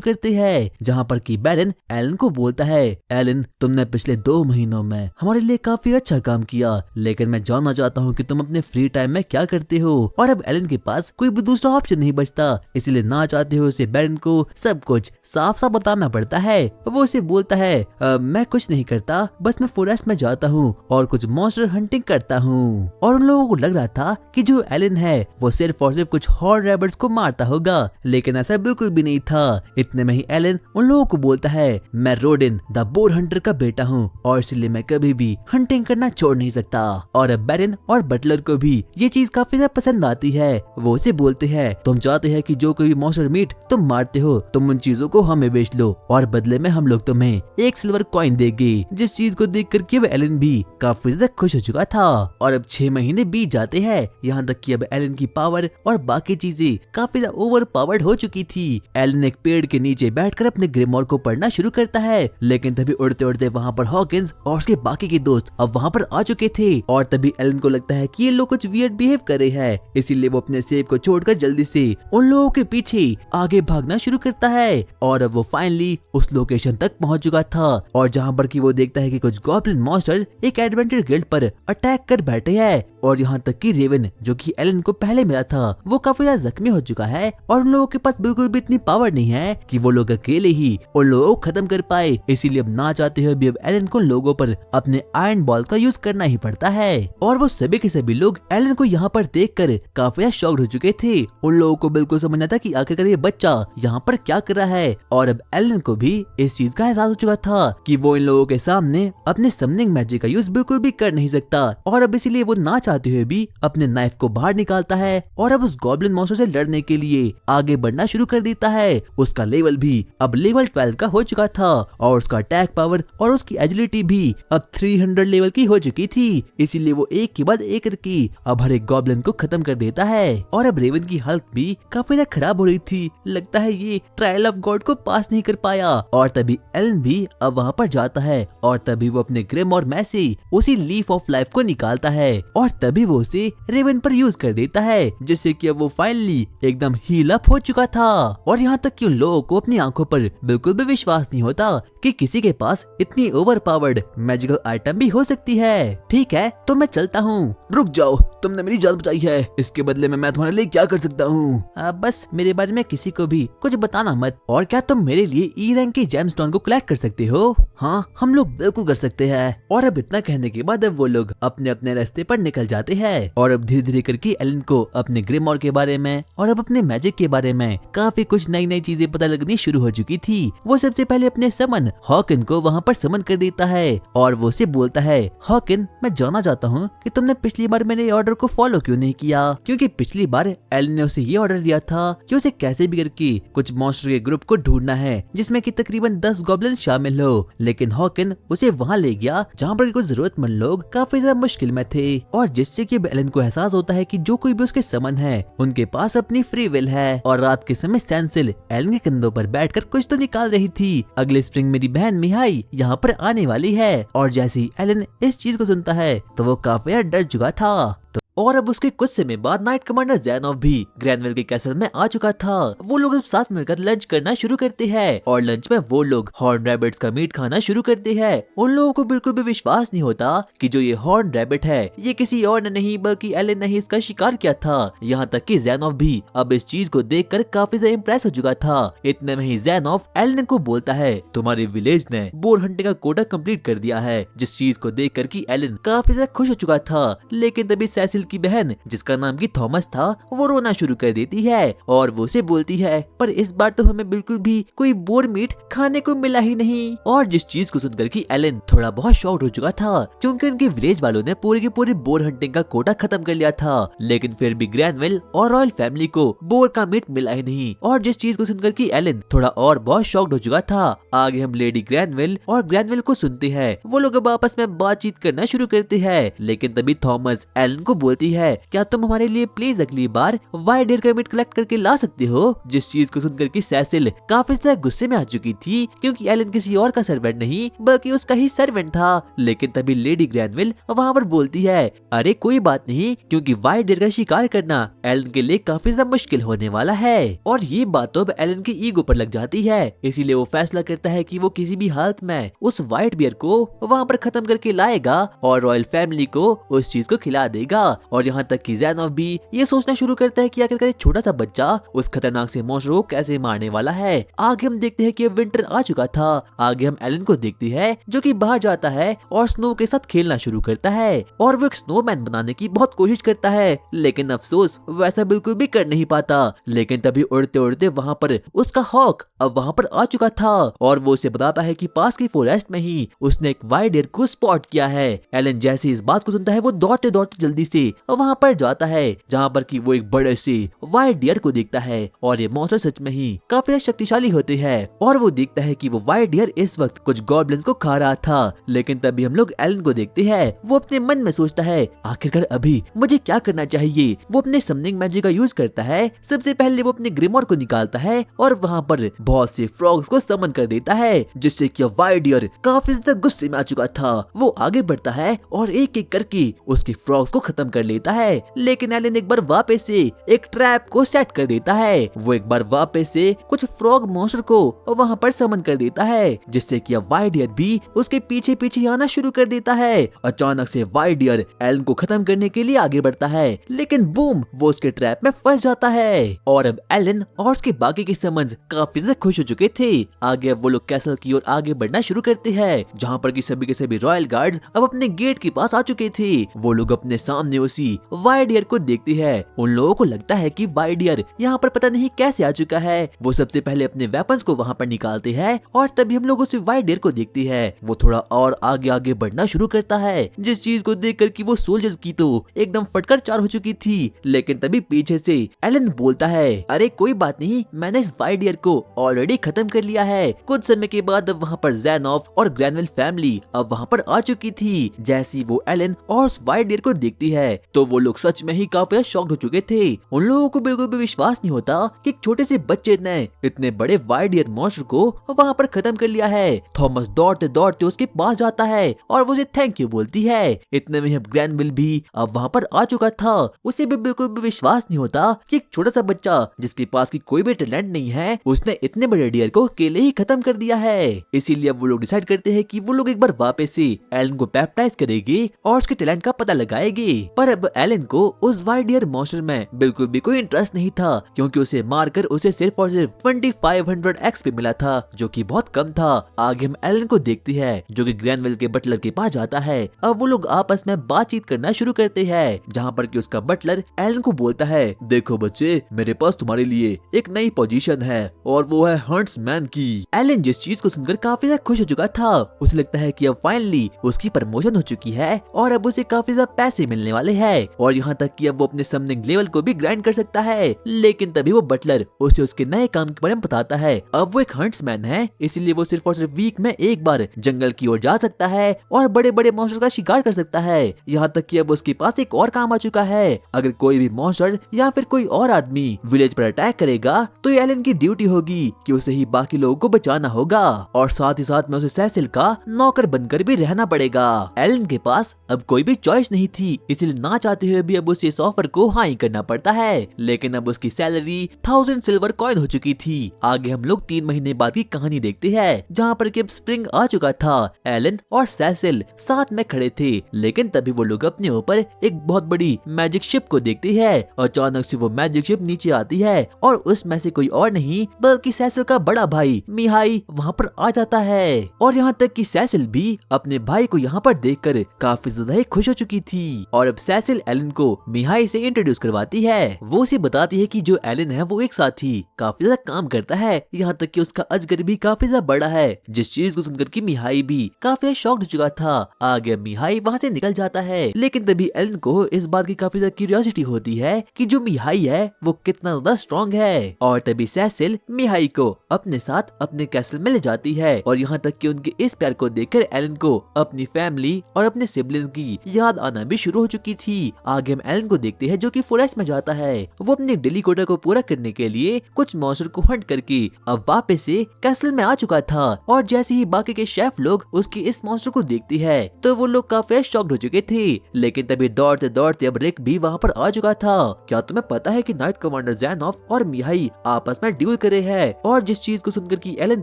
करते हैं, जहाँ पर कि बैरन एलन को बोलता है एलन, तुमने पिछले 2 महीनों में हमारे लिए काफी अच्छा काम किया, लेकिन मैं जानना चाहता हूँ कि तुम अपने फ्री टाइम में क्या करते हो। और अब एलन के पास कोई भी दूसरा ऑप्शन नहीं बचता, इसलिए ना चाहते हो उसे बैरन को सब कुछ साफ साफ बताना पड़ता है। वो उसे बोलता है मैं कुछ नहीं करता, बस मैं फॉरेस्ट में जाता हूँ और कुछ मॉन्स्टर हंटिंग करता हूँ। और उन लोगों को लग रहा था कि जो एलन है वो सिर्फ और सिर्फ कुछ हॉर्न रैबिट्स को मारता होगा, लेकिन ऐसा बिल्कुल भी नहीं था। इतने में ही एलन उन लोगों को बोलता है मैं रोडिन द बोर हंटर का बेटा हूँ और इसलिए मैं कभी भी हंटिंग करना छोड़ नहीं सकता। और अब बैरन और बटलर को भी ये चीज काफी ज्यादा पसंद आती है। वो उसे बोलते हैं तुम चाहते हैं कि जो कोई भी मॉन्स्टर मीट तुम मारते हो तुम उन चीजों को हमें बेच लो और बदले में हम लोग तुम्हें 1 सिल्वर कॉइन देंगे। जिस चीज को देख कर के एलन भी काफी ज्यादा खुश हो चुका था। और अब 6 महीने बीत जाते हैं, यहाँ तक कि अब एलन की पावर और बाकी चीजें काफी ज्यादा ओवर पावर्ड हो चुकी थी। एलन एक पेड़ के नीचे बैठकर अपने ग्रिमोर को पढ़ना शुरू करता है, लेकिन तभी उड़ते उड़ते वहाँ पर हॉकिंस और उसके बाकी के दोस्त अब वहाँ पर आ चुके थे। और तभी एलन को लगता है कि ये लोग कुछ वियर्ड बिहेव कर रहे हैं, इसीलिए वो अपने सेब को छोड़कर जल्दी से उन लोगों के पीछे आगे भागना शुरू करता है। और अब वो फाइनली उस लोकेशन तक पहुंच चुका था और जहां पर कि वो देखता है कि कुछ गॉब्लिन मॉन्स्टर एक एडवेंचर गिल्ड पर अटैक कर बैठे हैं। और यहाँ तक कि रेवन जो कि एलन को पहले मिला था वो काफी ज्यादा जख्मी हो चुका है और उन लोगों के पास बिल्कुल भी इतनी पावर नहीं है कि वो लोग अकेले ही उन लोगों को खत्म कर पाए। इसीलिए अब ना चाहते हुए भी अब एलन को लोगों पर अपने आयरन बॉल का यूज करना ही पड़ता है। और वो सभी के सभी लोग एलन को यहाँ पर देखकर काफी ज्यादा शॉक्ड हो चुके थे। उन लोगों को बिल्कुल समझ नहीं था कि आखिरकार ये बच्चा यहाँ पर क्या कर रहा है। और अब एलन को भी इस चीज का एहसास हो चुका था कि वो इन लोगों के सामने अपने समनिंग मैजिक का यूज बिल्कुल भी कर नहीं सकता। और अब इसीलिए वो ना चाहते हुए भी अपने नाइफ को बाहर निकालता है और अब उस गॉब्लिन मॉन्स्टर से लड़ने के लिए आगे बढ़ना शुरू कर देता है। उसका लेवल भी अब लेवल 12 का हो चुका था और उसका अटैक पावर और उसकी एजिलिटी भी अब 300 लेवल की हो चुकी थी। इसीलिए वो एक के बाद एक करके अब हर एक गॉब्लिन को खत्म कर देता है। और अब रेवन की हालत भी काफी ज्यादा खराब हो रही थी, लगता है ये ट्रायल ऑफ गॉड को पास नहीं कर पाया। और तभी एलन भी अब वहाँ पर जाता है और तभी वो अपने ग्रिमोर में से उसी लीफ ऑफ लाइफ को निकालता है और तभी वो उसे रेवन इन पर यूज कर देता है, जिससे कि अब वो फाइनली एकदम हील अप हो चुका था। और यहाँ तक कि उन लोगों को अपनी आंखों पर बिल्कुल भी विश्वास नहीं होता कि किसी के पास इतनी ओवर पावर्ड मैजिकल आइटम भी हो सकती है। ठीक है, तो मैं चलता हूँ। रुक जाओ, तुमने मेरी जान बचाई है, इसके बदले में मैं तुम्हारे लिए क्या कर सकता हूँ? बस मेरे बारे में किसी को भी कुछ बताना मत। और क्या तुम मेरे लिए ई रैंक के जेमस्टोन को कलेक्ट कर सकते हो? हाँ, हम लोग बिल्कुल कर सकते हैं। और अब इतना कहने के बाद अब वो लोग अपने अपने रास्ते पर निकल जाते हैं। और अब धीरे धीरे करके एलन को अपने ग्रिमोर के बारे में और अब अपने मैजिक के बारे में काफी कुछ नई नई चीजें पता लगनी शुरू हो चुकी थी। वो सबसे पहले अपने समन हॉकिन को वहाँ पर समन कर देता है और वो उसे बोलता है, हॉकिन, मैं जानना चाहता हूँ कि तुमने पिछली बार मेरे ऑर्डर को फॉलो क्यों नहीं किया? क्योंकि पिछली बार एलन ने उसे ये ऑर्डर दिया था कि उसे कैसे भी करके कुछ मॉन्स्टर के ग्रुप को ढूंढना है जिसमें कि तकरीबन 10 गॉब्लिन शामिल हो। लेकिन हॉकिन उसे वहाँ ले गया जहाँ पर कुछ जरूरतमंद लोग काफी ज्यादा मुश्किल में थे, और जिससे कि एलन को एहसास होता है कि जो कोई भी उसके समन है उनके पास अपनी फ्री विल है। और रात के समय सैंसिल एलन के कंधों पर बैठकर कुछ तो निकाल रही थी। अगले स्प्रिंग मेरी बहन मिहाई यहाँ पर आने वाली है। और जैसे ही एलन इस चीज को सुनता है तो वो काफी डर चुका था। और अब उसके कुछ समय बाद नाइट कमांडर ज़ैनोफ भी ग्रैनवेल के कैसल में आ चुका था। वो लोग अब साथ मिलकर लंच करना शुरू करते हैं और लंच में वो लोग हॉर्न रैबिट्स का मीट खाना शुरू करते हैं। उन लोगों को बिल्कुल भी विश्वास नहीं होता कि जो ये हॉर्न रैबिट है ये किसी और ने नहीं बल्कि एलन ने ही इसका शिकार किया था। यहाँ तक कि ज़ैनोफ भी अब इस चीज को देखकर काफी ज्यादा इम्प्रेस हो चुका था। इतने में ही ज़ैनोफ एलन को बोलता है, तुम्हारे विलेज ने बोर हंटिंग का कोटा कंप्लीट कर दिया है, जिस चीज को देख कर कि एलन काफी ज्यादा खुश हो चुका था। लेकिन तभी सैसिल की बहन जिसका नाम की थॉमस था वो रोना शुरू कर देती है और वो उसे बोलती है, पर इस बार तो हमें बिल्कुल भी कोई बोर मीट खाने को मिला ही नहीं। और जिस चीज को सुनकर कि एलन थोड़ा बहुत शॉक्ड हो चुका था क्योंकि उनके विलेज वालों ने पूरी की पूरी बोर हंटिंग का कोटा खत्म कर लिया था, लेकिन फिर भी ग्रैनवेल और रॉयल फैमिली को बोर का मीट मिला ही नहीं। और जिस चीज को सुनकर कि एलन थोड़ा और बहुत शॉक्ड हो चुका था। आगे हम लेडी ग्रैनवेल और ग्रैनवेल को सुनते हैं। वो लोग अब आपस में बातचीत करना शुरू करते हैं, लेकिन तभी थॉमस एलन को बोलती है, क्या तुम हमारे लिए प्लीज अगली बार वाइट डियर का मीट कलेक्ट करके ला सकते हो? जिस चीज को सुनकर कि सैसिल काफी ज्यादा गुस्से में आ चुकी थी क्योंकि एलन किसी और का सर्वेंट नहीं बल्कि उसका ही सर्वेंट था। लेकिन तभी लेडी ग्रैनवेल वहाँ पर बोलती है, अरे कोई बात नहीं, क्योंकि वाइट डियर का शिकार करना एलन के लिए काफी ज्यादा मुश्किल होने वाला है। और ये बात तो अब एलन की ईगो पर लग जाती है, इसीलिए वो फैसला करता है कि वो किसी भी हालत में उस व्हाइट बियर को वहाँ पर खत्म करके लाएगा और रॉयल फैमिली को उस चीज को खिला देगा। और यहाँ तक कि ज़ैनोफ भी ये सोचना शुरू करता है कि आखिरकार एक छोटा सा बच्चा उस खतरनाक से मॉन्स्टर को कैसे मारने वाला है। आगे हम देखते हैं कि अब विंटर आ चुका था। आगे हम एलन को देखते हैं जो कि बाहर जाता है और स्नो के साथ खेलना शुरू करता है और वो एक स्नोमैन बनाने की बहुत कोशिश करता है, लेकिन अफसोस वैसा बिल्कुल भी कर नहीं पाता। लेकिन तभी उड़ते उड़ते वहाँ पर उसका हॉक अब वहाँ पर आ चुका था और वो उसे बताता है कि पास की फॉरेस्ट में ही उसने एक वाइल्ड डियर को स्पॉट किया है। एलन जैसे इस बात को सुनता है वो दौड़ते दौड़ते जल्दी से वहाँ पर जाता है जहाँ पर कि वो एक बड़े से वाइल्ड डियर को देखता है और ये मॉन्स्टर सच में ही काफी शक्तिशाली होते हैं। और वो देखता है कि वो वाइल्ड डियर इस वक्त कुछ गॉब्लिन्स को खा रहा था। लेकिन तभी हम लोग एलन को देखते हैं, वो अपने मन में सोचता है आखिरकार अभी मुझे क्या करना चाहिए। वो अपने समनिंग मैजिक का यूज करता है। सबसे पहले वो अपने ग्रिमोर को निकालता है और वहाँ पर बहुत से फ्रॉग्स को समन कर देता है, जिससे कि वाइल्ड डियर काफी ज्यादा गुस्से में आ चुका था। वो आगे बढ़ता है और एक एक करके उसके फ्रॉग्स को खत्म कर लेता है। लेकिन एलन एक बार वापस से एक ट्रैप को सेट कर देता है। वो एक बार वापस से कुछ फ्रॉग मॉन्स्टर को वहाँ पर समन कर देता है, जिससे कि अब वाइल्ड डियर भी उसके पीछे पीछे आना शुरू कर देता है। अचानक से वाइल्ड डियर एलन को खत्म करने के लिए आगे बढ़ता है, लेकिन बूम, वो उसके ट्रैप में फंस जाता है। और अब एलन और उसके बाकी के समन्स काफी ज्यादा खुश हो चुके थे। आगे अब वो लोग कैसल की ओर आगे बढ़ना शुरू करते हैं, जहाँ पर कि सभी के सभी रॉयल गार्ड्स अब अपने गेट के पास आ चुके थे। वो लोग अपने सामने उसी वाइल्ड डियर को देखते हैं। उन लोगों को लगता है कि वाइल्ड डियर यहाँ पर पता नहीं कैसे आ चुका है। वो सबसे पहले अपने वेपन्स को वहाँ पर निकालते हैं और तभी हम लोग उस वाइल्ड डियर को देखते हैं। वो थोड़ा और आगे आगे बढ़ना शुरू करता है, जिस चीज को देखकर कि वो सोल्जर्स की तो एकदम फटकर चार हो चुकी थी। लेकिन तभी पीछे से एलन बोलता है, अरे कोई बात नहीं, मैंने इस वाइल्ड डियर को ऑलरेडी खत्म कर लिया है। कुछ समय के बाद अब वहाँ पर ज़ैनॉफ और ग्रैनवेल फैमिली अब वहाँ पर आ चुकी थी। जैसी वो एलन और उस वाइट डियर को देखती है तो वो लोग सच में ही काफी शॉक्ड हो चुके थे। उन लोगों को बिल्कुल भी विश्वास नहीं होता कि एक छोटे से बच्चे ने इतने बड़े वाइट डियर मॉन्स्टर को वहाँ पर खत्म कर लिया है। थॉमस दौड़ते दौड़ते उसके पास जाता है और वो उसे थैंक यू बोलती है। इतने में ग्रैनविल भी अब वहाँ पर आ चुका था। उसे भी बिल्कुल भी विश्वास नहीं होता कि एक छोटा सा बच्चा जिसके पास की कोई भी टैलेंट नहीं है उसने इतने बड़े डियर को अकेले ही खत्म कर दिया है। इसीलिए अब वो लोग डिसाइड करते हैं कि वो लोग एक बार वापस से एलन को बैप्टाइज करेंगे और उसके टैलेंट का पता लगाएंगे। पर अब एलन को उस वाइट डियर मॉन्स्टर में बिल्कुल भी कोई इंटरेस्ट नहीं था क्योंकि उसे मारकर उसे सिर्फ और सिर्फ 2500 एक्सपी मिला था जो कि बहुत कम था। आगे हम एलन को देखती है जो कि ग्रैनविल के बटलर के पास जाता है। अब वो लोग आपस में बातचीत करना शुरू करते हैं जहाँ पर कि उसका बटलर एलन को बोलता है, देखो बच्चे, मेरे पास तुम्हारे लिए एक नई पोजीशन है और वो है हंट्समैन की। एलन जिस चीज को सुनकर काफी ज्यादा खुश हो चुका था। उसे लगता है कि अब फाइनली उसकी प्रमोशन हो चुकी है और अब उसे काफी ज्यादा पैसे मिलने वाले हैं और यहाँ तक कि अब वो अपने समनिंग लेवल को भी ग्राइंड कर सकता है। लेकिन तभी वो बटलर उसे उसके नए काम के बारे में बताता है। अब वो एक हंट्समैन है, इसलिए वो सिर्फ और सिर्फ वीक में एक बार जंगल की ओर जा सकता है और बड़े बड़े मॉन्स्टर का शिकार कर सकता है। यहाँ तक कि अब उसके पास एक और काम आ चुका है। अगर कोई भी मॉन्स्टर या फिर कोई और आदमी विलेज पर अटैक करेगा तो एलन की ड्यूटी होगी कि उसे ही बाकी लोगों को बचाना होगा और साथ ही साथ में उसे सेसिल का नौकर बनकर भी रहना पड़ेगा। एलन के पास अब कोई भी चॉइस नहीं थी, इसलिए ना चाहते हुए भी अब उसे इस ऑफर को हाँ ही करना पड़ता है। लेकिन अब उसकी सैलरी 1000 सिल्वर कॉइन हो चुकी थी। आगे हम लोग 3 महीने बाद की कहानी देखते हैं जहाँ पर कि अब स्प्रिंग आ चुका था। एलन और सेसिल साथ में खड़े थे लेकिन तभी वो लोग अपने ऊपर एक बहुत बड़ी मैजिक शिप को देखते हैं। अचानक से वो मैजिक शिप नीचे आती है और उसमें से कोई और नहीं बल्कि सेसिल का बड़ा भाई मिहाई वहाँ पर आ जाता है और यहाँ तक कि सेसिल भी अपने भाई को यहाँ पर देखकर काफी ज्यादा ही खुश हो चुकी थी। और अब सेसिल एलन को मिहाई से इंट्रोड्यूस करवाती है। वो उसे बताती है कि जो एलन है वो एक साथी काफी ज्यादा काम करता है, यहाँ तक कि उसका अजगर भी काफी ज्यादा बड़ा है। जिस चीज को सुनकर कि मिहाई भी काफी शॉक्ड हो चुका था। आगे मिहाई वहाँ से निकल जाता है लेकिन तभी एलन को इस बात की काफी ज्यादा क्यूरियोसिटी होती है कि जो मिहाई है वो कितना ज्यादा स्ट्रॉन्ग है। और तभी सेसिल मिहाई को अपने साथ अपने कैसल में ले जाती है और यहाँ तक कि उनके इस प्यार को देखकर एलन को अपनी फैमिली और अपने सिबलिंग्स की याद आना भी शुरू हो चुकी थी। आगे हम एलन को देखते हैं जो कि फॉरेस्ट में जाता है। वो अपने डेली कोटा को पूरा करने के लिए कुछ मॉन्स्टर को हंट करके अब वापस से कैसल में आ चुका था और जैसे ही बाकी के शेफ लोग उसके इस मॉन्स्टर को देखती है तो वो लोग काफी शॉक्ड हो चुके थे। लेकिन तभी दौड़ते दौड़ते अब रिक भी वहाँ पर आ चुका था। क्या तुम्हें पता है कि नाइट कमांडर ज़ैनॉफ और मिहाई आपस में ड्यूल करे हैं? और जिस चीज को सुनकर कि एलन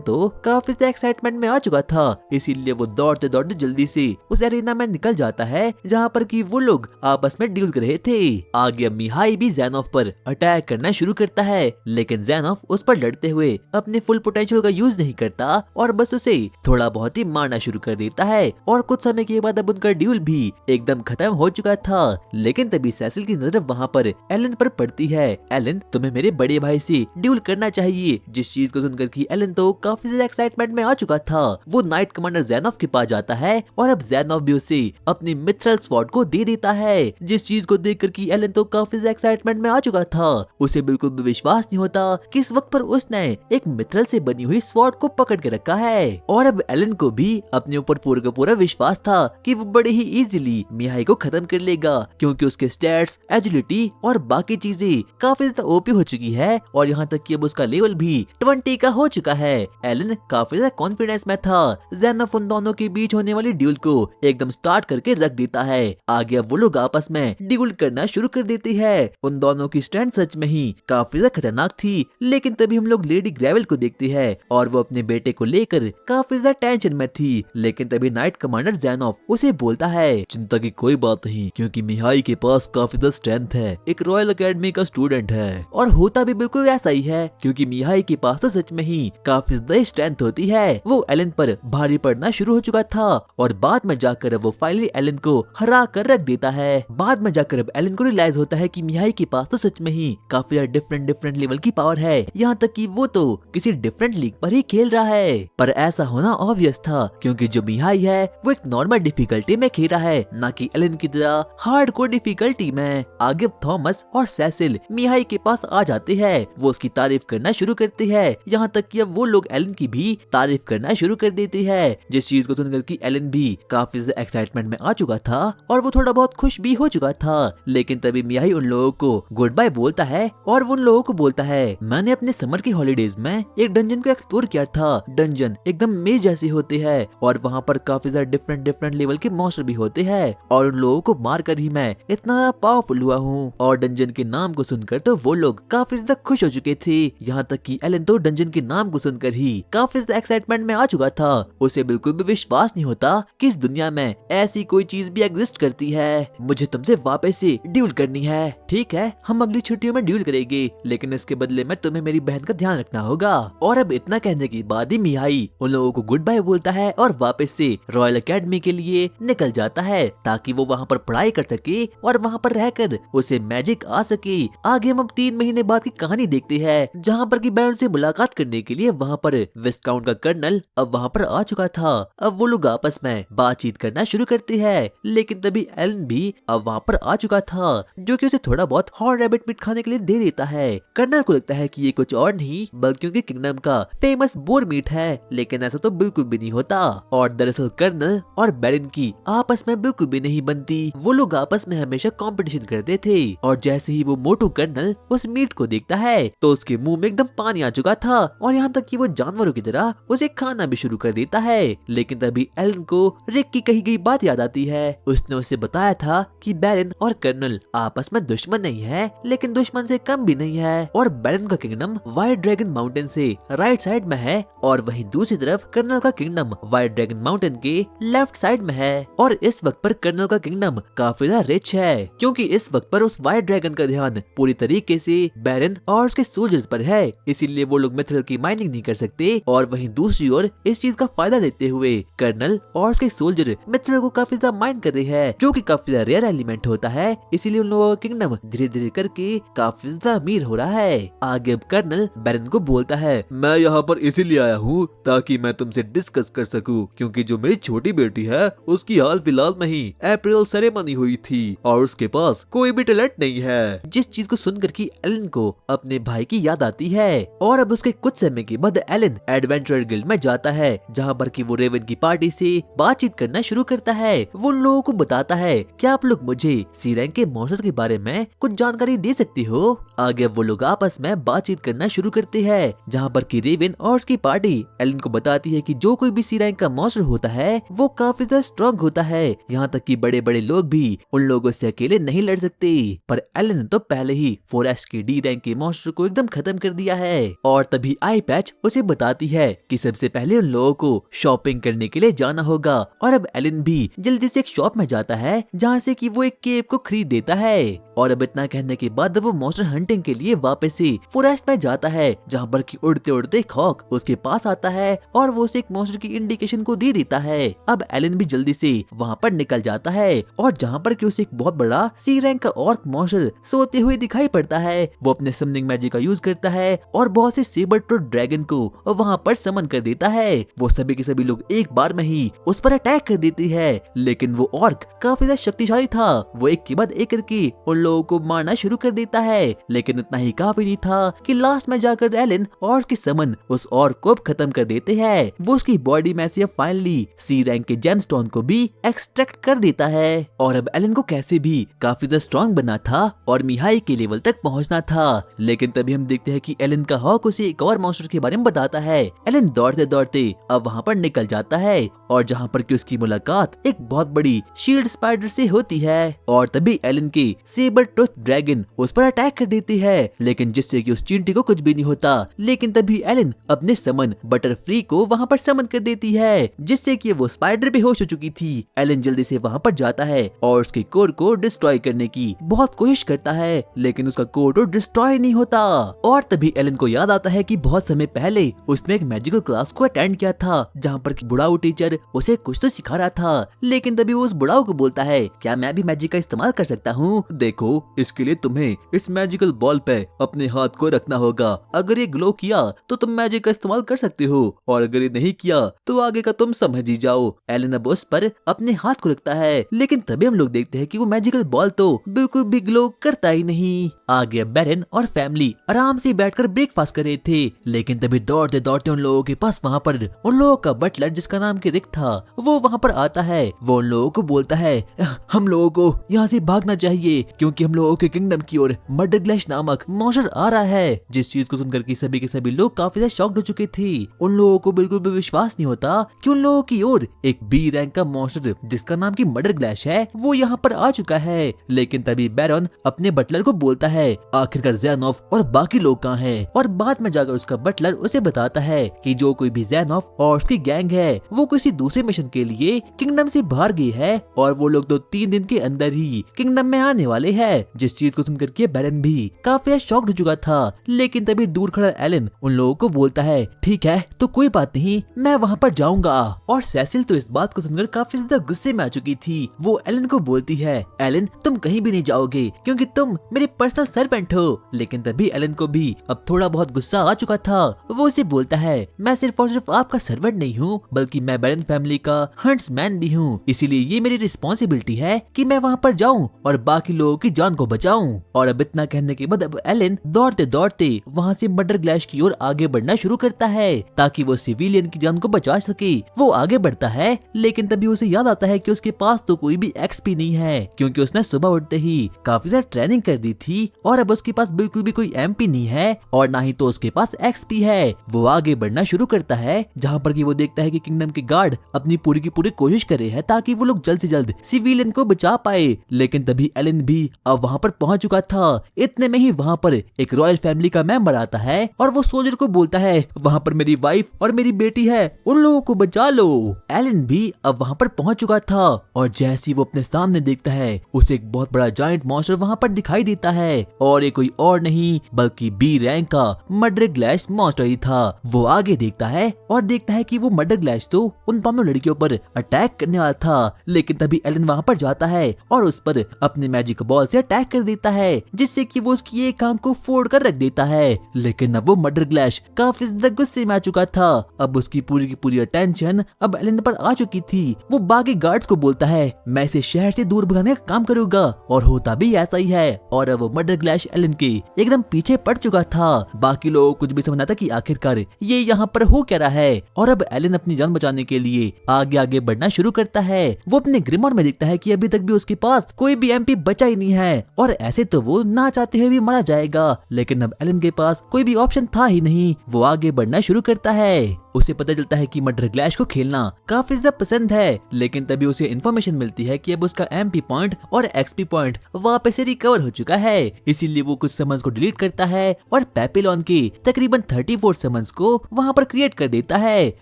तो काफी एक्साइटमेंट में आ चुका था, इसीलिए वो दौड़ते दौड़ते जल्दी से उस एरिना में निकल जाता है जहाँ पर कि वो लोग आपस में ड्यूल कर रहे थे। आगे मिहाई भी ज़ैनॉफ पर अटैक करना शुरू करता है लेकिन ज़ैनॉफ उस पर लड़ते हुए अपने फुल पोटेंशियल का यूज नहीं करता और बस उसे थोड़ा बहुत ही मारना शुरू कर देता है। और कुछ समय के बाद अब उनका ड्यूल भी एकदम खत्म हो चुका था। लेकिन तभी सेसिल की नजर वहाँ पर एलन पर पड़ती है। एलन, तुम्हें मेरे बड़े भाई से ड्यूल करना चाहिए। जिस चीज को सुनकर कि एलन तो काफी ज्यादा एक्साइटमेंट में आ चुका था। वो नाइट कमांडर ज़ैनॉफ के पास जाता है और अब ज़ैनॉफ भी उसे अपनी मिथरल स्वॉर्ड को दे देता है। जिस चीज को देखकर कि एलन तो काफी ज्यादा एक्साइटमेंट में आ चुका था। उसे बिल्कुल भी विश्वास नहीं होता कि इस वक्त पर उसने एक मिथरल से बनी हुई स्वॉर्ड को पकड़ के रखा है। और अब एलन को भी अपने ऊपर पूरा का पूरा विश्वास था कि वो बड़े ही इजीली मिहाई को खत्म कर लेगा क्योंकि उसके स्टैट्स, एजिलिटी और बाकी चीजें काफी ज्यादा ओपी हो चुकी है और यहाँ तक कि अब उसका लेवल भी 20 का हो चुका है। एलन काफी ज्यादा कॉन्फिडेंस में था। ज़ैनॉफ उन दोनों के बीच होने वाली ड्यूल को एकदम स्टार्ट करके रख देता है। आगे अब वो लोग आपस में ड्यूल करना शुरू कर देती है। उन दोनों की स्ट्रेंथ सच में ही काफी ज्यादा खतरनाक थी। लेकिन तभी हम लोग लेडी ग्रेवल को देखते हैं और वो अपने बेटे को लेकर काफी ज्यादा टेंशन में थी। लेकिन तभी नाइट कमांडर ज़ैनॉफ उसे बोलता है, चिंता की कोई बात नहीं क्योंकि मिहाई के पास काफी ज्यादा स्ट्रेंथ है, एक रॉयल एकेडमी का स्टूडेंट है। और होता भी बिल्कुल ऐसा ही है क्योंकि मिहाई के पास तो सच में ही काफी ज्यादा स्ट्रेंथ होती है। वो एलन पर भारी पड़ना शुरू हो चुका था और बाद में जाकर वो फाइनली एलन को हरा कर रख देता है। बाद में जाकर अब एलन को रियलाइज होता है कि मिहाई के पास तो सच में ही काफी डिफरेंट लेवल की पावर है, यहाँ तक कि वो तो किसी डिफरेंट लीग पर ही खेल रहा है। पर ऐसा होना ऑब्वियस था क्योंकि जो मिहाई है वो एक नॉर्मल डिफिकल्टी में खेल रहा है, ना कि एलन की तरह हार्डकोर डिफिकल्टी में। आगे थॉमस और सेसिल मिहाई के पास आ जाते हैं। वो उसकी तारीफ करना शुरू करते है। यहाँ तक कि अब वो लोग एलन की भी तारीफ करना शुरू कर देते हैं, जिस चीज को सुनकर कि एलन भी काफी ज्यादा एक्साइटमेंट में आ चुका था और वो थोड़ा बहुत खुश भी हो चुका था। लेकिन तभी मियाही उन लोगों को गुड बाय बोलता है और वो उन लोगों को बोलता है, मैंने अपने समर की हॉलीडेज में एक डंजन को एक्सप्लोर किया था। डंजन एकदम मेज जैसे होते हैं और वहाँ पर काफी ज्यादा डिफरेंट लेवल के मॉन्स्टर भी होते हैं और उन लोगों को मारकर ही मैं इतना पावरफुल हुआ हूँ। और डंजन के नाम को सुनकर तो वो लोग काफी ज्यादा खुश हो चुके थे। यहाँ तक कि एलन तो डंजन के नाम को सुनकर ही काफी ज्यादा एक्साइटमेंट में आ चुका था। उसे बिल्कुल भी विश्वास नहीं होता कि इस दुनिया में ऐसी कोई चीज भी एग्जिस्ट करती है। मुझे तुमसे वापस से ड्यूल करनी है। ठीक है, हम अगली छुट्टियों में ड्यूल करेंगे, लेकिन इसके बदले में तुम्हें मेरी बहन का ध्यान रखना होगा। और अब इतना कहने के बाद ही मियाई उन लोगों को गुड बाय बोलता है और वापस से रॉयल एकेडमी के लिए निकल जाता है ताकि वो वहाँ पर पढ़ाई कर सके और वहाँ पर रहकर उसे मैजिक आ सके। आगे हम अब 3 महीने बाद की कहानी देखते हैं, जहाँ पर की बैरन से मुलाकात करने के लिए वहाँ पर विस्काउंट का कर्नल अब वहाँ पर आ चुका था। अब वो लोग आपस में बातचीत करना शुरू करते हैं, लेकिन तभी एलन भी अब वहाँ पर आ चुका था, जो कि उसे थोड़ा बहुत हॉट रैबिट मीट खाने के लिए दे देता है। कर्नल को लगता है कि ये कुछ और नहीं बल्कि उनके किंगडम का फेमस बोर मीट है, लेकिन ऐसा तो बिल्कुल भी नहीं होता। और दरअसल कर्नल और बैरन की आपस में बिल्कुल भी नहीं बनती। वो लोग आपस में हमेशा कंपटीशन करते थे और जैसे ही वो मोटू कर्नल उस मीट को देखता है तो उसके मुंह में एकदम पानी आ चुका था और यहाँ तक कि वो जानवरों की तरह उसे खाना भी शुरू कर देता है। लेकिन तभी एलन को रिक की कही गई बात याद आती है। उसने उसे बताया था कि बैरन और कर्नल आपस में दुश्मन नहीं है, लेकिन दुश्मन से कम भी नहीं है। और बैरन का किंगडम व्हाइट ड्रैगन माउंटेन से राइट साइड में है और वहीं दूसरी तरफ कर्नल का किंगडम व्हाइट ड्रैगन माउंटेन के लेफ्ट साइड में है। और इस वक्त पर कर्नल का किंगडम काफी ज्यादा रिच है, क्योंकि इस वक्त पर उस व्हाइट ड्रैगन का ध्यान पूरी तरीके से बैरन और उसके सोल्जर्स पर है, इसीलिए वो लोग मिथरल की माइनिंग नहीं कर सकते। और वहीं दूसरी ओर इस चीज का फायदा लेते हुए कर्नल और उसके सोल्जर मिथरल को काफी ज्यादा माइन कर रहे हैं, जो कि काफी ज्यादा रेयर एलिमेंट होता है। इसीलिए उन लोगों का किंगडम धीरे धीरे करके काफी ज्यादा अमीर हो रहा है। आगे अब कर्नल बैरन को बोलता है, मैं यहाँ पर इसीलिए आया हूँ ताकि मैं तुमसे डिस्कस कर सकूं, क्योंकि जो मेरी छोटी बेटी है उसकी हाल फिलहाल में ही अप्रैल सेरेमनी हुई थी और उसके पास कोई भी टैलेंट नहीं है। जिस चीज को सुनकर कि एलन को अपने भाई की याद आती है। और अब उसके कुछ समय के बाद एलन एडवेंचर गिल्ड में जाता है, जहाँ पर कि वो रेवन की पार्टी से बातचीत करना शुरू करता है। वो उन लोगों को बताता है, क्या आप लोग मुझे सी रैंक के मॉन्स्टर्स के बारे में कुछ जानकारी दे सकते हो? आगे वो लोग आपस में बातचीत करना शुरू करते हैं, जहाँ पर कि रेवन और उसकी पार्टी एलन को बताती है कि जो कोई भी सी रैंक का मॉन्स्टर होता है वो काफी ज्यादा स्ट्रॉन्ग होता है, यहाँ तक कि बड़े बड़े लोग भी उन लोगों से अकेले नहीं लड़ सकते। पर एलन ने तो पहले ही फॉरेस्ट के डी रैंक के मॉन्स्टर को एकदम खत्म कर दिया है। और तभी आई पैच उसे बताती है कि सबसे पहले उन लोगों को शॉपिंग करने के लिए जाना होगा। और अब एलन भी जल्दी से एक शॉप में जाता है, जहाँ से कि वो एक केव को खरीद देता है। और अब इतना कहने के बाद वो मॉन्स्टर हंटिंग के लिए वापस से फॉरेस्ट में जाता है, जहाँ पर कि उड़ते उड़ते हॉक उसके पास आता है और वो उसे एक मॉन्स्टर की इंडिकेशन को दे देता है। अब एलन भी जल्दी से वहाँ पर निकल जाता है और जहाँ पर कि उसे एक बहुत बड़ा सी रैंक का ऑर्क मॉन्स्टर सोते हुए दिखाई पड़ता है। वो अपने समनिंग मैजिक का यूज करता है और बहुत से सेबर टूथ ड्रैगन को वहाँ पर समन कर देता है। वो सभी के सभी लोग एक बार में ही उस पर अटैक कर देती है, लेकिन वो ऑर्क काफी ज्यादा शक्तिशाली था। वो एक के बाद एक करके उन लोगों को मारना शुरू कर देता है, लेकिन इतना ही काफी नहीं था कि लास्ट में जाकर एलन और उसके समन उस ऑर्क को खत्म कर देते हैं। वो उसकी बॉडी में से फाइनली सी रैंक के जेमस्टोन को भी एक्सट्रैक्ट कर देता है। और अब एलन को कैसे भी काफी ज्यादा स्ट्रॉन्ग बनना था और मिहाई के लेवल तक पहुंचना था। लेकिन तभी हम देखते हैं कि एलन का हॉक उसे एक और मॉन्स्टर के बारे में बताता है। एलन दौड़ते दौड़ते अब वहाँ पर निकल जाता है और जहाँ पर कि उसकी मुलाकात एक बहुत बड़ी शील्ड स्पाइडर से होती है। और तभी एलन की सेबर टूथ ड्रैगन उस पर अटैक कर देती है, लेकिन जिससे कि उस चींटी को कुछ भी नहीं होता। लेकिन तभी एलन अपने समन बटर फ्री को वहाँ पर समन कर देती है, जिससे कि वो स्पाइडर बेहोश हो चुकी थी। एलन जल्दी से वहाँ पर जाता है और उसके कोर को डिस्ट्रॉय करने की बहुत कोशिश करता है, लेकिन उसका कोर तो डिस्ट्रॉय नहीं होता। और तभी एलन को याद आता है कि बहुत समय पहले उसने एक मैजिकल क्लास को अटेंड किया था, जहाँ पर कि बुढ़ाऊ टीचर बटलर उसे कुछ तो सिखा रहा था, लेकिन तभी वो उस बुढ़ाऊ को बोलता है, क्या मैं भी मैजिक का इस्तेमाल कर सकता हूँ? देखो, इसके लिए तुम्हें इस मैजिकल बॉल पे अपने हाथ को रखना होगा। अगर ये ग्लो किया तो तुम मैजिक का इस्तेमाल कर सकते हो, और अगर ये नहीं किया तो आगे का तुम समझ ही जाओ। एलन अब उस पर अपने हाथ को रखता है, लेकिन तभी हम लोग देखते हैं कि वो मैजिकल बॉल तो बिल्कुल भी ग्लो करता ही नहीं। आगे बैरन और फैमिली आराम से बैठकर ब्रेकफास्ट कर रहे थे, लेकिन तभी दौड़ते दौड़ते उन लोगों के पास वहाँ पर उन लोगों का बटलर, जिसका नाम कि रिक था, वो वहाँ पर आता है। वो उन लोगों को बोलता है, हम लोगों को यहाँ से भागना चाहिए, क्योंकि हम लोगों के किंगडम की ओर मर्डर ग्लैश नामक मॉन्स्टर आ रहा है। जिस चीज को सुनकर के सभी लोग काफी ज्यादा शॉक्ड हो चुके थे। उन लोगों को बिल्कुल भी विश्वास नहीं होता कि उन लोगों की ओर एक बी रैंक का मॉन्स्टर, जिसका नाम की मर्डर ग्लैश है, वो यहाँ पर आ चुका है। लेकिन तभी बैरन अपने बटलर को बोलता है, आखिरकार ज़ेनोफ और बाकी लोग कहाँ हैं? और बाद में जाकर उसका बटलर उसे बताता है कि जो कोई भी ज़ेनोफ और उसकी गैंग है, वो किसी दूसरे मिशन के लिए किंगडम से बाहर गई है, और वो लोग तो 3 दिन के अंदर ही किंगडम में आने वाले हैं। जिस चीज को सुनकर के बैरन भी काफी शॉक्ड हो चुका था। लेकिन तभी दूर खड़ा एलन उन लोगों को बोलता है, ठीक है तो कोई बात नहीं, मैं वहाँ पर जाऊंगा। और सेसिल तो इस बात को सुनकर काफी ज्यादा गुस्से में आ चुकी थी। वो एलन को बोलती है, एलन तुम कहीं भी नहीं जाओगे, क्योंकि तुम मेरे पर्सनल सर्वेंट हो। लेकिन तभी एलन को भी अब थोड़ा बहुत गुस्सा आ चुका था। वो उसे बोलता है, मैं सिर्फ और सिर्फ आपका सर्वेंट नहीं हूँ, बल्कि मैं बैरन फैमिली का हंट्समैन भी हूँ। इसीलिए ये मेरी रिस्पॉन्सिबिलिटी है कि मैं वहाँ पर जाऊँ और बाकी लोगों की जान को बचाऊं। और अब इतना कहने के बाद अब एलन दौड़ते दौड़ते वहाँ से मर्डर ग्लैश की ओर आगे बढ़ना शुरू करता है, ताकि वो सिविलियन की जान को बचा सके। वो आगे बढ़ता है, लेकिन तभी उसे याद आता है कि उसके पास तो कोई भी एक्सपी नहीं है, क्योंकि उसने सुबह उठते ही काफी ज्यादा ट्रेनिंग कर दी थी, और अब उसके पास बिल्कुल भी कोई एमपी नहीं है, और ना ही तो उसके पास एक्सपी है। वो आगे बढ़ना शुरू करता है, जहाँ पर कि वो देखता है कि किंगडम के गार्ड अपनी पूरी की पूरी कोशिश कर रहे हैं ताकि वो लोग जल्द से जल्द सिविलियन को बचा पाए। लेकिन तभी एलन भी अब वहाँ पर पहुंच चुका था। इतने में ही वहाँ पर एक रॉयल फैमिली का मेंबर आता है, और वो सोल्जर को बोलता है, वहाँ पर मेरी वाइफ और मेरी बेटी है, उन लोगों को बचा लो। एलन भी अब वहाँ पर पहुंच चुका था, और जैसे ही वो अपने सामने देखता है, उसे एक बहुत बड़ा जायंट मॉन्स्टर वहाँ पर दिखाई देता है, और ये कोई और नहीं बल्कि बी रैंक का मर्डर ग्लैश मॉन्स्टर ही था। वो आगे देखता है और देखता है कि वो मर्डर ग्लैश तो उन दोनों लड़कियों पर अटैक करने वाला था। लेकिन तभी एलन वहाँ पर जाता है और उस पर अपने मैजिक बॉल से अटैक कर देता है, जिससे कि वो उसकी एक आंख को फोड़ कर रख देता है। लेकिन अब वो मर्डर ग्लैश काफी ज्यादा गुस्से में आ चुका था। अब उसकी पूरी की पूरी अटेंशन अब एलन पर आ चुकी थी। वो बाकी गार्ड्स को बोलता है, मैं इसे शहर से दूर भगाने का काम करूंगा, और होता भी ऐसा ही है। और अब वो मर्डर ग्लैश एलन के एकदम पीछे पड़ चुका था। बाकी लोगों को कुछ भी समझ ना था कि आखिरकार ये यहाँ पर हो क्या रहा है। और अब एलन अपनी जान बचाने के लिए आगे आगे बढ़ना शुरू करता है। वो अपने ग्रिमोर में देखता है कि अभी तक भी उसके पास कोई भी एमपी बचा ही नहीं है, और ऐसे तो वो ना चाहते हुए भी मारा जाएगा। लेकिन अब एलन के पास कोई भी ऑप्शन था ही नहीं। वो आगे बढ़ना शुरू करता है। उसे पता चलता है कि मर्डर ग्लैश को खेलना काफी ज्यादा पसंद है। लेकिन तभी उसे इन्फॉर्मेशन मिलती है कि अब उसका एमपी पॉइंट और एक्सपी पॉइंट वापस से रिकवर हो चुका है। इसीलिए वो कुछ समन्स को डिलीट करता है और पेपिलॉन के तकरीबन 34 समन्स को वहाँ पर क्रिएट कर देता है।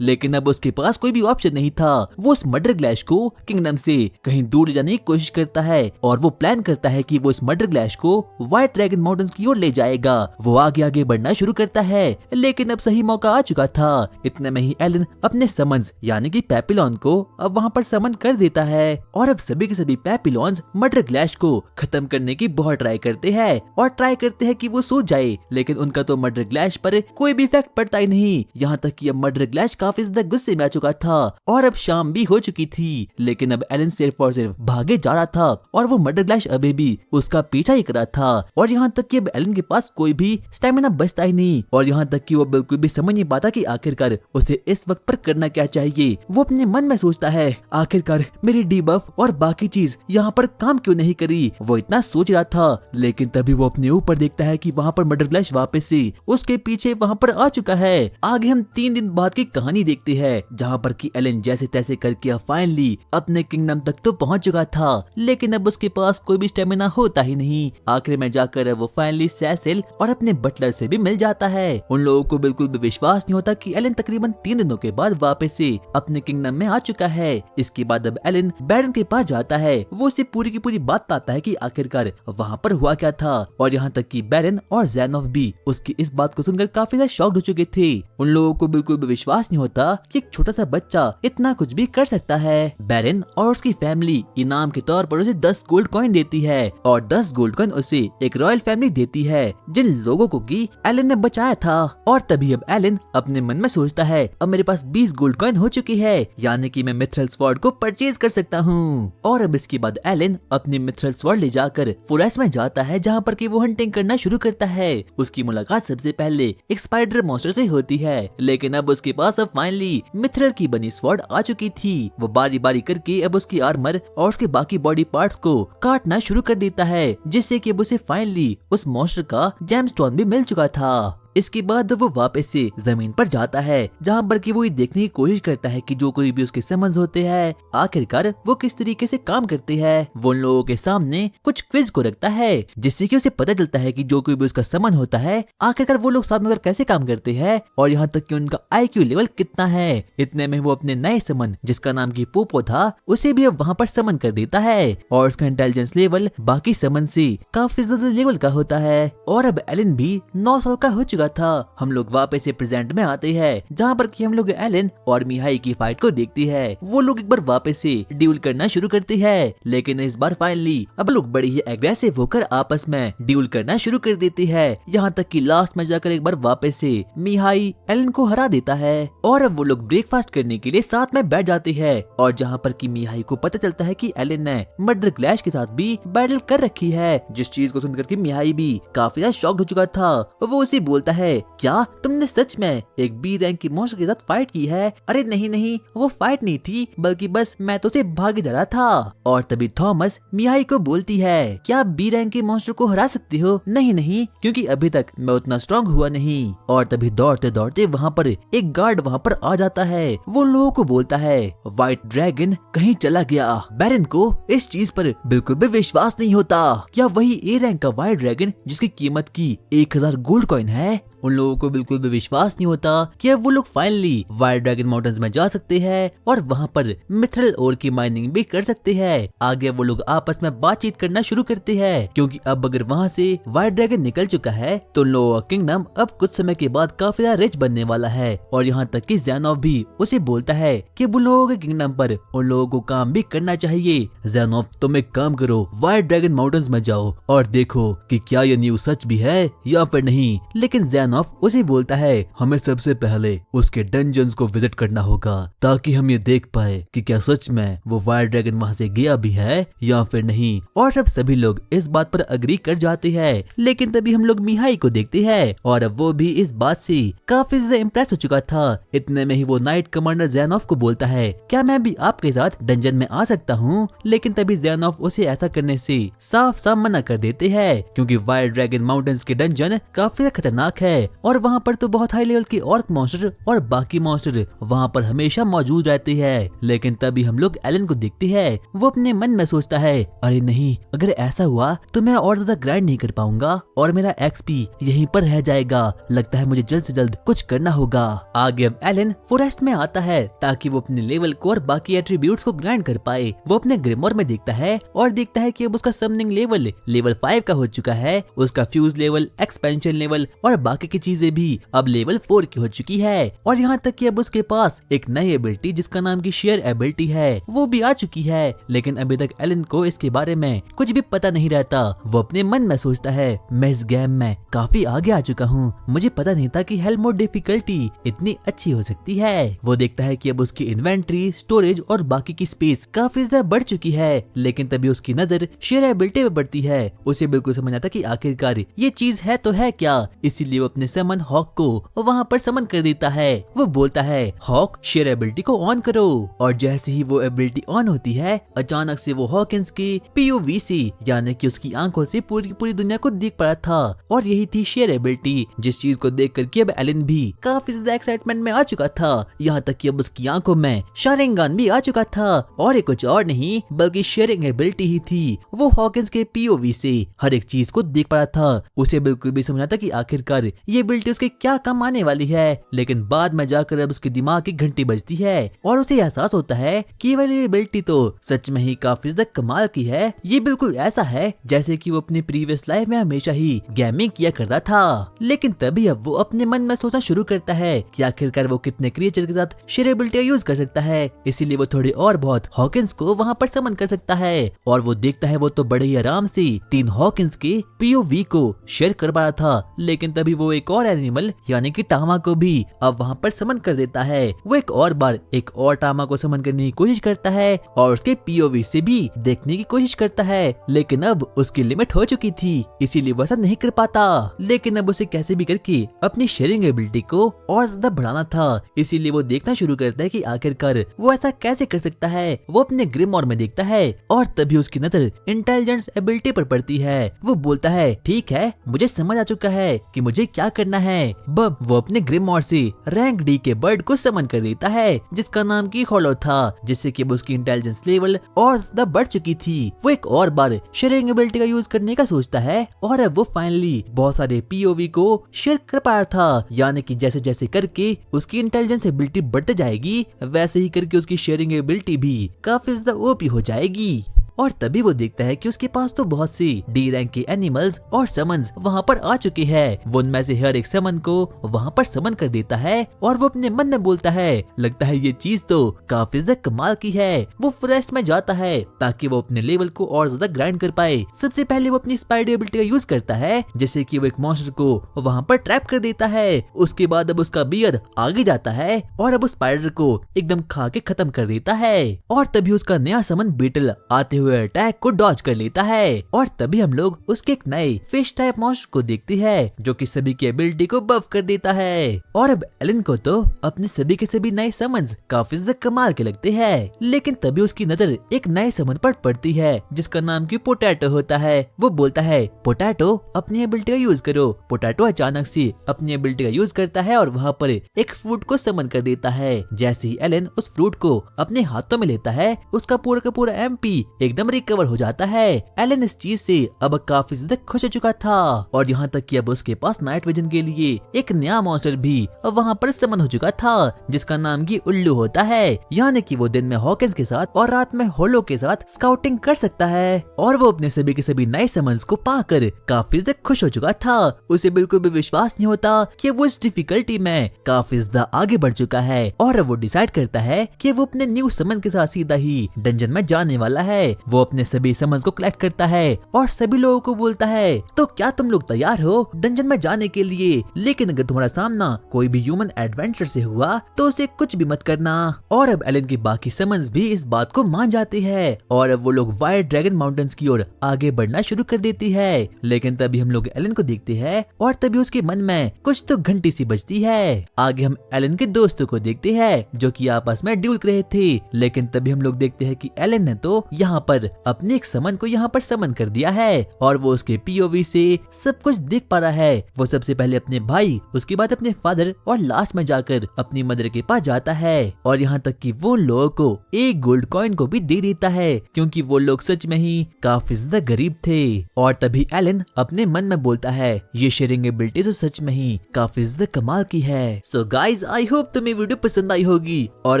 लेकिन अब उसके पास कोई भी ऑप्शन नहीं था। वो उस मर्डर ग्लैश को किंगडम से कहीं दूर जाने की कोशिश करता है, और वो प्लान करता है कि वो इस मर्डर ग्लैश को व्हाइट ड्रैगन माउंटेन्स की ओर ले जाएगा। वो आगे आगे बढ़ना शुरू करता है, लेकिन अब सही मौका आ चुका था। इतने में ही एलन अपने समन्स यानी कि पेपिलॉन को अब वहाँ पर समन कर देता है, और अब सभी के सभी पेपिलॉन्स मर्डर ग्लैश को खत्म करने की बहुत ट्राई करते हैं, और ट्राई करते हैं कि वो सो जाए। लेकिन उनका तो मर्डर ग्लैश पर कोई भी इफेक्ट पड़ता ही नहीं। यहाँ तक कि अब मर्डर ग्लैश काफी ज्यादा गुस्से में आ चुका था, और अब शाम भी हो चुकी थी। लेकिन अब एलन सिर्फ और सिर्फ भागे जा रहा था, और वो मर्डर ग्लैश अभी भी उसका पीछा ही कर रहा था। और यहाँ तक कि अब एलन के पास कोई भी स्टेमिना बचता ही नहीं, और यहाँ तक कि वो बिल्कुल भी समझ नहीं पाता कि आखिरकार उसे इस वक्त पर करना क्या चाहिए। वो अपने मन में सोचता है, आखिरकार मेरी डीबफ और बाकी चीज यहाँ पर काम क्यों नहीं करी। वो इतना सोच रहा था, लेकिन तभी वो अपने ऊपर देखता है कि वहाँ पर मर्डर ग्लैश वापस से उसके पीछे वहाँ पर आ चुका है। आगे हम 3 दिन बाद की कहानी देखते हैं, जहाँ पर कि एलन जैसे तैसे करके फाइनली अपने किंगडम तक तो पहुँच चुका था। लेकिन अब उसके पास कोई भी स्टेमिना होता ही नहीं। आखिर में जाकर वो फाइनली सेसिल और अपने बटलर से भी मिल जाता है। उन लोगों को बिल्कुल भी विश्वास नहीं होता कि एलन तक तकरीबन 3 दिनों के बाद वापस से अपने किंगडम में आ चुका है। इसके बाद अब एलन बैरन के पास जाता है। वो उसे पूरी की पूरी बात बताता है कि आखिरकार वहाँ पर हुआ क्या था, और यहाँ तक कि बैरन और ज़ेनोफ भी उसकी इस बात को सुनकर काफी ज्यादा शॉक्ड हो चुके थे। उन लोगों को बिल्कुल भी विश्वास नहीं होता कि एक छोटा सा बच्चा इतना कुछ भी कर सकता है। बैरन और उसकी फैमिली इनाम के तौर पर उसे 10 गोल्ड कॉइन देती है और 10 गोल्ड कॉइन उसे एक रॉयल फैमिली देती है जिन लोगों को की एलन ने बचाया था। और तभी अब एलन अपने मन में सोचता है, अब मेरे पास 20 गोल्ड कॉइन हो चुकी है, यानी कि मैं मिथरल स्वॉर्ड को परचेज कर सकता हूँ। और अब इसके बाद एलन अपनी मिथरल स्वॉर्ड ले जाकर फॉरेस्ट में जाता है, जहाँ पर कि वो हंटिंग करना शुरू करता है। उसकी मुलाकात सबसे पहले एक स्पाइडर मॉन्स्टर से होती है, लेकिन अब उसके पास अब फाइनली मिथरल की बनी स्वॉर्ड आ चुकी थी। वो बारी बारी करके अब उसकी आर्मर और उसके बाकी बॉडी पार्ट्स को काटना शुरू कर देता है, जिससे कि अब उसे फाइनली उस मॉन्स्टर का जेमस्टोन भी मिल चुका था। इसके बाद वो वापस से जमीन पर जाता है, जहाँ पर कि वो ये देखने की कोशिश करता है कि जो कोई भी उसके समन्स होते हैं आखिरकार वो किस तरीके से काम करते हैं। वो उन लोगों के सामने कुछ क्विज को रखता है, जिससे कि उसे पता चलता है कि जो कोई भी उसका समन होता है आखिरकार वो लोग साथ मिलकर कैसे काम करते हैं, और यहाँ तक कि उनका IQ लेवल कितना है। इतने में वो अपने नए समन, जिसका नाम की पोपो था, उसे भी अब वहाँ पर समन कर देता है, और उसका इंटेलिजेंस लेवल बाकी समन से काफी ज्यादा लेवल का होता है। और अब एलन भी 9 साल का हो चुका था। हम लोग वापस से प्रेजेंट में आते हैं, जहाँ पर कि हम लोग एलन और मिहाई की फाइट को देखते हैं। वो लोग एक बार वापस से ड्यूल करना शुरू करते हैं, लेकिन इस बार फाइनली अब लोग बड़ी ही एग्रेसिव होकर आपस में ड्यूल करना शुरू कर देते हैं, यहाँ तक कि लास्ट में जाकर एक बार वापस से मिहाई एलन को हरा देता है। और अब वो लोग ब्रेकफास्ट करने के लिए साथ में बैठ जाते हैं, और जहाँ पर कि मिहाई को पता चलता है कि एलन ने मर्डर क्लैश के साथ भी बैटल कर रखी है, जिस चीज को सुनकर के मिहाई भी काफी ज्यादा शॉक्ड हो चुका था। वो उसे बोलता है, क्या तुमने सच में एक बी रैंक की मॉन्स्टर के साथ फाइट की है? अरे नहीं नहीं, वो फाइट नहीं थी, बल्कि बस मैं तो उसे भागे जा रहा था। और तभी थॉमस मिहाई को बोलती है, क्या आप बी रैंक के मॉन्स्टर को हरा सकते हो? नहीं नहीं, क्योंकि अभी तक मैं उतना स्ट्रॉन्ग हुआ नहीं। और तभी दौड़ते दौड़ते वहाँ पर एक गार्ड वहाँ पर आ जाता है। वो लोगों को बोलता है, व्हाइट ड्रैगन कहीं चला गया। बैरन को इस चीज पर बिल्कुल भी विश्वास नहीं होता। क्या वही ए रैंक का व्हाइट ड्रैगन जिसकी कीमत की 1000 गोल्ड कॉइन है? उन लोगों को बिल्कुल भी विश्वास नहीं होता कि अब वो लोग फाइनली व्हाइट ड्रैगन माउंटेन्स में जा सकते हैं और वहाँ पर मिथरल ओर की माइनिंग भी कर सकते हैं। आगे वो लोग आपस में बातचीत करना शुरू करते हैं, क्योंकि अब अगर वहाँ से व्हाइट ड्रैगन निकल चुका है तो उन लोगों का किंगडम अब कुछ समय के बाद काफी ज्यादा रिच बनने वाला है। और यहाँ तक कि ज़ेनोफ भी उसे बोलता है कि उन लोगों के किंगडम पर उन लोगों को काम भी करना चाहिए। ज़ेनोफ, तुम एक काम करो, व्हाइट ड्रैगन माउंटेन्स में जाओ और देखो कि क्या ये न्यूज़ सच भी है या फिर नहीं। लेकिन ज़ेनोफ उसे बोलता है, हमें सबसे पहले उसके डंजन्स को विजिट करना होगा, ताकि हम ये देख पाए कि क्या सच में वो व्हाइट ड्रैगन वहाँ से गया भी है या फिर नहीं। और अब सभी लोग इस बात पर अग्री कर जाते हैं। लेकिन तभी हम लोग मिहाई को देखते हैं, और अब वो भी इस बात से काफी ज्यादा इम्प्रेस हो चुका था। इतने में ही वो नाइट कमांडर ज़ेनोफ को बोलता है, क्या मैं भी आपके साथ डंजन में आ सकता हूँ? लेकिन तभी ज़ेनोफ उसे ऐसा करने से साफ साफ मना कर देते हैं, क्योंकि व्हाइट ड्रैगन माउंटेन्स के डंजन काफी खतरनाक है, और वहाँ पर तो बहुत हाई लेवल के ऑर्क मॉन्स्टर और बाकी मॉन्स्टर वहाँ पर हमेशा मौजूद रहते हैं। लेकिन तभी हम लोग एलन को देखते हैं। वो अपने मन में सोचता है, अरे नहीं, अगर ऐसा हुआ तो मैं और ज्यादा ग्राइंड नहीं कर पाऊंगा और मेरा एक्सपी यहीं पर रह जाएगा। लगता है मुझे जल्द से जल्द कुछ करना होगा। आगे अब एलन फॉरेस्ट में आता है ताकि वो अपने लेवल को और बाकी एट्रीब्यूट्स को ग्राइंड कर पाए। वो अपने ग्रिमोर में देखता है और देखता है कि अब उसका समनिंग लेवल 5 का हो चुका है। उसका फ्यूज लेवल, एक्सपेंशन लेवल और बाकी की चीजें भी अब लेवल 4 की हो चुकी है। और यहाँ तक कि अब उसके पास एक नई एबिलिटी जिसका नाम की शेयर एबिलिटी है वो भी आ चुकी है। लेकिन अभी तक एलन को इसके बारे में कुछ भी पता नहीं रहता। वो अपने मन में सोचता है, मैं इस गेम में काफी आगे आ चुका हूँ, मुझे पता नहीं था कि हेल मोड डिफिकल्टी इतनी अच्छी हो सकती है। वो देखता है कि अब उसकी इन्वेंट्री, स्टोरेज और बाकी की स्पेस काफी ज्यादा बढ़ चुकी है। लेकिन तभी उसकी नजर शेयर एबिलिटी पे पड़ती है। उसे बिल्कुल समझ आता कि आखिरकार ये चीज है तो है क्या। इसीलिए वो अपने समन हॉक को वहाँ पर समन कर देता है। वो बोलता है, हॉक शेयर एबिलिटी को ऑन करो। और जैसे ही वो एबिलिटी ऑन होती है, अचानक से वो हॉकिंस की POV से यानी कि उसकी आंखों से पूरी दुनिया को देख पा रहा था। और यही थी शेयर एबिलिटी, जिस चीज को देख करके अब एलन भी काफी ज्यादा एक्साइटमेंट में आ चुका था। यहाँ तक कि अब उसकी आंखों में शारिंगन भी आ चुका था। और ये कुछ और नहीं बल्कि शेयरिंग एबिलिटी ही थी। वो हॉकिंस के POV से हर एक चीज को देख पा रहा था। उसे बिल्कुल भी समझा था कि आखिरकार ये एबिलिटी उसके क्या काम आने वाली है, लेकिन बाद में जाकर अब उसके दिमाग की घंटी बजती है और उसे एहसास होता है कि ये वाली एबिलिटी तो सच में ही काफी ज्यादा कमाल की है। ये बिल्कुल ऐसा है जैसे कि वो अपनी प्रीवियस लाइफ में हमेशा ही गेमिंग किया करता था। लेकिन तभी अब वो अपने मन में सोचना शुरू करता है कि आखिरकार वो कितने क्रिएचर के साथ शेयर एबिलिटी यूज कर सकता है। इसीलिए वो थोड़े और बहुत हॉकिंस को वहाँ पर समन कर सकता है और वो देखता है वो तो बड़े ही आराम से 3 हॉकिंस के POV को शेयर कर पा रहा था। लेकिन तभी वो एक और एनिमल यानी कि टामा को भी अब वहाँ पर समन कर देता है। वो एक और बार एक और टामा को समन करने की कोशिश करता है और उसके POV से भी देखने की कोशिश करता है, लेकिन अब उसकी लिमिट हो चुकी थी इसीलिए वो ऐसा नहीं कर पाता। लेकिन अब उसे कैसे भी करके अपनी शेयरिंग एबिलिटी को और ज्यादा बढ़ाना था, इसीलिए वो देखना शुरू करता है कि आखिरकार वो ऐसा कैसे कर सकता है। वो अपने ग्रिमॉर में देखता है और तभी उसकी नजर इंटेलिजेंस एबिलिटी पर पड़ती है। वो बोलता है ठीक है मुझे समझ आ चुका है कि मुझे क्या करना है। वो अपने ग्रिमॉर से रैंक D के बर्ड को समन कर देता है जिसका नाम की हॉलो था, जिससे कि उसकी इंटेलिजेंस लेवल और ज्यादा बढ़ चुकी थी। वो एक और बार शेयरिंग एबिलिटी का यूज करने का सोचता है और अब वो फाइनली बहुत सारे POV को शेयर कर पा रहा था, यानी कि जैसे जैसे करके उसकी इंटेलिजेंस एबिलिटी बढ़ते जाएगी वैसे ही करके उसकी शेयरिंग एबिलिटी भी काफी ज्यादा OP हो जाएगी। और तभी वो देखता है कि उसके पास तो बहुत सी D रैंक के एनिमल्स और समन्स वहाँ पर आ चुके हैं। वो उनमें से हर एक समन को वहाँ पर समन कर देता है और वो अपने मन में बोलता है लगता है ये चीज तो काफी ज्यादा कमाल की है। वो फॉरेस्ट में जाता है ताकि वो अपने लेवल को और ज्यादा ग्राइंड कर पाए। सबसे पहले वो अपनी स्पाइडर एबिलिटी का यूज करता है जैसे कि वो एक मॉन्स्टर को वहाँ पर ट्रैप कर देता है। उसके बाद अब उसका बियर आगे जाता है और अब उस स्पाइडर को एकदम खा के खत्म कर देता है और तभी उसका नया समन बीटल आते हुए अटैक को डॉज कर लेता है और तभी हम लोग उसके एक नए फिश टाइप मॉन्स्टर को देखते हैं जो कि सभी की एबिलिटी को बफ कर देता है। और अब एलन को तो अपने सभी के सभी नए समन्स काफी ज्यादा कमाल के लगते हैं, लेकिन तभी उसकी नजर एक नए समन पर पड़ती है जिसका नाम की पोटैटो होता है। वो बोलता है पोटैटो अपनी एबिलिटी का यूज करो। पोटैटो अचानक से अपनी एबिलिटी का यूज करता है और वहाँ पर एक फ्रूट को समन कर देता है। जैसे ही एलन उस फ्रूट को अपने हाथों में लेता है उसका पूरा का पूरा MP एकदम रिकवर हो जाता है। एलन इस चीज से अब काफी ज्यादा खुश हो चुका था और यहाँ तक कि अब उसके पास नाइट विजन के लिए एक नया मॉन्स्टर भी वहाँ पर समन हो चुका था जिसका नाम की उल्लू होता है, यानी कि वो दिन में हॉकिंस के साथ और रात में होलो के साथ स्काउटिंग कर सकता है। और वो अपने सभी के सभी नए समन्स को पाकर काफी ज्यादा खुश हो चुका था। उसे बिल्कुल भी विश्वास नहीं होता कि वो इस डिफिकल्टी में काफी ज्यादा आगे बढ़ चुका है और वो डिसाइड करता है कि वो अपने न्यू समन के साथ सीधा ही डंजन में जाने वाला है। वो अपने सभी समन्स को कलेक्ट करता है और सभी लोगों को बोलता है तो क्या तुम लोग तैयार हो डंजन में जाने के लिए, लेकिन अगर तुम्हारा सामना कोई भी ह्यूमन एडवेंचर से हुआ तो उसे कुछ भी मत करना। और अब एलन की बाकी समन्स भी इस बात को मान जाते हैं और अब वो लोग वाइट ड्रैगन माउंटेन्स की ओर आगे बढ़ना शुरू कर देती है। लेकिन तभी हम लोग एलन को देखते हैं और तभी उसके मन में कुछ तो घंटी सी बजती है। आगे हम एलन के दोस्तों को देखते हैं जो कि आपस में ड्यूल कर रहे थे, लेकिन तभी हम लोग देखते हैं कि एलन ने तो यहाँ पर अपने एक समन को यहाँ पर समन कर दिया है और वो उसके POV से सब कुछ देख पा रहा है। वो सबसे पहले अपने भाई, उसके बाद अपने फादर और लास्ट में जाकर अपनी मदर के पास जाता है और यहाँ तक कि वो लोगों को एक गोल्ड कॉइन को भी दे देता है क्योंकि वो लोग सच में ही काफी ज्यादा गरीब थे। और तभी एलन अपने मन में बोलता है ये शेयरिंग एबिलिटी तो सच में ही काफी ज्यादा कमाल की है। सो गाइज आई होप तुम्हें वीडियो पसंद आई होगी और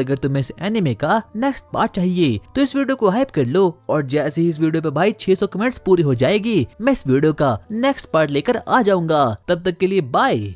अगर तुम्हें इस एनिमे का नेक्स्ट पार्ट चाहिए तो इस वीडियो को हाइप कर लो और जैसे ही इस वीडियो पे भाई 600 कमेंट्स पूरी हो जाएगी मैं इस वीडियो का नेक्स्ट पार्ट लेकर आ जाऊंगा। तब तक के लिए बाय।